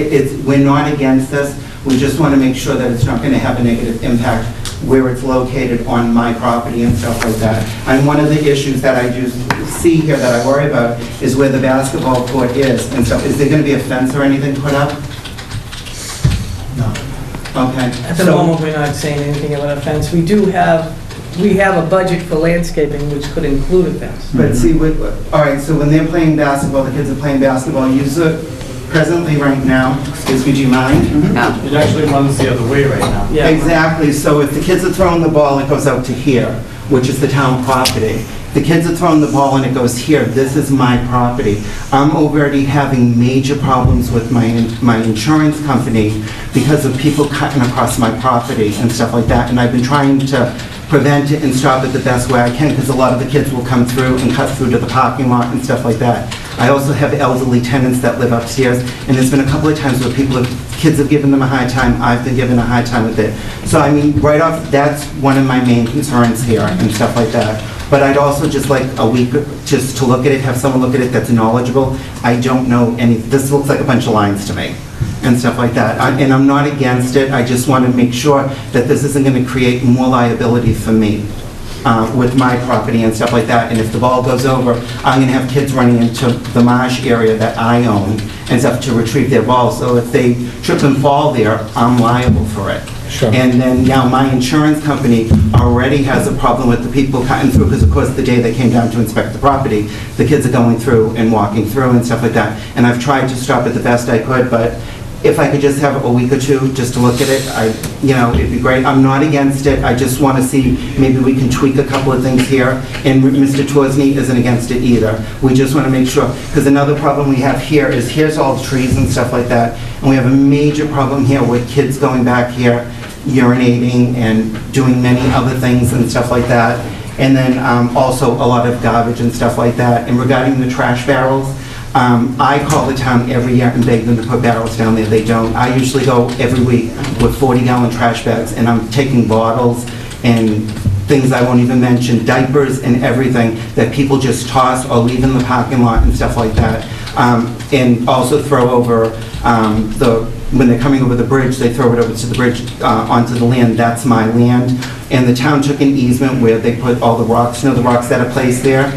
we're not against this. We just want to make sure that it's not going to have a negative impact where it's located on my property and stuff like that. And one of the issues that I do see here that I worry about is where the basketball court is and stuff. Is there going to be a fence or anything put up?
No.
Okay.
At the moment, we're not saying anything about a fence. We have a budget for landscaping, which could include a fence.
But see, all right, so when they're playing basketball, the kids are playing basketball, presently right now, excuse me, do you mind?
No.
It actually runs the other way right now.
Exactly, so if the kids are throwing the ball, it goes out to here, which is the town property. The kids are throwing the ball and it goes here, this is my property. I'm already having major problems with my insurance company because of people cutting across my property and stuff like that, and I've been trying to prevent it and stop it the best way I can, because a lot of the kids will come through and cut through to the parking lot and stuff like that. I also have elderly tenants that live upstairs, and there's been a couple of times where kids have given them a hard time, I've been given a hard time with it. So I mean, right off, that's one of my main concerns here and stuff like that. But I'd also just like a week just to look at it, have someone look at it that's knowledgeable. I don't know this looks like a bunch of lines to me and stuff like that. And I'm not against it, I just want to make sure that this isn't going to create more liability for me with my property and stuff like that. And if the ball goes over, I'm going to have kids running into the marsh area that I own and stuff to retrieve their balls. So if they trip and fall there, I'm liable for it.
Sure.
And then now my insurance company already has a problem with the people cutting through, because of course the day they came down to inspect the property, the kids are going through and walking through and stuff like that. And I've tried to stop it the best I could, but if I could just have a week or two just to look at it, it'd be great. I'm not against it, I just want to see, maybe we can tweak a couple of things here, and Mr. Torsney isn't against it either. We just want to make sure, because another problem we have here is, here's all the trees and stuff like that, and we have a major problem here with kids going back here, urinating and doing many other things and stuff like that. And then also a lot of garbage and stuff like that. And regarding the trash barrels, I call the town every year and beg them to put barrels down there. They don't. I usually go every week with 40-gallon trash bags, and I'm taking bottles and things I won't even mention, diapers and everything that people just toss or leave in the parking lot and stuff like that. And also throw over when they're coming over the bridge, they throw it over to the bridge onto the land. That's my land. And the town took an easement where they put all the rocks, the rocks that are placed there.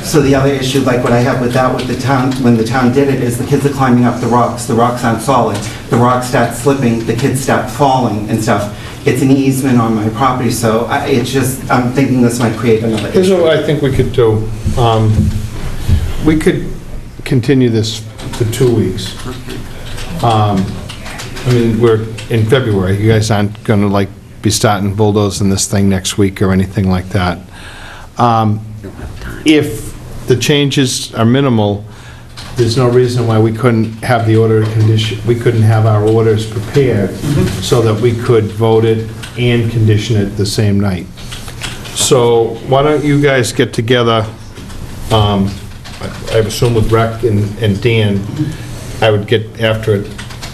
So the other issue, like what I have with that with the town, when the town did it, is the kids are climbing up the rocks. The rocks aren't solid. The rocks start slipping, the kids start falling and stuff. It's an easement on my property, so I'm thinking this might create another issue.
Here's what I think we could do. We could continue this for 2 weeks. We're in February. You guys aren't going to be starting bulldozing this thing next week or anything like that. If the changes are minimal, there's no reason why we couldn't have the order of condition, we couldn't have our orders prepared so that we could vote it and condition it the same night. So why don't you guys get together, I assume with Rec and Dan, I would get after it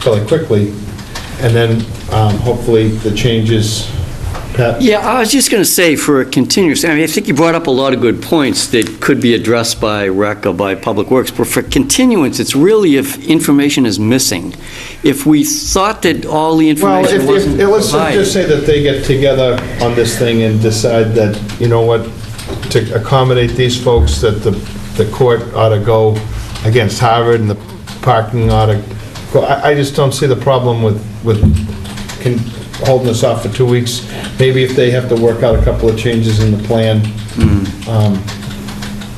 fairly quickly, and then hopefully the changes, Pat?
Yeah, I was just going to say, for a continuous, I think you brought up a lot of good points that could be addressed by Rec or by Public Works, but for continuance, it's really if information is missing. If we thought that all the information wasn't
Let's
provided.
just say that they get together on this thing and decide that, you know what, to accommodate these folks, that the court ought to go against Harvard and the parking ought to go. I just don't see the problem with holding this off for 2 weeks. Maybe if they have to work out a couple of changes in the plan.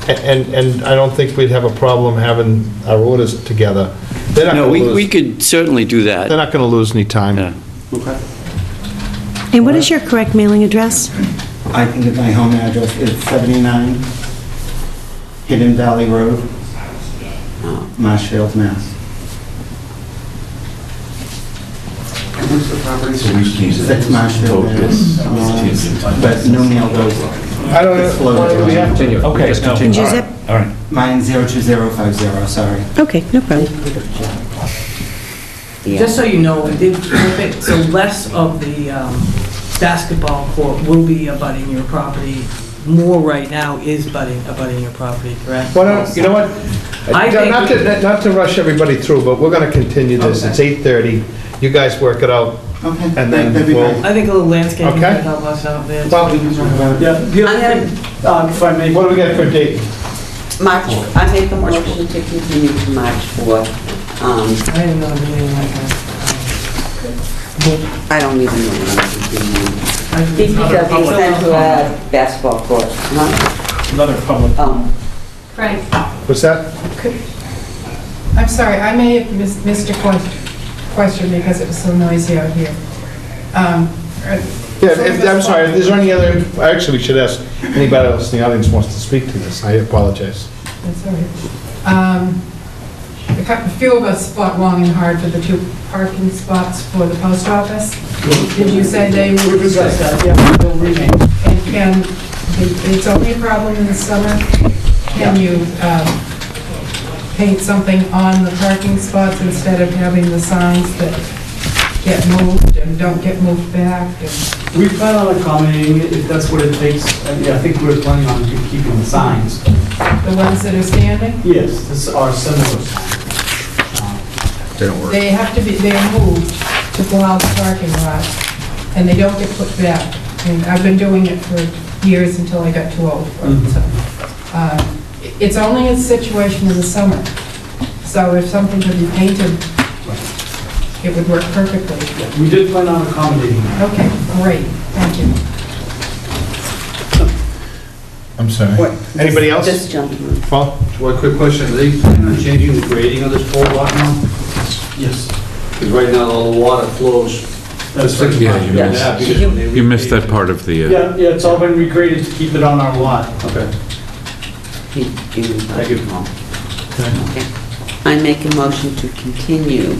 And I don't think we'd have a problem having our orders together.
No, we could certainly do that.
They're not going to lose any time.
Yeah.
Okay.
And what is your correct mailing address?
I can give my home address. It's 79 Hidden Valley Road, Marshfield, Mass.
What's the property? So we change it.
6 Marshfield, but no mail goes.
I don't know.
We have to. Okay, just continue.
Use it?
All right.
Mine 02050, sorry.
Okay, no problem.
Just so you know, so less of the basketball court will be abutting your property. More right now is abutting your property, correct?
Well, you know what?
I think
Not to rush everybody through, but we're going to continue this. It's 8:30. You guys work it out.
Okay.
And then we'll...
I think a little landscaping
Okay.
could help us out there.
Well,
Yeah, the other thing, if I may.
what do we got for a date?
March, I make a motion to continue to March 4th.
I didn't know anything like that.
I don't even know what I'm continuing. Because
Another
they sent to a basketball court, huh?
Another public.
Frank,
What's that?
I'm sorry, I may have missed a question because it was so noisy out here.
I'm sorry, is there any other, actually, we should ask anybody else in the audience wants to speak to this. I apologize.
That's all right. A few of us fought long and hard for the 2 parking spots for the post office. Did you say they would?
We discussed that, yeah, they'll remain.
And it's only a problem in the summer. Can you paint something on the parking spots instead of having the signs that get moved and don't get moved back?
We plan on accommodating it if that's what it takes. I think we're planning on keeping the signs.
The ones that are standing?
Yes, this are similar signs.
They don't work.
They have to be, they're moved to go out the parking lot, and they don't get put back. And I've been doing it for years until I got too old for it. So, it's only a situation in the summer. So if something could be painted, it would work perfectly.
We did plan on accommodating that.
Okay, great, thank you.
I'm sorry. Anybody else?
This gentleman.
Paul?
One quick question, are they planning on changing the grading of this pole block now?
Yes.
Because right now all the water flows.
That's right.
Yeah, you missed that part of the...
Yeah, it's all been regraded to keep it on our lot.
Okay.
Thank you, Paul. Okay. I make a motion to continue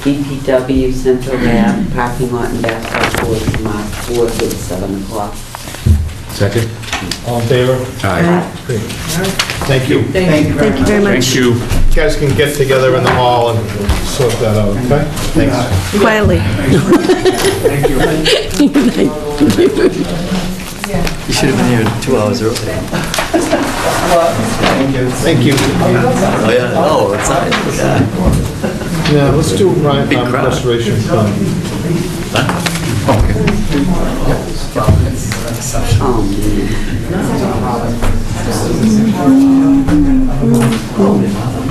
DPW Central Lab parking lot and basketball court to March 4th at 7 o'clock.
Second?
All in favor?
Aye.
Great. Thank you.
Thank you very much.
Thank you.
You guys can get together in the hall and sort that out, okay? Thanks.
Quietly.
Thank you. You should have been here 2 hours earlier.
Thank you.
Oh, yeah, oh, it's not, yeah.
Yeah, let's do
Big crowd.
restoration plan.
Oh,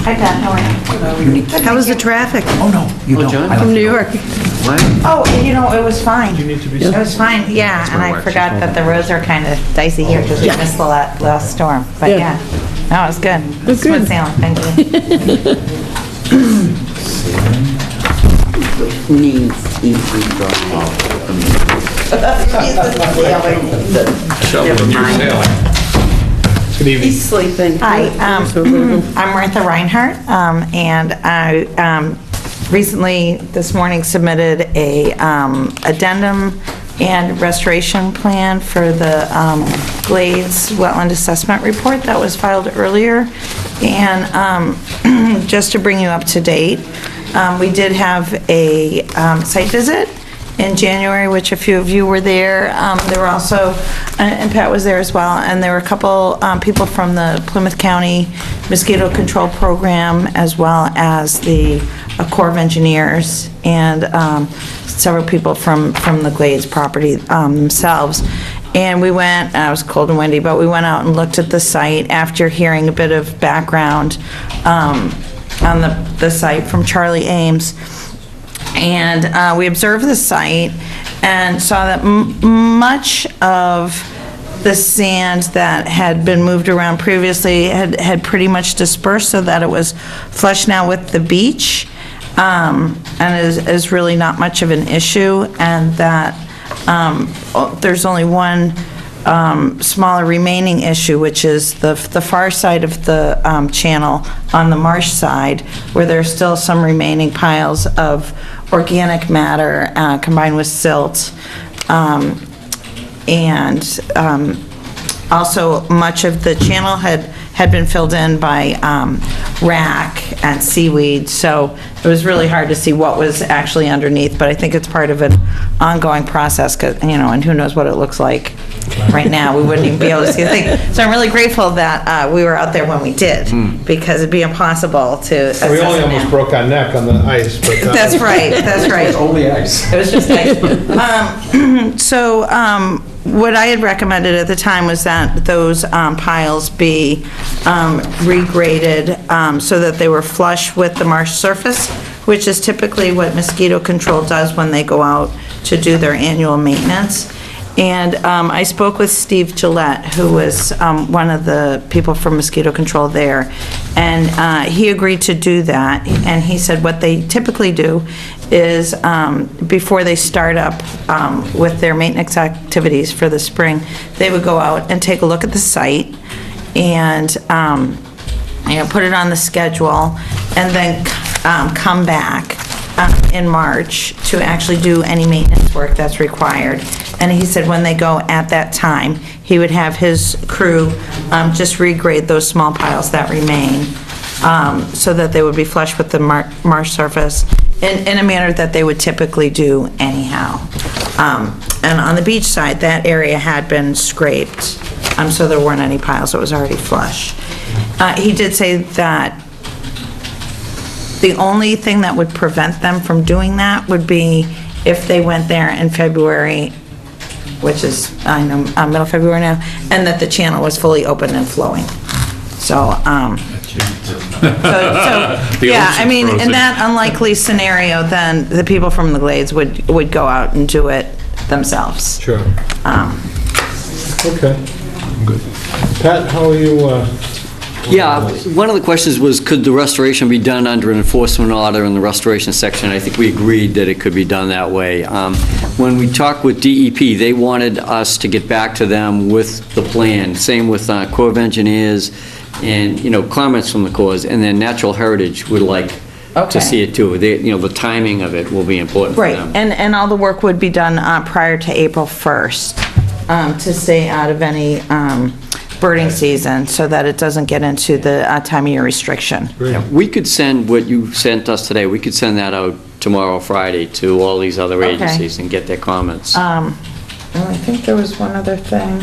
Hi, Pat, how are you?
How was the traffic?
Oh, no, you don't.
John?
From New York?
Oh, it was fine. It was fine, yeah, and I forgot that the roads are kind of dicey here because we missed the last storm, but yeah. No, it was good.
That's good.
Smooth sailing, thank you.
needs easy drawing. Never mind.
Good evening.
He's sleeping.
Hi, I'm Martha Reinhardt, and I recently, this morning, submitted a addendum and restoration plan for the Glades Wetland Assessment Report that was filed earlier. And just to bring you up to date, we did have a site visit in January, which a few of you were there. There were also, and Pat was there as well, and there were a couple people from the Plymouth County Mosquito Control Program, as well as the Corps of Engineers, and several people from the Glades property themselves. And we went, it was cold and windy, but we went out and looked at the site after hearing a bit of background on the site from Charlie Ames. And we observed the site and saw that much of the sand that had been moved around previously had pretty much dispersed, so that it was flush now with the beach, and is really not much of an issue, and that there's only one smaller remaining issue, which is the far side of the channel on the marsh side, where there's still some remaining piles of organic matter combined with silt. And also much of the channel had been filled in by wrack and seaweed, so it was really hard to see what was actually underneath, but I think it's part of an ongoing process, 'cause, and who knows what it looks like right now. We wouldn't even be able to see the thing. So I'm really grateful that we were out there when we did, because it'd be impossible to assess
We only
it
almost
now.
broke our neck on the ice, but...
That's right, that's right.
It was only ice.
It was just ice. What I had recommended at the time was that those piles be regraded so that they were flush with the marsh surface, which is typically what mosquito control does when they go out to do their annual maintenance. And I spoke with Steve Gillette, who was one of the people from mosquito control there, and he agreed to do that. And he said what they typically do is, before they start up with their maintenance activities for the spring, they would go out and take a look at the site and put it on the schedule, and then come back in March to actually do any maintenance work that's required. And he said when they go at that time, he would have his crew just regrade those small piles that remain, so that they would be flush with the marsh surface in a manner that they would typically do anyhow. And on the beach side, that area had been scraped, so there weren't any piles, it was already flush. He did say that the only thing that would prevent them from doing that would be if they went there in February, which is, I know, middle February now, and that the channel was fully open and flowing. So, yeah, I mean, in that unlikely scenario, then the people from the Glades would go out and do it themselves.
Sure. Okay. Good. Pat, how are you?
Yeah, one of the questions was, could the restoration be done under an enforcement order in the restoration section? I think we agreed that it could be done that way. When we talked with DEP, they wanted us to get back to them with the plan. Same with Corps of Engineers and, comments from the Corps, and then Natural Heritage would like to see it too. The timing of it will be important for them.
Right, and all the work would be done prior to April 1st, to stay out of any birding season, so that it doesn't get into the time of year restriction.
Yeah, we could send what you sent us today, we could send that out tomorrow, Friday, to all these other agencies and get their comments.
I think there was one other thing.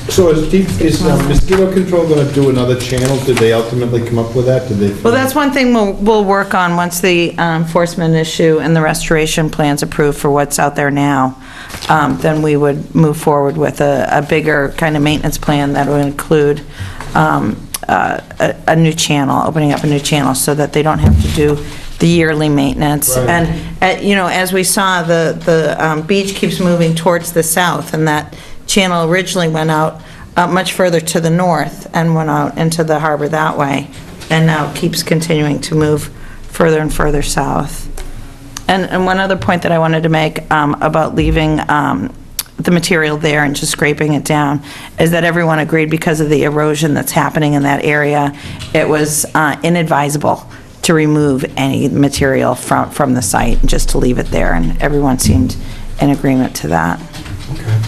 So is mosquito control going to do another channel? Did they ultimately come up with that? Did they?
Well, that's one thing we'll work on once the enforcement issue and the restoration plan's approved for what's out there now. Then we would move forward with a bigger kind of maintenance plan that would include a new channel, opening up a new channel, so that they don't have to do the yearly maintenance.
Right.
And, as we saw, the beach keeps moving towards the south, and that channel originally went out much further to the north and went out into the harbor that way, and now keeps continuing to move further and further south. And one other point that I wanted to make about leaving the material there and just scraping it down is that everyone agreed, because of the erosion that's happening in that area, it was inadvisable to remove any material from the site, just to leave it there, and everyone seemed in agreement to that.
Okay.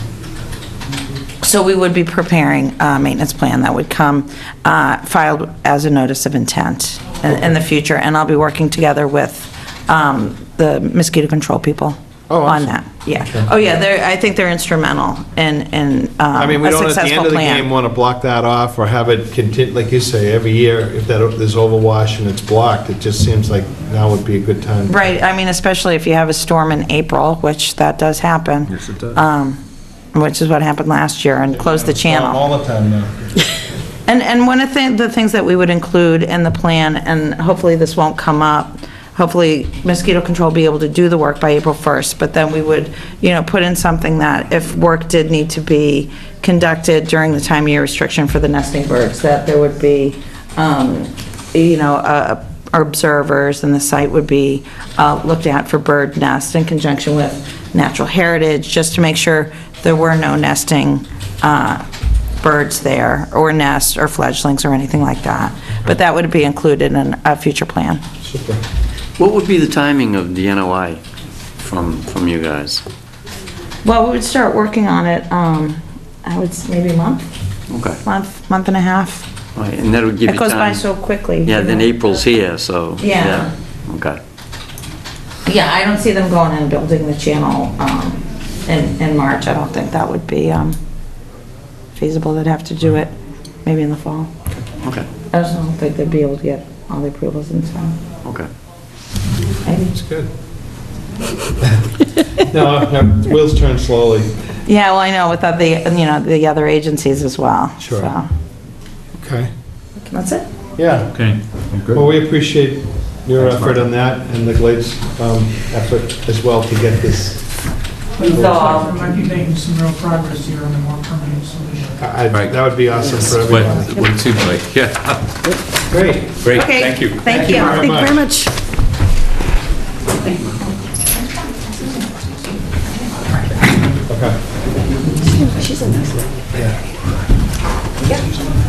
So we would be preparing a maintenance plan that would come filed as a notice of intent in the future, and I'll be working together with the mosquito control people on that. Yeah.
Okay.
Oh, yeah, I think they're instrumental in
I mean, we
a
don't at the
successful
end of the
plan.
game want to block that off or have it continue, like you say, every year, if there's overwash and it's blocked, it just seems like now would be a good time.
Right, I mean, especially if you have a storm in April, which that does happen.
Yes, it does.
Which is what happened last year, and closed the channel.
All the time now.
And one of the things that we would include in the plan, and hopefully this won't come up, hopefully mosquito control will be able to do the work by April 1st, but then we would, put in something that if work did need to be conducted during the time of year restriction for the nesting birds, that there would be, observers, and the site would be looked at for bird nest in conjunction with Natural Heritage, just to make sure there were no nesting birds there, or nests, or fledglings, or anything like that. But that would be included in a future plan.
Super.
What would be the timing of the NOI from you guys?
Well, we would start working on it, I would say maybe a month.
Okay.
Month and a half.
Right, and that would give you
It
time.
goes by so quickly.
Yeah, then April's here, so.
Yeah.
Okay.
Yeah, I don't see them going and building the channel in March. I don't think that would be feasible. They'd have to do it maybe in the fall.
Okay.
I just don't think they'd be able to get all the approvals in time.
Okay.
Maybe.
That's good. No, wheels turn slowly.
Yeah, well, I know, without the other agencies as well.
Sure.
So,
Okay.
that's it.
Yeah.
Okay.
Well, we appreciate your effort on that, and the Glades' effort as well to get this
So,
We might be making some real progress here on a more permanent solution.
That would be awesome for
What
everybody.
what it seems like, yeah.
Great.
Great,
Okay,
thank you.
Thank you.
Thank you very much.
Okay.
She's a nice lady.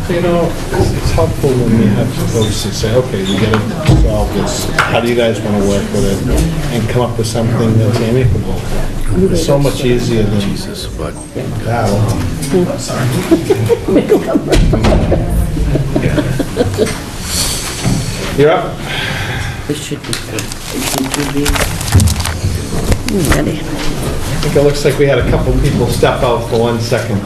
You know, it's helpful when you have folks that say, okay, we gotta solve this. How do you guys want to work with it? And come up with something that's amicable. It's so much easier than battle. You're up.
this should be good. It should be.
Ready.
I think it looks like we had a couple people step out for 1 second.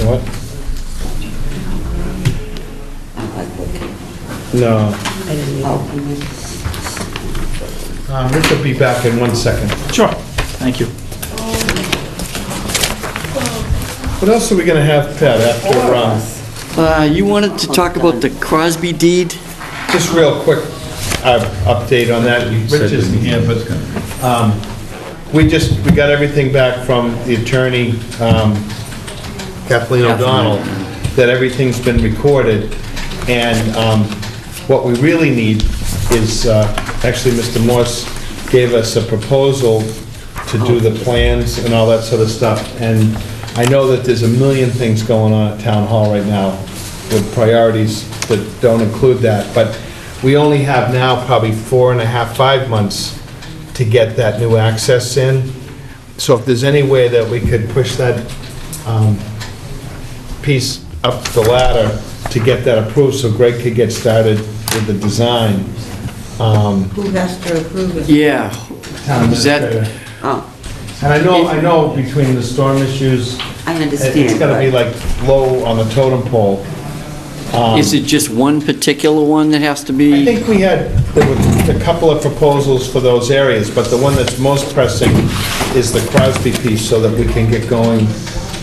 What? No. Rich will be back in 1 second.
Sure, thank you.
What else are we gonna have, Pat, after,
You wanted to talk about the Crosby deed?
just real quick, update on that. Rich isn't here, but, we got everything back from the attorney, Kathleen O'Donnell, that everything's been recorded, and, what we really need is, actually, Mr. Morse gave us a proposal to do the plans and all that sort of stuff, and I know that there's a million things going on at Town Hall right now with priorities that don't include that, but we only have now probably 4.5, 5 months to get that new access in. So if there's any way that we could push that piece up the ladder to get that approved so Greg could get started with the design.
Who has to approve it?
Yeah.
Town
Is that-
administrator.
Oh,
And I know between the storm issues,
I
it's
understand.
gotta be like low on the totem pole.
Is it just one particular one that has to
I
be?
think there were a couple of proposals for those areas, but the one that's most pressing is the Crosby piece so that we can get going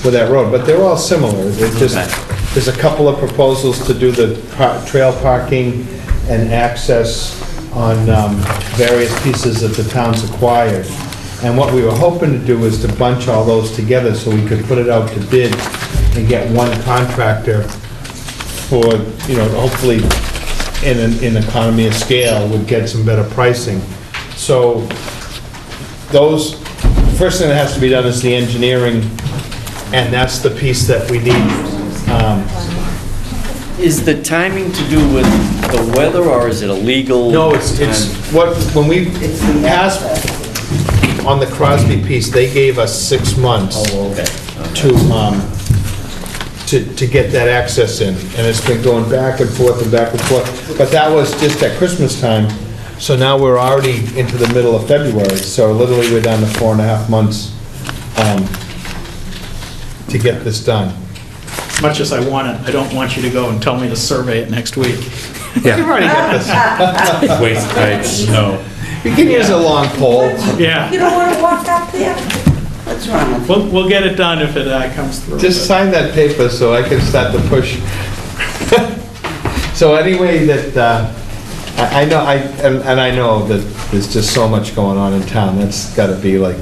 with that road. But they're all similar. There's a couple of proposals to do the trail parking and access on various pieces that the town's acquired. And what we were hoping to do is to bunch all those together so we could put it out to bid and get one contractor for, hopefully in economy of scale, would get some better pricing. So the first thing that has to be done is the engineering, and that's the piece that we need.
Is the timing to do with the weather, or is it a legal?
No, it's when we passed on the Crosby piece, they gave us 6 months to get that access in, and it's been going back and forth and back and forth. But that was just at Christmas time, so now we're already into the middle of February, so literally we're down to 4.5 months to get this done.
As much as I want it, I don't want you to go and tell me to survey it next week.
You've already got this.
Waste tight, no.
You can use a long pole.
Yeah.
You don't want to walk up there? What's wrong with you?
We'll get it done if it comes through.
Just sign that paper so I can start to push. So anyway, that, I know, I know that there's just so much going on in town, that's gotta be like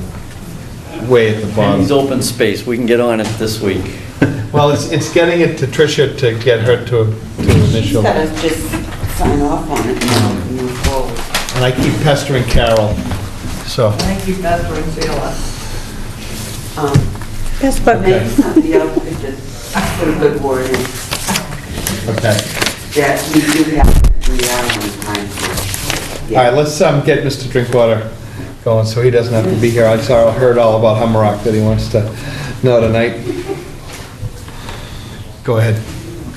way at the bottom.
Penny's open space, we can get on it this week.
Well, it's getting it to Tricia to get her to initial,
She's got to just sign off on it and move forward.
and I keep pestering Carol, so.
Thank you, Bethel and Sheila.
Yes, but
Maybe somebody else could just put a good word in.
Okay.
Yeah, we do have, we are on time.
All right, let's get Mr. Drinkwater going, so he doesn't have to be here. I heard all about Hummerock that he wants to know tonight. Go ahead.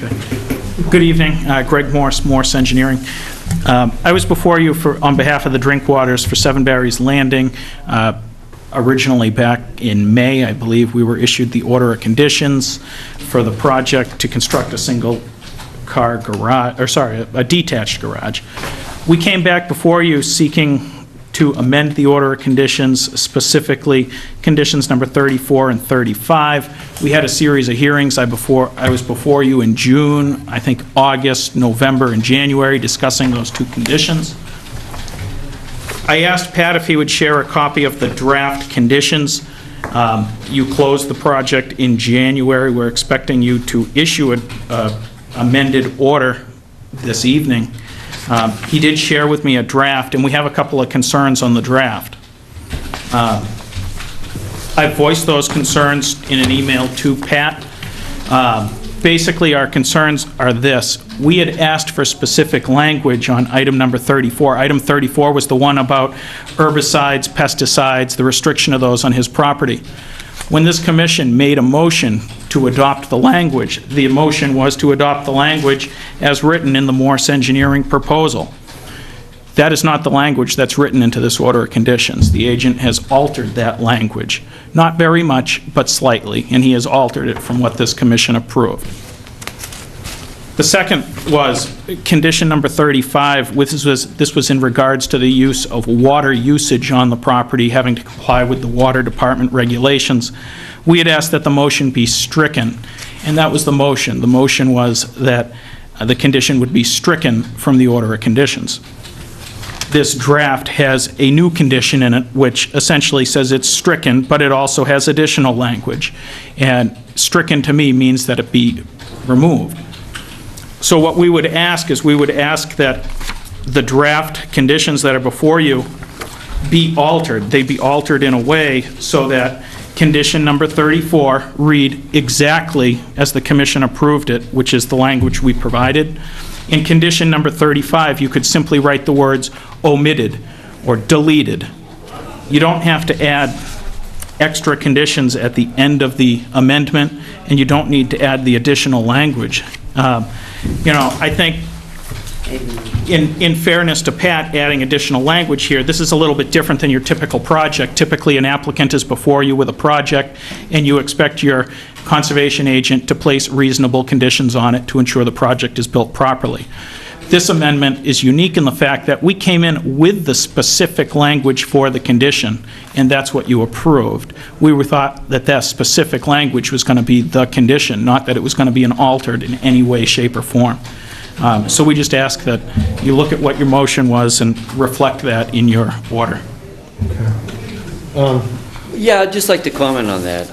Okay. Good evening, Greg Morse, Morse Engineering. I was before you on behalf of the Drinkwaters for Seven Barry's Landing. Originally back in May, I believe, we were issued the order of conditions for the project to construct a single-car garage, a detached garage. We came back before you seeking
to amend the order of conditions, specifically conditions number 34 and 35. We had a series of hearings. I was before you in June, I think August, November, and January, discussing those two conditions. I asked Pat if he would share a copy of the draft conditions. You closed the project in January. We're expecting you to issue an amended order this evening. He did share with me a draft, and we have a couple of concerns on the draft. I voiced those concerns in an email to Pat. Basically, our concerns are this. We had asked for specific language on item number 34. Item 34 was the one about herbicides, pesticides, the restriction of those on his property. When this commission made a motion to adopt the language, the motion was to adopt the language as written in the Morse Engineering proposal. That is not the language that's written into this order of conditions. The agent has altered that language. Not very much, but slightly, and he has altered it from what this commission approved. The second was condition number 35. This was in regards to the use of water usage on the property, having to comply with the water department regulations. We had asked that the motion be stricken, and that was the motion. The motion was that the condition would be stricken from the order of conditions. This draft has a new condition in it, which essentially says it's stricken, but it also has additional language. And stricken to me means that it be removed. So what we would ask is we would ask that the draft conditions that are before you be altered. They be altered in a way so that condition number 34 read exactly as the commission approved it, which is the language we provided. In condition number 35, you could simply write the words omitted or deleted. You don't have to add extra conditions at the end of the amendment, and you don't need to add the additional language. I think in fairness to Pat, adding additional language here, this is a little bit different than your typical project. Typically, an applicant is before you with a project, and you expect your conservation agent to place reasonable conditions on it to ensure the project is built properly. This amendment is unique in the fact that we came in with the specific language for the condition, and that's what you approved. We thought that that specific language was going to be the condition, not that it was going to be altered in any way, shape, or form. So we just ask that you look at what your motion was and reflect that in your order.
Yeah, I'd just like to comment on that.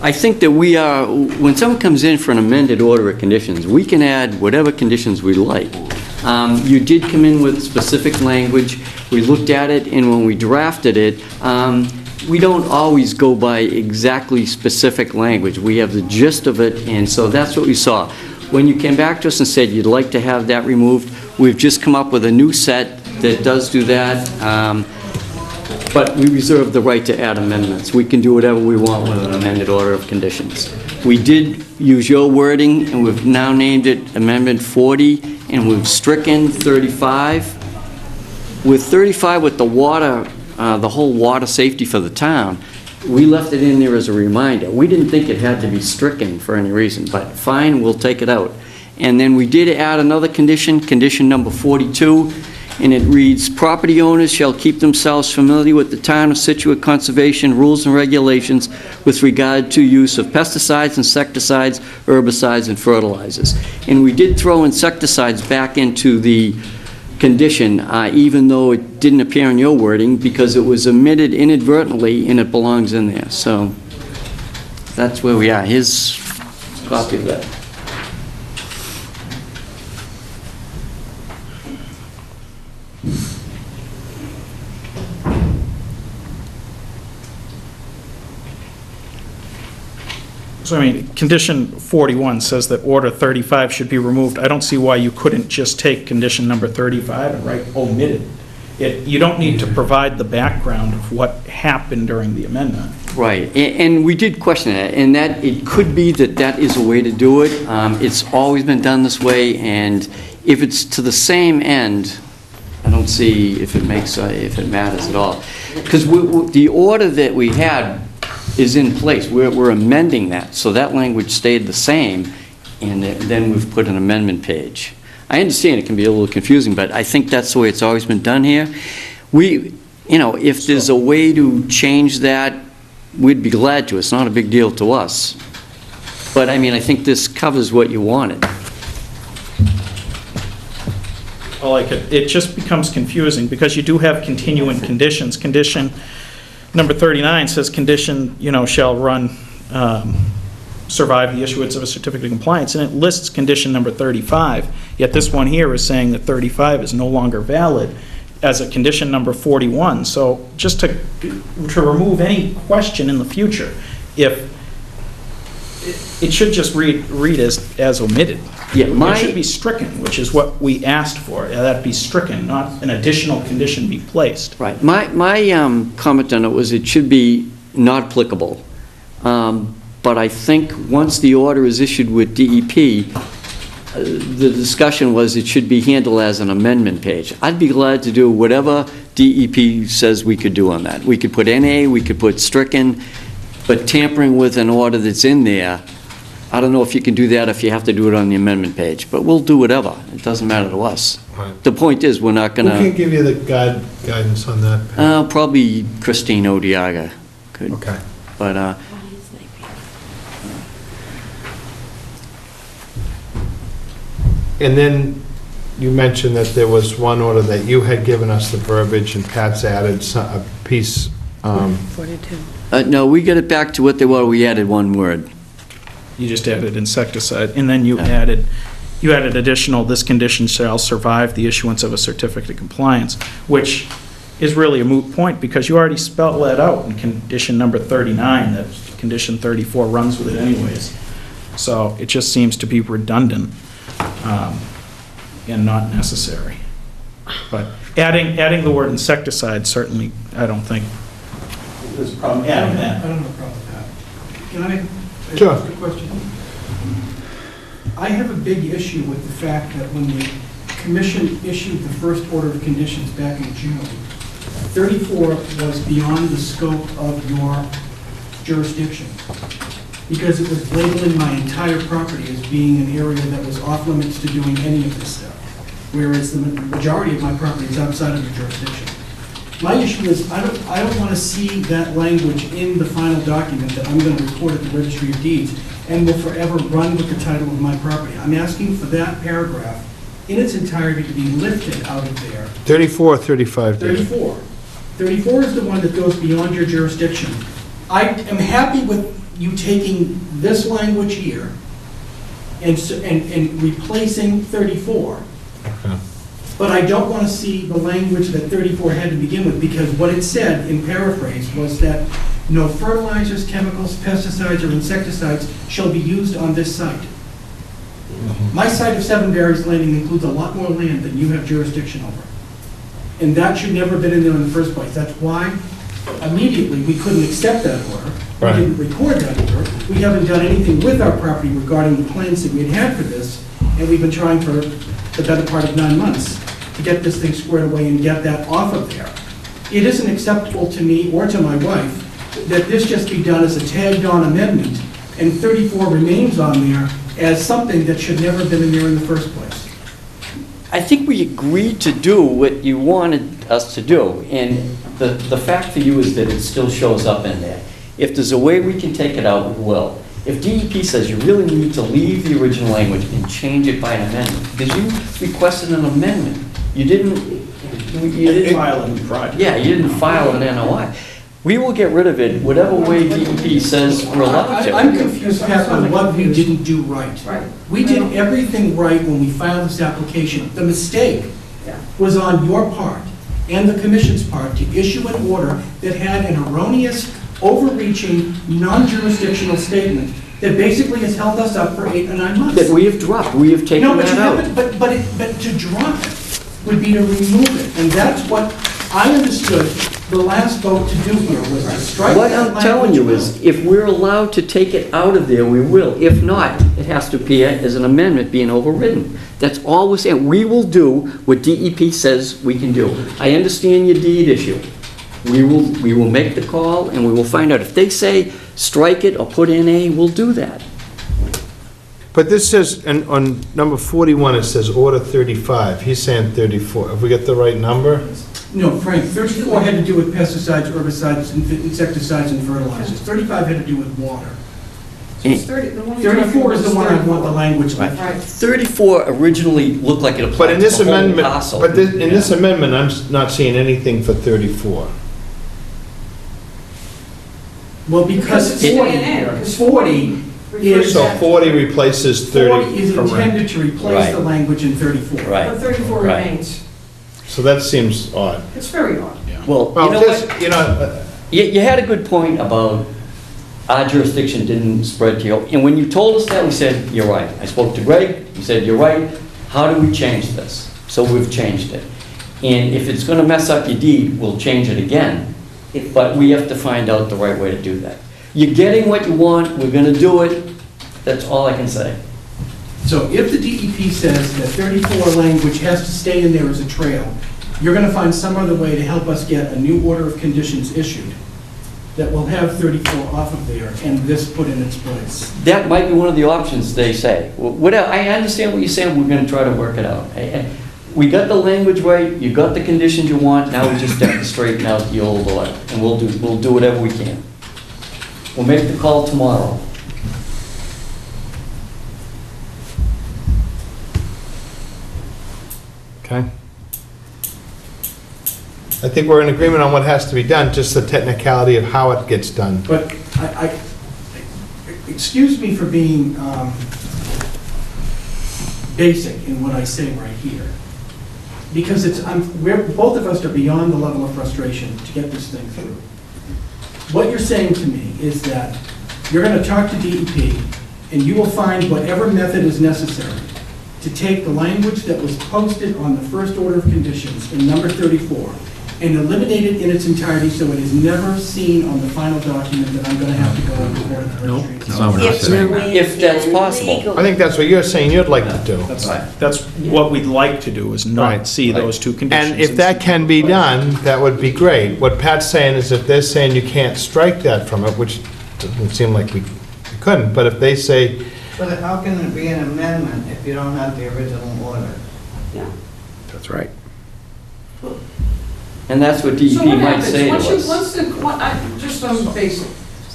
I think that when someone comes in for an amended order of conditions, we can add whatever conditions we like. You did come in with specific language. We looked at it, and when we drafted it, we don't always go by exactly specific language. We have the gist of it, and so that's what we saw. When you came back to us and said you'd like to have that removed, we've just come up with a new set that does do that. But we reserve the right to add amendments. We can do whatever we want with an amended order of conditions. We did use your wording, and we've now named it Amendment 40, and we've stricken 35. With 35, with the water, the whole water safety for the town, we left it in there as a reminder. We didn't think it had to be stricken for any reason, but fine, we'll take it out. And then we did add another condition, condition number 42, and it reads, property owners shall keep themselves familiar with the town of Scituate conservation rules and regulations with regard to use of pesticides, insecticides, herbicides, and fertilizers. And we did throw insecticides back into the condition, even though it didn't appear in your wording, because it was omitted inadvertently and it belongs in there. So that's where we are. Here's a copy of that.
So, I mean, condition 41 says that order 35 should be removed. I don't see why you couldn't just take condition number 35 and write omitted. You don't need to provide the background of what happened during the amendment.
Right, and we did question that, and that it could be that that is a way to do it. It's always been done this way, and if it's to the same end, I don't see if it matters at all. Because the order that we had is in place. We're amending that, so that language stayed the same, and then we've put an amendment page. I understand it can be a little confusing, but I think that's the way it's always been done here. if there's a way to change that, we'd be glad to. It's not a big deal to us. But, I mean, I think this covers what you wanted.
It just becomes confusing, because you do have continuing conditions. Condition number 39 says, condition, shall run, survive the issuance of a certificate of compliance, and it lists condition number 35, yet this one here is saying that 35 is no longer valid as a condition number 41. So just to remove any question in the future, if it should just read as omitted.
Yeah,
It should be stricken, which is what we asked for. That be stricken, not an additional condition be placed.
Right. My comment on it was it should be not applicable. But I think once the order is issued with DEP, the discussion was it should be handled as an amendment page. I'd be glad to do whatever DEP says we could do on that. We could put NA, we could put stricken, but tampering with an order that's in there, I don't know if you can do that if you have to do it on the amendment page, but we'll do whatever. It doesn't matter to us.
Right.
The point is, we're not
Who
going
can
to...
give you the guidance on that?
Probably Christine Odiaga could.
Okay.
But,
And then you mentioned that there was one order that you had given us the verbiage and Pat's added a piece.
42.
no, we get it back to what they were. We added one word.
You just added insecticide, and then you added additional, this condition shall survive the issuance of a certificate of compliance, which is really a moot point, because you already spelled that out in condition number 39, that condition 34 runs with it anyways. So it just seems to be redundant and not necessary. But adding the word insecticide, certainly, I don't think there's a problem adding that.
I don't have a problem with that. Can I make
Sure.
a question? I have a big issue with the fact that when the commission issued the first order of conditions back in June, 34 was beyond the scope of your jurisdiction, because it was labeling my entire property as being an area that was off limits to doing any of this stuff, whereas the majority of my property is outside of your jurisdiction. My issue is, I don't want to see that language in the final document that I'm going to record at the Registry of Deeds and will forever run with the title of my property. I'm asking for that paragraph in its entirety to be lifted out of there.
34 or 35?
34. 34 is the one that goes beyond your jurisdiction. I am happy with you taking this language here and replacing 34.
Okay.
But I don't want to see the language that 34 had to begin with, because what it said, in paraphrase, was that no fertilizers, chemicals, pesticides, or insecticides shall be used on this site. My site of Seven Berries Landing includes a lot more land than you have jurisdiction over. And that should never have been in there in the first place. That's why immediately we couldn't accept that order.
Right.
We didn't record that order. We haven't done anything with our property regarding the plans that we had for this, and we've been trying for the better part of 9 months to get this thing squared away and get that off of there. It isn't acceptable to me or to my wife that this just be done as a tagged-on amendment, and 34 remains on there as something that should never have been in there in the first place.
I think we agreed to do what you wanted us to do, and the fact for you is that it still shows up in there. If there's a way we can take it out, we will. If DEP says you really need to leave the original language and change it by an amendment, because you requested an amendment, you didn't
file a new project.
Yeah, you didn't file an NOI. We will get rid of it whatever way DEP says we're allowed to.
I'm confused, Pat, on what we didn't do right. We did everything right when we filed this application. The mistake was on your part and the commission's part to issue an order that had an erroneous, overreaching, non-jurisdictional statement that basically has held us up for 8 or 9 months.
That we have dropped, we have taken that out.
No, but to drop it would be to remove it, and that's what I understood the last vote to do here, was to strike
What
that
I'm telling you
language
is, if we're allowed to take it out of there, we will. If not, it has to appear as an amendment being overridden. That's all we're saying. We will do what DEP says we can do. I understand your deed issue. We will make the call and we will find out. If they say strike it or put NA, we'll do that.
But this says, and on number 41, it says order 35. He's saying 34. Have we got the right number?
No, Frank, 34 had to do with pesticides, herbicides, insecticides, and fertilizers. 35 had to do with water.
So it's
34 is the one I want the language left.
Right.
34 originally looked like it applied
But in
to
this
the whole
amendment,
parcel.
in this amendment, I'm not seeing anything for 34.
Well, because
Because
it's
it's
40
staying in,
here.
because
40 is,
So 40 replaces 30.
40 is intended to replace the
Right.
language in 34.
Right.
But 34
Right.
remains.
So that seems odd.
It's very odd.
Well,
Well,
you know
just,
what?
you know,
You had a good point about our jurisdiction didn't spread to you. And when you told us that, we said, you're right. I spoke to Greg, he said, you're right. How do we change this? So we've changed it. And if it's gonna mess up your deed, we'll change it again. But we have to find out the right way to do that. You're getting what you want, we're gonna do it. That's all I can say.
So if the DEP says that 34 language has to stay in there as a trail, you're going to find some other way to help us get a new order of conditions issued that will have 34 off of there and this put in its place.
That might be one of the options they say. Whatever, I understand what you're saying, we're gonna try to work it out. We got the language right, you got the conditions you want, now we just have to straighten out the old order. And we'll do whatever we can. We'll make the call tomorrow.
okay. I think we're in agreement on what has to be done, just the technicality of how it gets done.
But excuse me for being basic in what I say right here. Because both of us are beyond the level of frustration to get this thing through. What you're saying to me is that you're going to talk to DEP and you will find whatever method is necessary to take the language that was posted on the first order of conditions in number 34 and eliminate it in its entirety so it is never seen on the final document that I'm going to have to go and record at the registry.
That's not what I'm saying.
If that's possible.
I think that's what you're saying you'd like to do.
That's what we'd like to do, is not
Right.
see those two conditions.
And if that can be done, that would be great. What Pat's saying is if they're saying you can't strike that from it, which doesn't seem like we couldn't, but if they say,
But how can it be an amendment if you don't have the original order?
Yeah.
That's right.
And that's what
So
DEP
what
might
happens,
say to us.
just on basic,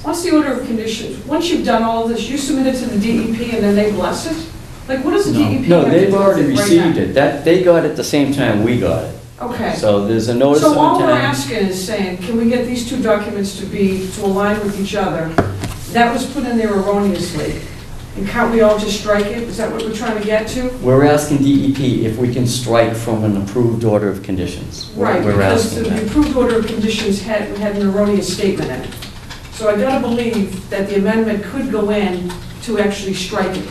once the order of conditions, once you've done all this, you submit it to the DEP and then they bless it? Like, what does the DEP
No,
have to
they've
do
already
with it right
received
now?
it. They got it the same time we got it.
Okay.
So there's a notice of
So all we're
intent.
asking is saying, can we get these two documents to align with each other? That was put in there erroneously. And can't we all just strike it? Is that what we're trying to get to?
We're asking DEP if we can strike from an approved order of conditions.
Right,
We're
because
asking
the
that.
approved order of conditions had an erroneous statement in it. So I gotta believe that the amendment could go in to actually strike it.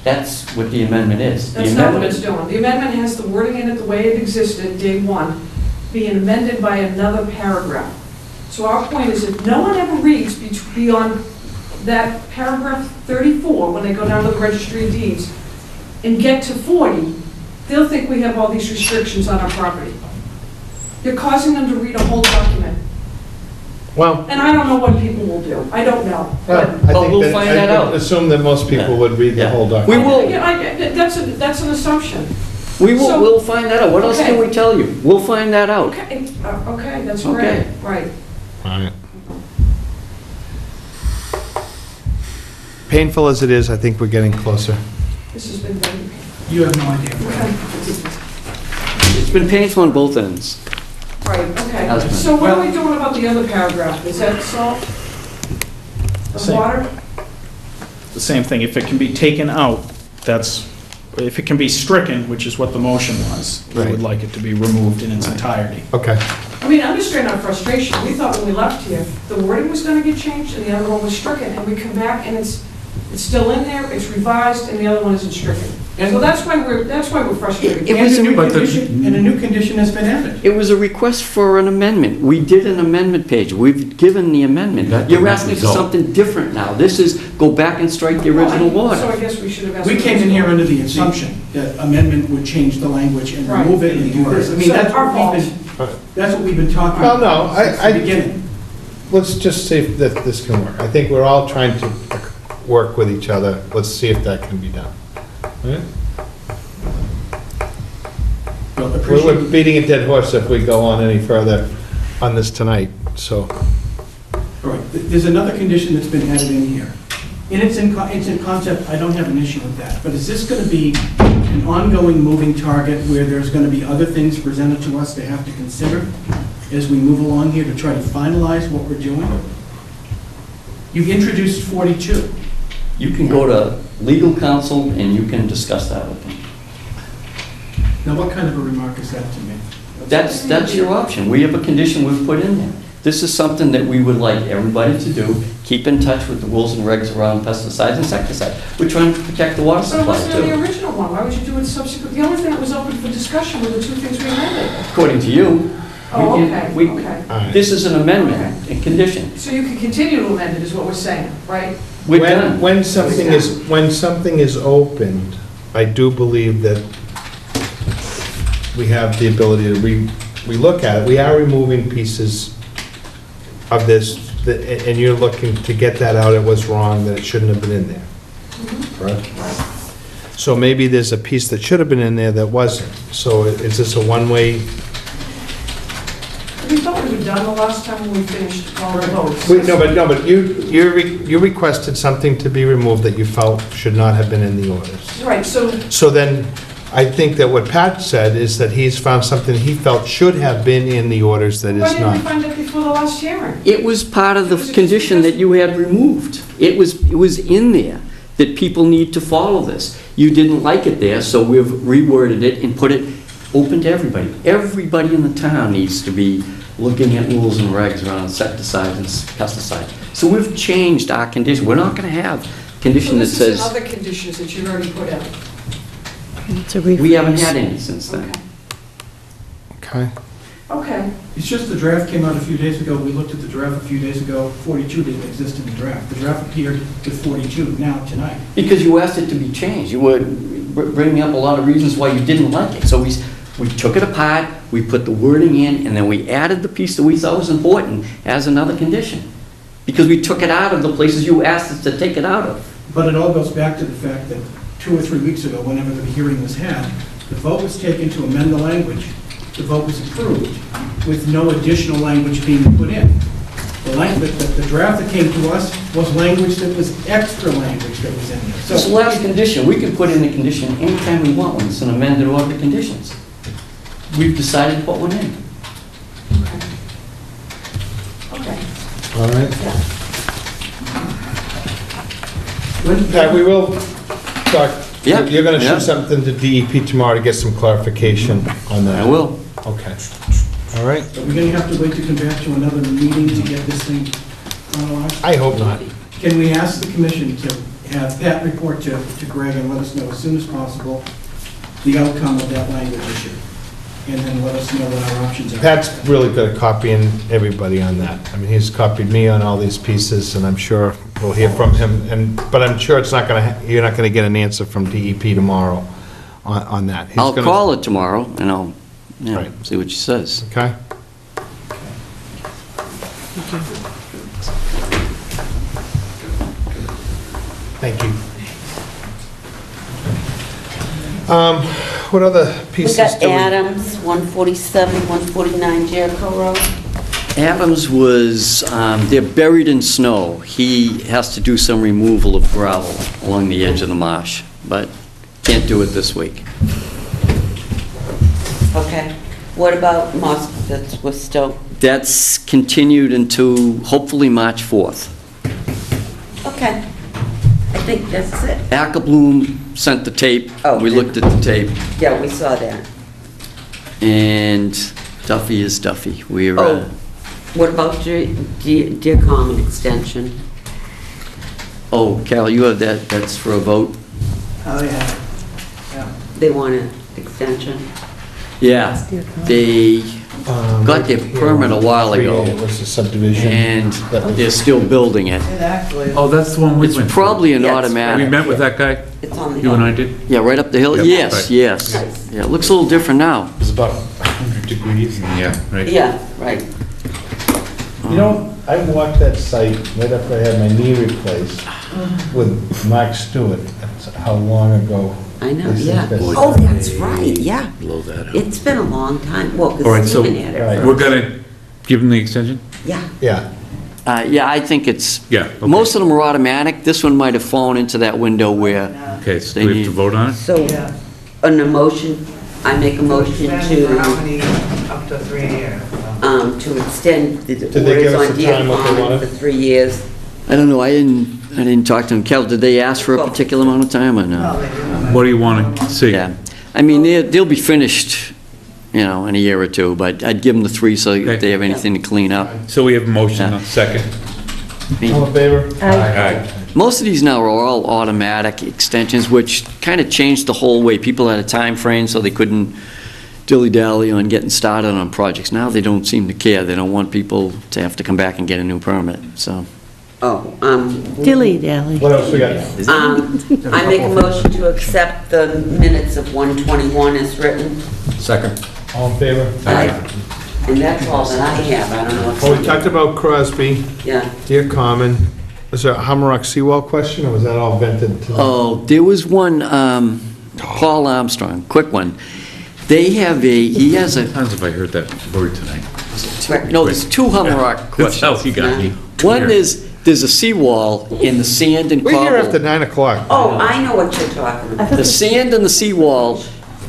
That's what the amendment is. The
That's not what it's
amendment-
doing. The amendment has the wording in it the way it existed, day one, being amended by another paragraph. So our point is, if no one ever reads beyond that paragraph 34, when they go down to the registry of deeds, and get to 40, they'll think we have all these restrictions on our property. You're causing them to read a whole document.
well,
And I don't know what people will do. I don't know.
I think
we'll find that
I would
out.
assume that most people would read the whole
We
document.
will.
Yeah, that's an assumption.
We'll find that out. What else
Okay.
can we tell you? We'll find that out.
Okay, that's
Okay.
great, right.
All right. Painful as it is, I think we're getting closer.
This has been very,
You have no idea.
It's been painful on both ends.
right, okay.
Has been.
So what are we doing about the other paragraph? Is that solved? The
Same.
water?
The same thing, if it can be taken out, if it can be stricken, which is what the motion was, we would like it to be removed in its entirety.
Okay.
I mean, understand our frustration. We thought when we left here, the wording was gonna get changed and the other one was stricken, and we come back and it's still in there, it's revised, and the other one isn't stricken. So that's why we're frustrated.
It was
And
a
new condition has been added.
It was a request for an amendment. We did an amendment page. We've given the amendment. You're asking for something different now. This is go back and strike the original
So
order.
I guess we should have asked.
We came in here under the assumption that amendment would change the language and
Right.
remove it and do this. I mean,
So
that's
our
what we've been talking
Well,
about
no,
since the beginning.
Let's just see if this can work. I think we're all trying to work with each other. Let's see if that can be done. All right?
Well,
We're
appreciate,
beating a dead horse if we go on any further on this tonight, so.
all right, there's another condition that's been added in here. And it's in concept, I don't have an issue with that, but is this going to be an ongoing moving target where there's going to be other things presented to us to have to consider as we move along here to try to finalize what we're doing? You've introduced 42.
You can go to legal counsel and you can discuss that with them.
Now, what kind of a remark is that to me?
That's your option. We have a condition we've put in there. This is something that we would like everybody to do. Keep in touch with the rules and regs around pesticides and insecticides. We're trying to protect the water
But it
supply
wasn't on the
too.
original one, why would you do it subsequent? The only thing that was open for discussion were the two things we amended.
According to you.
Oh,
we-
okay,
we-
okay.
This is an amendment, a condition.
So you can continue to amend it, is what we're saying, right?
We're done.
When something is opened, I do believe that we have the ability to relook at it. We are removing pieces of this, and you're looking to get that out, it was wrong, that it shouldn't have been in there. Correct? So maybe there's a piece that should have been in there that wasn't. So is this a one-way?
We thought we were done the last time when we finished all the votes.
No, but you requested something to be removed that you felt should not have been in the orders.
Right, so
So then, I think that what Pat said is that he's found something he felt should have been in the orders that
why
is
didn't we
not.
find it before the last hearing?
It was part of the condition that you had removed. It was in there, that people need to follow this. You didn't like it there, so we've reworded it and put it open to everybody. Everybody in the town needs to be looking at rules and regs around insecticides and pesticides. So we've changed our condition. We're not going to have a condition that
So this is
says,
in other conditions that you've already put out.
we haven't had any since then.
Okay.
Okay.
It's just the draft came out a few days ago. We looked at the draft a few days ago. 42 didn't exist in the draft. The draft appeared with 42 now, tonight.
Because you asked it to be changed. You were bringing up a lot of reasons why you didn't like it. So we took it apart, we put the wording in, and then we added the piece that we thought was important as another condition. Because we took it out of the places you asked us to take it out of.
But it all goes back to the fact that 2 or 3 weeks ago, whenever the hearing was had, the vote was taken to amend the language. The vote was approved with no additional language being put in. The draft that came to us was language that was extra language that was in there.
This last condition, we can put in the condition anytime we want when it's an amended order of conditions. We've decided to put one in.
Okay.
All right. Pat, we will talk,
Yeah,
you're gonna
yeah.
shoot something to DEP tomorrow to get some clarification on that.
I will.
Okay. All right.
Are we going to have to wait to come back to another meeting to get this thing finalized?
I hope not.
Can we ask the commission to have Pat report to Greg and let us know as soon as possible the outcome of that language issue? And then let us know what our options are.
Pat's really good at copying everybody on that. I mean, he's copied me on all these pieces, and I'm sure we'll hear from him, but I'm sure you're not gonna get an answer from DEP tomorrow on that. He's
I'll
gonna-
call it tomorrow, and I'll
Right.
see what she says.
Okay? Thank you. What other
We
pieces
got
do we?
Adams, 147, 149 Jericho Road.
Adams was, they're buried in snow. He has to do some removal of gravel along the edge of the marsh, but can't do it this week.
Okay. What about Moskowitz with Stoke?
That's continued into hopefully March 4th.
Okay. I think that's it.
Ackerbloom sent the tape.
Oh,
We looked at the tape,
Yeah, we saw that.
and Duffy is Duffy. We're,
Oh, what about Deer Common Extension?
oh, Carol, you have that, that's for a vote?
Oh, yeah.
They want an extension?
Yeah, they got their permit a while ago,
It was a subdivision.
and they're still building it.
Exactly.
Oh, that's the one we
It's
went to.
probably an
Yes.
We
automatic.
met with that guy?
It's on the
You and
hill.
I did?
Yeah, right up the hill?
Yep,
Yes,
right.
yes. Yeah, it looks a little different now.
It was about 100 degrees.
Yeah, right.
Yeah, right.
You know, I walked that site right after I had my knee replaced with Mark Stewart. That's how long ago
I know, yeah. Oh, that's right, yeah.
Blow that out.
It's been a long time, well,
All right,
because
so
Stephen had it
we're
first.
gonna give them the extension?
Yeah.
Yeah.
Yeah, I think it's,
Yeah, okay.
most of them are automatic. This one might have fallen into that window where
Okay, so
they
do we have to
need...
vote on it?
So, an emotion, I make a motion
Up to 3 years.
to extend the
Did they give us
orders on
the
Deer
time what they
Pond
wanted?
for 3 years.
I don't know, I didn't talk to them. Kel, did they ask for a particular amount of time or no?
What do you want to see?
Yeah, I mean, they'll be finished, in a year or two, but I'd give them the 3 so if they have anything to clean up.
So we have a motion,
Yeah.
a second.
All in favor?
Aye.
Most of these now are all automatic extensions, which kind of changed the whole way. People had a time frame, so they couldn't dilly-dally on getting started on projects. Now they don't seem to care. They don't want people to have to come back and get a new permit, so.
Oh,
Dilly-dally.
What else we got?
I make a motion to accept the minutes of 121 as written.
Second.
All in favor?
And that's all that I have, I don't know what's...
Well, we talked about Crosby,
Yeah.
Deer Common. Was there a Hummerock seawall question, or was that all vented to?
Oh, there was one, Paul Armstrong, quick one. They have he has a,
Times have I heard that word tonight?
no, there's 2 Hummerock
That's
questions.
how he got me.
One is, there's a seawall in the sand and
We're here after
cobble.
9 o'clock.
Oh, I know what you're talking about.
The sand and the seawall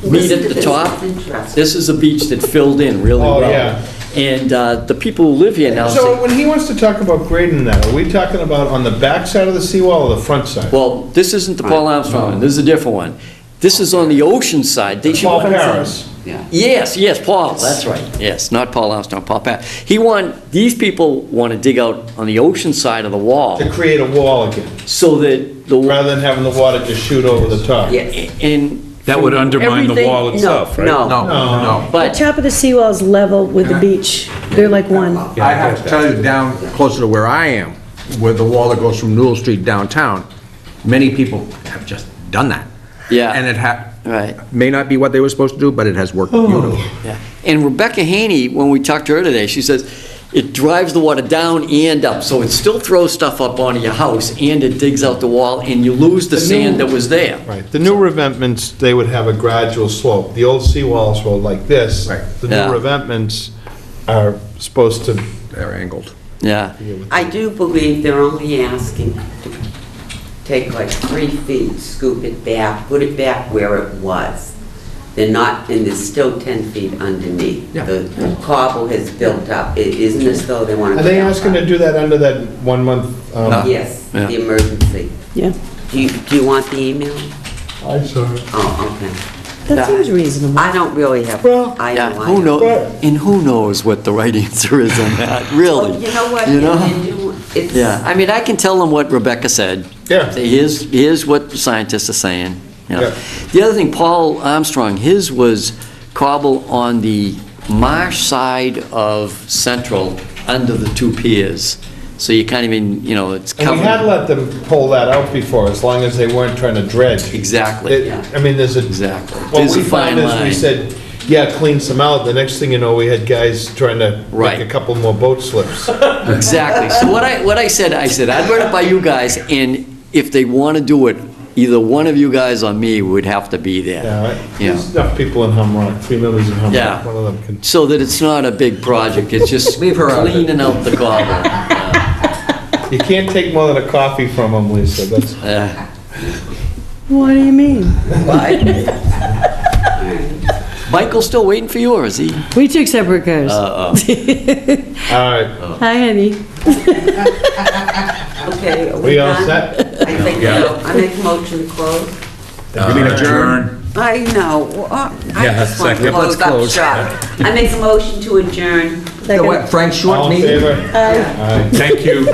meet
Listen
at
to
the
this,
top.
it's interesting.
This is a beach that filled in really
Oh,
well.
yeah.
And the people who live here now
So
say,
when he wants to talk about grading that, are we talking about on the back side of the seawall or the front side?
well, this isn't the Paul Armstrong one, this is a different one. This is on the ocean side. They should-
Paul Paris.
Yeah.
Yes, Paul, that's right. Yes, not Paul Armstrong, Paul Pat. These people want to dig out on the ocean side of the wall
To create a wall again,
so that the,
rather than having the water just shoot over the top.
Yes.
and.
That would undermine the
everything-
wall itself, right?
No.
No.
The
But,
top of the seawall is level with the beach. They're like one.
I have to tell you, down closer to where I am, where the wall that goes from Newell Street downtown, many people have just done that.
yeah.
And it
Right.
may not be what they were supposed to do, but it has worked beautifully.
Yeah. And Rebecca Haney, when we talked to her today, she says it drives the water down and up, so it still throws stuff up onto your house, and it digs out the wall, and you lose the sand that was there.
Right, the new revetments, they would have a gradual slope. The old seawalls were like this.
Right.
The new
Yeah.
revetments are supposed to,
They're angled.
Yeah.
I do believe they're only asking to take like 3 feet, scoop it back, put it back where it was. They're not, and there's still 10 feet underneath.
Yeah.
The cobble has built up. It isn't as though they want to...
are they asking to do that under that 1 month?
Yes,
Yeah.
the emergency.
Yeah,
Do you want the email?
I saw it.
Oh, okay.
that seems reasonable.
I don't really have...
Well,
I
Yeah,
know, I
who
know.
knows, and who knows what the right answer is on that, really?
Oh, you know what?
You know?
It's...
Yeah, I mean, I can tell them what Rebecca said.
Yeah.
Say, here's what the scientists are saying,
Yeah.
The other thing, Paul Armstrong, his was cobble on the marsh side of Central under the 2 piers. So you can't even, it's
And
covered.
we had let them pull that out before, as long as they weren't trying to dredge.
Exactly.
I mean, there's a...
Exactly.
What
There's
we
a fine
found is we
line.
said, yeah, clean some out. The next thing you know, we had guys trying to
Right.
make a couple more boat slips.
Exactly. So what I said, I'd run it by you guys, and if they want to do it, either one of you guys or me would have to be there.
Yeah, right?
Yeah.
There's enough people in Humrock, 3 members in Humrock.
Yeah.
One of them can...
So that it's not a big project, it's just
Leave her out of it.
cleaning out the cobble.
You can't take more than a coffee from them, Lisa. That's...
What do you mean?
Michael's still waiting for you, or is he?
We took separate cars.
All right.
Hi, honey.
Okay, are
We all
done?
set?
I think
Yeah.
so. I make a motion to close.
You mean adjourn?
I know, I
Yeah,
just want to
second.
close
Let's
up
close.
shop. I make a motion to adjourn.
You know what, Frank Short
All in
meeting?
favor? Aye.
Thank you.